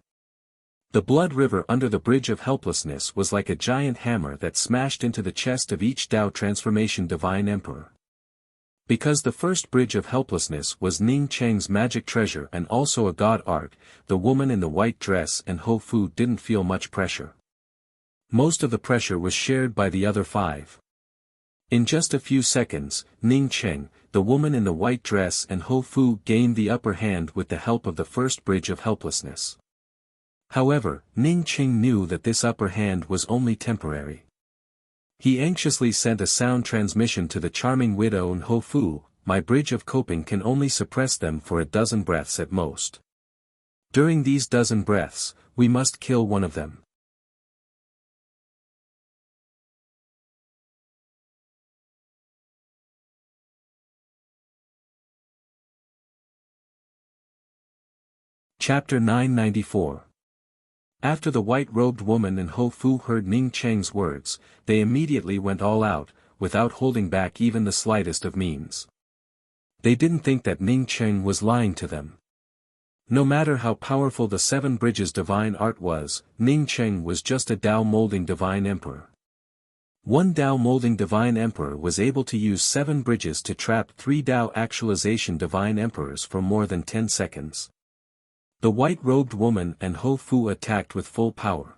The blood river under the bridge of helplessness was like a giant hammer that smashed into the chest of each Tao Transformation Divine Emperor. Because the first bridge of helplessness was Ning Qing's magic treasure and also a god art, the woman in the white dress and Ho Fu didn't feel much pressure. Most of the pressure was shared by the other 5. In just a few seconds, Ning Qing, the woman in the white dress and Ho Fu gained the upper hand with the help of the first bridge of helplessness. However, Ning Qing knew that this upper hand was only temporary. He anxiously sent a sound transmission to the charming widow and Ho Fu, "My bridge of coping can only suppress them for a dozen breaths at most. During these dozen breaths, we must kill one of them." Chapter 994. After the white-robed woman and Ho Fu heard Ning Qing's words, they immediately went all out, without holding back even the slightest of means. They didn't think that Ning Qing was lying to them. No matter how powerful the 7 Bridges Divine Art was, Ning Qing was just a Tao Molding Divine Emperor. One Tao Molding Divine Emperor was able to use 7 bridges to trap 3 Tao Actualization Divine Emperors for more than 10 seconds. The white-robed woman and Ho Fu attacked with full power.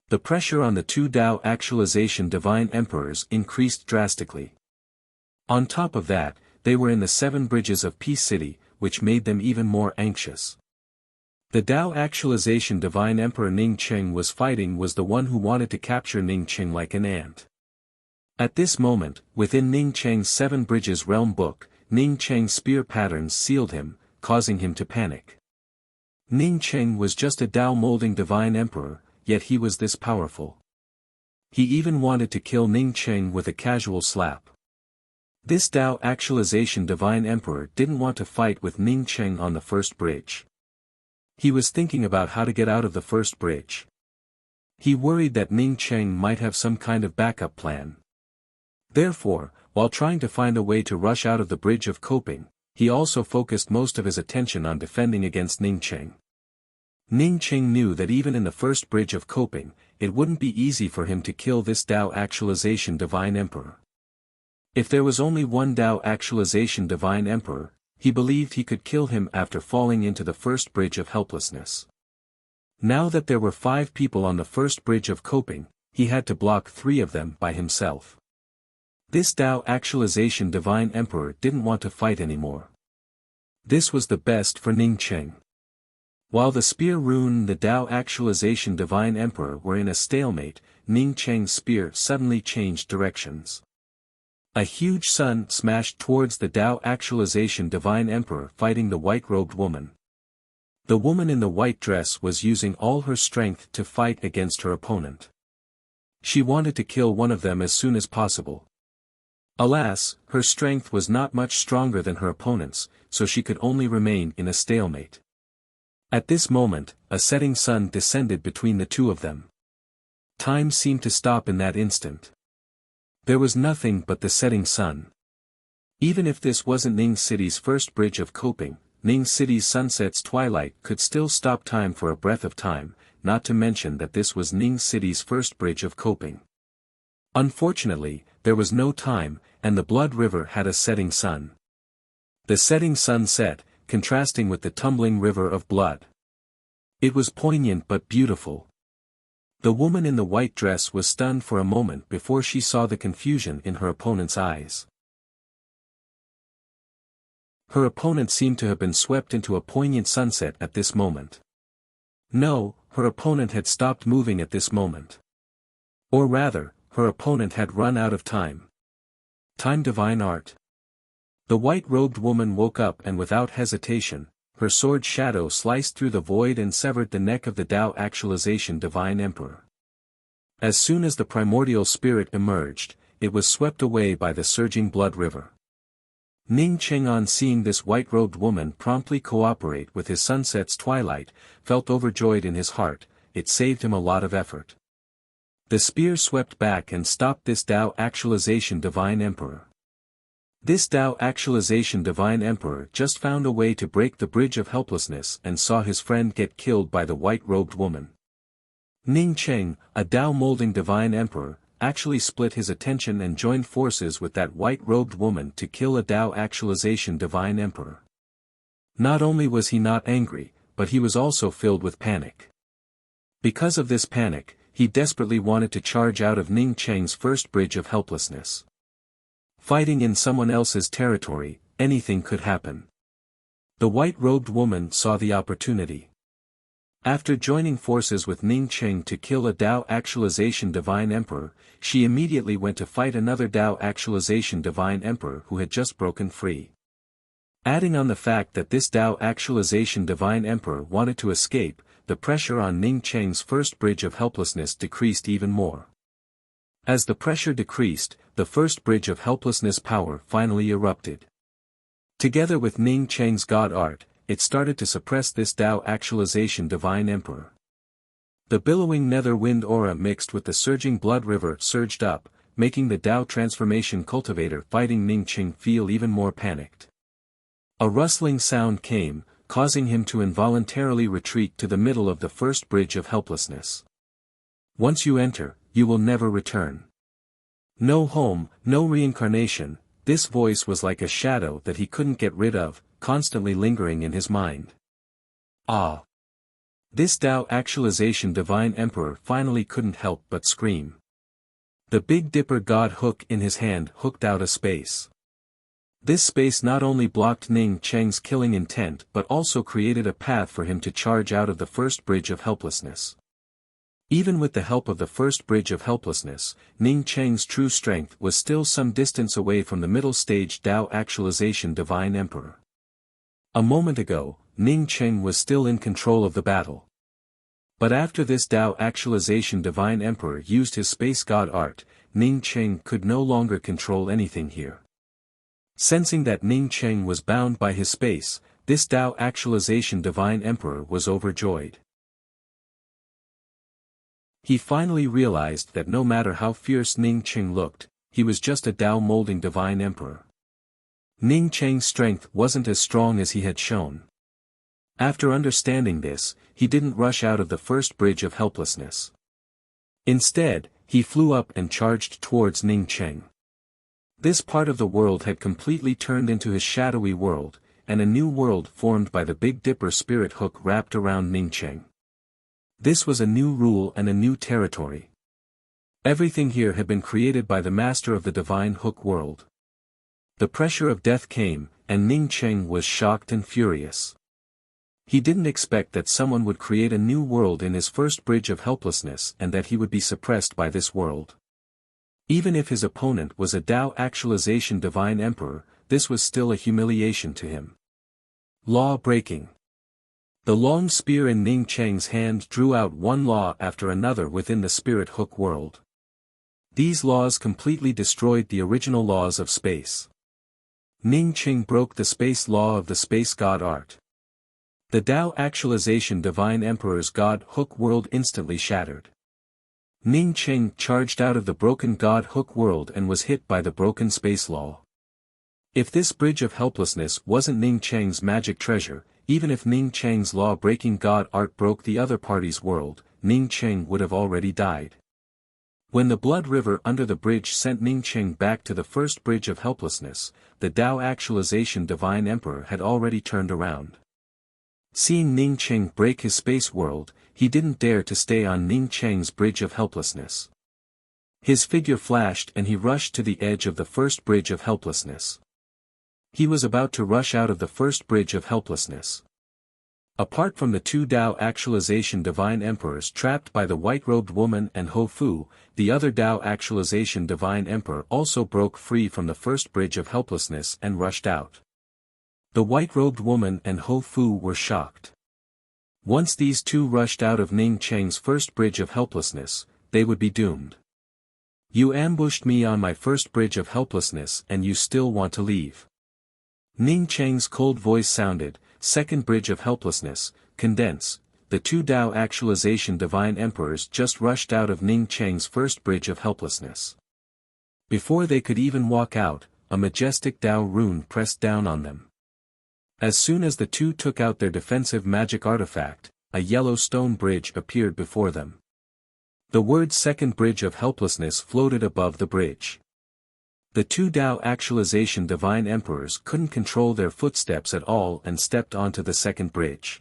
The pressure on the 2 Tao Actualization Divine Emperors increased drastically. On top of that, they were in the 7 bridges of Peace City, which made them even more anxious. The Tao Actualization Divine Emperor Ning Qing was fighting was the one who wanted to capture Ning Qing like an ant. At this moment, within Ning Qing's 7 Bridges Realm Book, Ning Qing's spear patterns sealed him, causing him to panic. Ning Qing was just a Tao Molding Divine Emperor, yet he was this powerful. He even wanted to kill Ning Qing with a casual slap. This Tao Actualization Divine Emperor didn't want to fight with Ning Qing on the first bridge. He was thinking about how to get out of the first bridge. He worried that Ning Qing might have some kind of backup plan. Therefore, while trying to find a way to rush out of the bridge of coping, he also focused most of his attention on defending against Ning Qing. Ning Qing knew that even in the first bridge of coping, it wouldn't be easy for him to kill this Tao Actualization Divine Emperor. If there was only one Tao Actualization Divine Emperor, he believed he could kill him after falling into the first bridge of helplessness. Now that there were 5 people on the first bridge of coping, he had to block 3 of them by himself. This Tao Actualization Divine Emperor didn't want to fight anymore. This was the best for Ning Qing. While the spear rune and the Tao Actualization Divine Emperor were in a stalemate, Ning Qing's spear suddenly changed directions. A huge sun smashed towards the Tao Actualization Divine Emperor fighting the white-robed woman. The woman in the white dress was using all her strength to fight against her opponent. She wanted to kill one of them as soon as possible. Alas, her strength was not much stronger than her opponent's, so she could only remain in a stalemate. At this moment, a setting sun descended between the 2 of them. Time seemed to stop in that instant. There was nothing but the setting sun. Even if this wasn't Ning City's first bridge of coping, Ning City's sunset's twilight could still stop time for a breath of time, not to mention that this was Ning City's first bridge of coping. Unfortunately, there was no time, and the Blood River had a setting sun. The setting sun set, contrasting with the tumbling river of blood. It was poignant but beautiful. The woman in the white dress was stunned for a moment before she saw the confusion in her opponent's eyes. Her opponent seemed to have been swept into a poignant sunset at this moment. No, her opponent had stopped moving at this moment. Or rather, her opponent had run out of time. Time divine art. The white-robed woman woke up and without hesitation, her sword shadow sliced through the void and severed the neck of the Tao Actualization Divine Emperor. As soon as the primordial spirit emerged, it was swept away by the surging blood river. Ning Cheng, on seeing this white-robed woman promptly cooperate with his sunset's twilight, felt overjoyed in his heart. It saved him a lot of effort. The spear swept back and stopped this Tao Actualization Divine Emperor. This Tao Actualization Divine Emperor just found a way to break the bridge of helplessness and saw his friend get killed by the white-robed woman. Ning Cheng, a Tao Molding Divine Emperor, actually split his attention and joined forces with that white-robed woman to kill a Tao Actualization Divine Emperor. Not only was he not angry, but he was also filled with panic. Because of this panic, he desperately wanted to charge out of Ning Cheng's first bridge of helplessness. Fighting in someone else's territory, anything could happen. The white-robed woman saw the opportunity. After joining forces with Ning Cheng to kill a Tao Actualization Divine Emperor, she immediately went to fight another Tao Actualization Divine Emperor who had just broken free. Adding on the fact that this Tao Actualization Divine Emperor wanted to escape, the pressure on Ning Cheng's first bridge of helplessness decreased even more. As the pressure decreased, the first bridge of helplessness power finally erupted. Together with Ning Cheng's God art, it started to suppress this Tao Actualization Divine Emperor. The billowing nether wind aura mixed with the surging blood river surged up, making the Tao Transformation Cultivator fighting Ning Cheng feel even more panicked. A rustling sound came, causing him to involuntarily retreat to the middle of the first bridge of helplessness. Once you enter, you will never return. No home, no reincarnation. This voice was like a shadow that he couldn't get rid of, constantly lingering in his mind. Ah! This Tao Actualization Divine Emperor finally couldn't help but scream. The Big Dipper God hook in his hand hooked out a space. This space not only blocked Ning Cheng's killing intent but also created a path for him to charge out of the first bridge of helplessness. Even with the help of the first bridge of helplessness, Ning Cheng's true strength was still some distance away from the middle stage Tao Actualization Divine Emperor. A moment ago, Ning Cheng was still in control of the battle. But after this Tao Actualization Divine Emperor used his space god art, Ning Cheng could no longer control anything here. Sensing that Ning Cheng was bound by his space, this Tao Actualization Divine Emperor was overjoyed. He finally realized that no matter how fierce Ning Cheng looked, he was just a Tao Molding Divine Emperor. Ning Cheng's strength wasn't as strong as he had shown. After understanding this, he didn't rush out of the first bridge of helplessness. Instead, he flew up and charged towards Ning Cheng. This part of the world had completely turned into his shadowy world, and a new world formed by the Big Dipper spirit hook wrapped around Ning Cheng. This was a new rule and a new territory. Everything here had been created by the master of the divine hook world. The pressure of death came, and Ning Cheng was shocked and furious. He didn't expect that someone would create a new world in his first bridge of helplessness and that he would be suppressed by this world. Even if his opponent was a Tao Actualization Divine Emperor, this was still a humiliation to him. Law breaking. The long spear in Ning Cheng's hand drew out one law after another within the spirit hook world. These laws completely destroyed the original laws of space. Ning Cheng broke the space law of the space god art. The Tao Actualization Divine Emperor's god hook world instantly shattered. Ning Cheng charged out of the broken god hook world and was hit by the broken space law. If this bridge of helplessness wasn't Ning Cheng's magic treasure, even if Ning Cheng's law-breaking god art broke the other party's world, Ning Cheng would have already died. When the blood river under the bridge sent Ning Cheng back to the first bridge of helplessness, the Tao Actualization Divine Emperor had already turned around. Seeing Ning Cheng break his space world, he didn't dare to stay on Ning Cheng's bridge of helplessness. His figure flashed and he rushed to the edge of the first bridge of helplessness. He was about to rush out of the first bridge of helplessness. Apart from the two Tao Actualization Divine Emperors trapped by the white-robed woman and Ho Fu, the other Tao Actualization Divine Emperor also broke free from the first bridge of helplessness and rushed out. The white-robed woman and Ho Fu were shocked. Once these two rushed out of Ning Cheng's first bridge of helplessness, they would be doomed. You ambushed me on my first bridge of helplessness and you still want to leave. Ning Cheng's cold voice sounded. Second bridge of helplessness, condense. The two Tao Actualization Divine Emperors just rushed out of Ning Cheng's first bridge of helplessness. Before they could even walk out, a majestic Tao rune pressed down on them. As soon as the two took out their defensive magic artifact, a yellow stone bridge appeared before them. The word second bridge of helplessness floated above the bridge. The two Tao Actualization Divine Emperors couldn't control their footsteps at all and stepped onto the second bridge.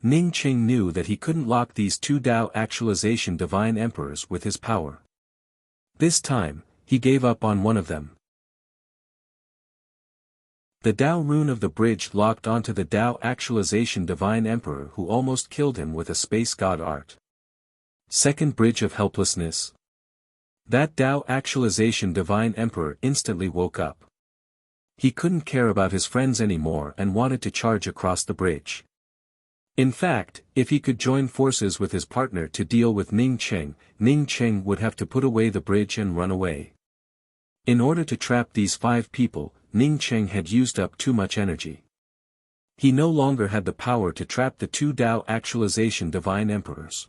Ning Cheng knew that he couldn't lock these two Tao Actualization Divine Emperors with his power. This time, he gave up on one of them. The Tao rune of the bridge locked onto the Tao Actualization Divine Emperor who almost killed him with a space god art. Second bridge of helplessness. That Tao Actualization Divine Emperor instantly woke up. He couldn't care about his friends anymore and wanted to charge across the bridge. In fact, if he could join forces with his partner to deal with Ning Cheng would have to put away the bridge and run away. In order to trap these 5 people, Ning Cheng had used up too much energy. He no longer had the power to trap the two Tao Actualization Divine Emperors.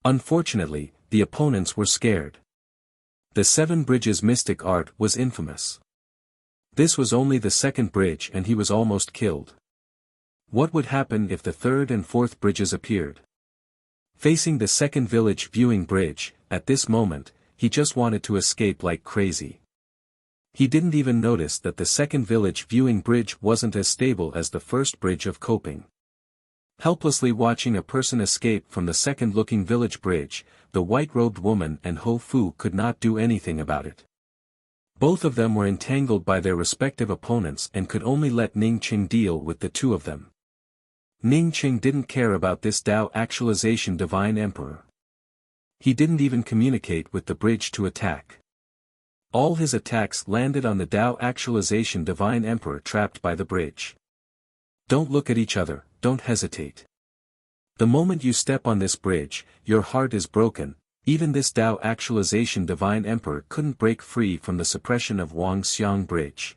Unfortunately, the opponents were scared. The 7 Bridges mystic art was infamous. This was only the second bridge and he was almost killed. What would happen if the third and fourth bridges appeared? Facing the second village viewing bridge, at this moment, he just wanted to escape like crazy. He didn't even notice that the second village viewing bridge wasn't as stable as the first bridge of coping. Helplessly watching a person escape from the second-looking village bridge, the white-robed woman and Ho Fu could not do anything about it. Both of them were entangled by their respective opponents and could only let Ning Cheng deal with the two of them. Ning Cheng didn't care about this Tao Actualization Divine Emperor. He didn't even communicate with the bridge to attack. All his attacks landed on the Tao Actualization Divine Emperor trapped by the bridge. Don't look at each other, don't hesitate. The moment you step on this bridge, your heart is broken. Even this Tao Actualization Divine Emperor couldn't break free from the suppression of Wang Xiang Bridge.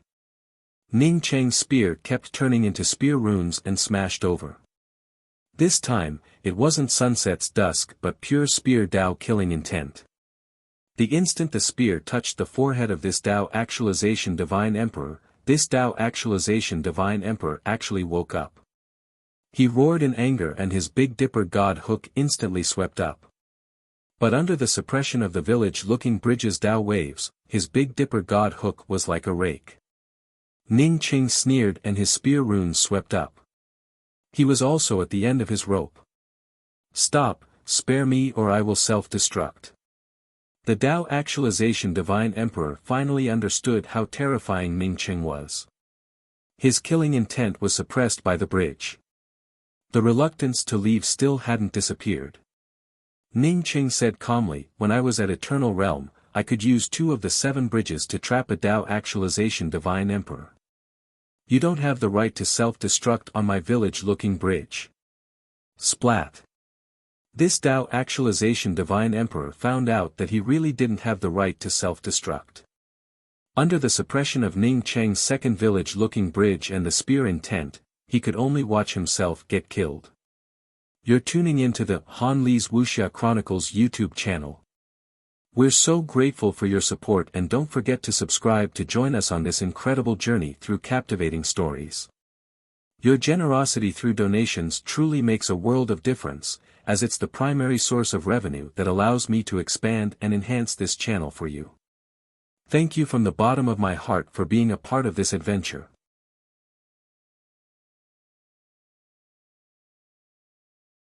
Ning Cheng's spear kept turning into spear runes and smashed over. This time, it wasn't Sunset's dusk but pure spear Tao killing intent. The instant the spear touched the forehead of this Tao Actualization Divine Emperor, this Tao Actualization Divine Emperor actually woke up. He roared in anger and his Big Dipper God hook instantly swept up. But under the suppression of the village-looking bridge's Tao waves, his Big Dipper God hook was like a rake. Ning Cheng sneered and his spear runes swept up. He was also at the end of his rope. Stop, spare me or I will self-destruct. The Tao Actualization Divine Emperor finally understood how terrifying Ning Cheng was. His killing intent was suppressed by the bridge. The reluctance to leave still hadn't disappeared. Ning Cheng said calmly, when I was at Eternal Realm, I could use 2 of the 7 bridges to trap a Tao Actualization Divine Emperor. You don't have the right to self-destruct on my village-looking bridge. Splat. This Tao Actualization Divine Emperor found out that he really didn't have the right to self-destruct. Under the suppression of Ning Cheng's second village-looking bridge and the spear intent, he could only watch himself get killed. You're tuning into the Han Li's Wuxia Chronicles YouTube channel. We're so grateful for your support, and don't forget to subscribe to join us on this incredible journey through captivating stories. Your generosity through donations truly makes a world of difference, as it's the primary source of revenue that allows me to expand and enhance this channel for you. Thank you from the bottom of my heart for being a part of this adventure.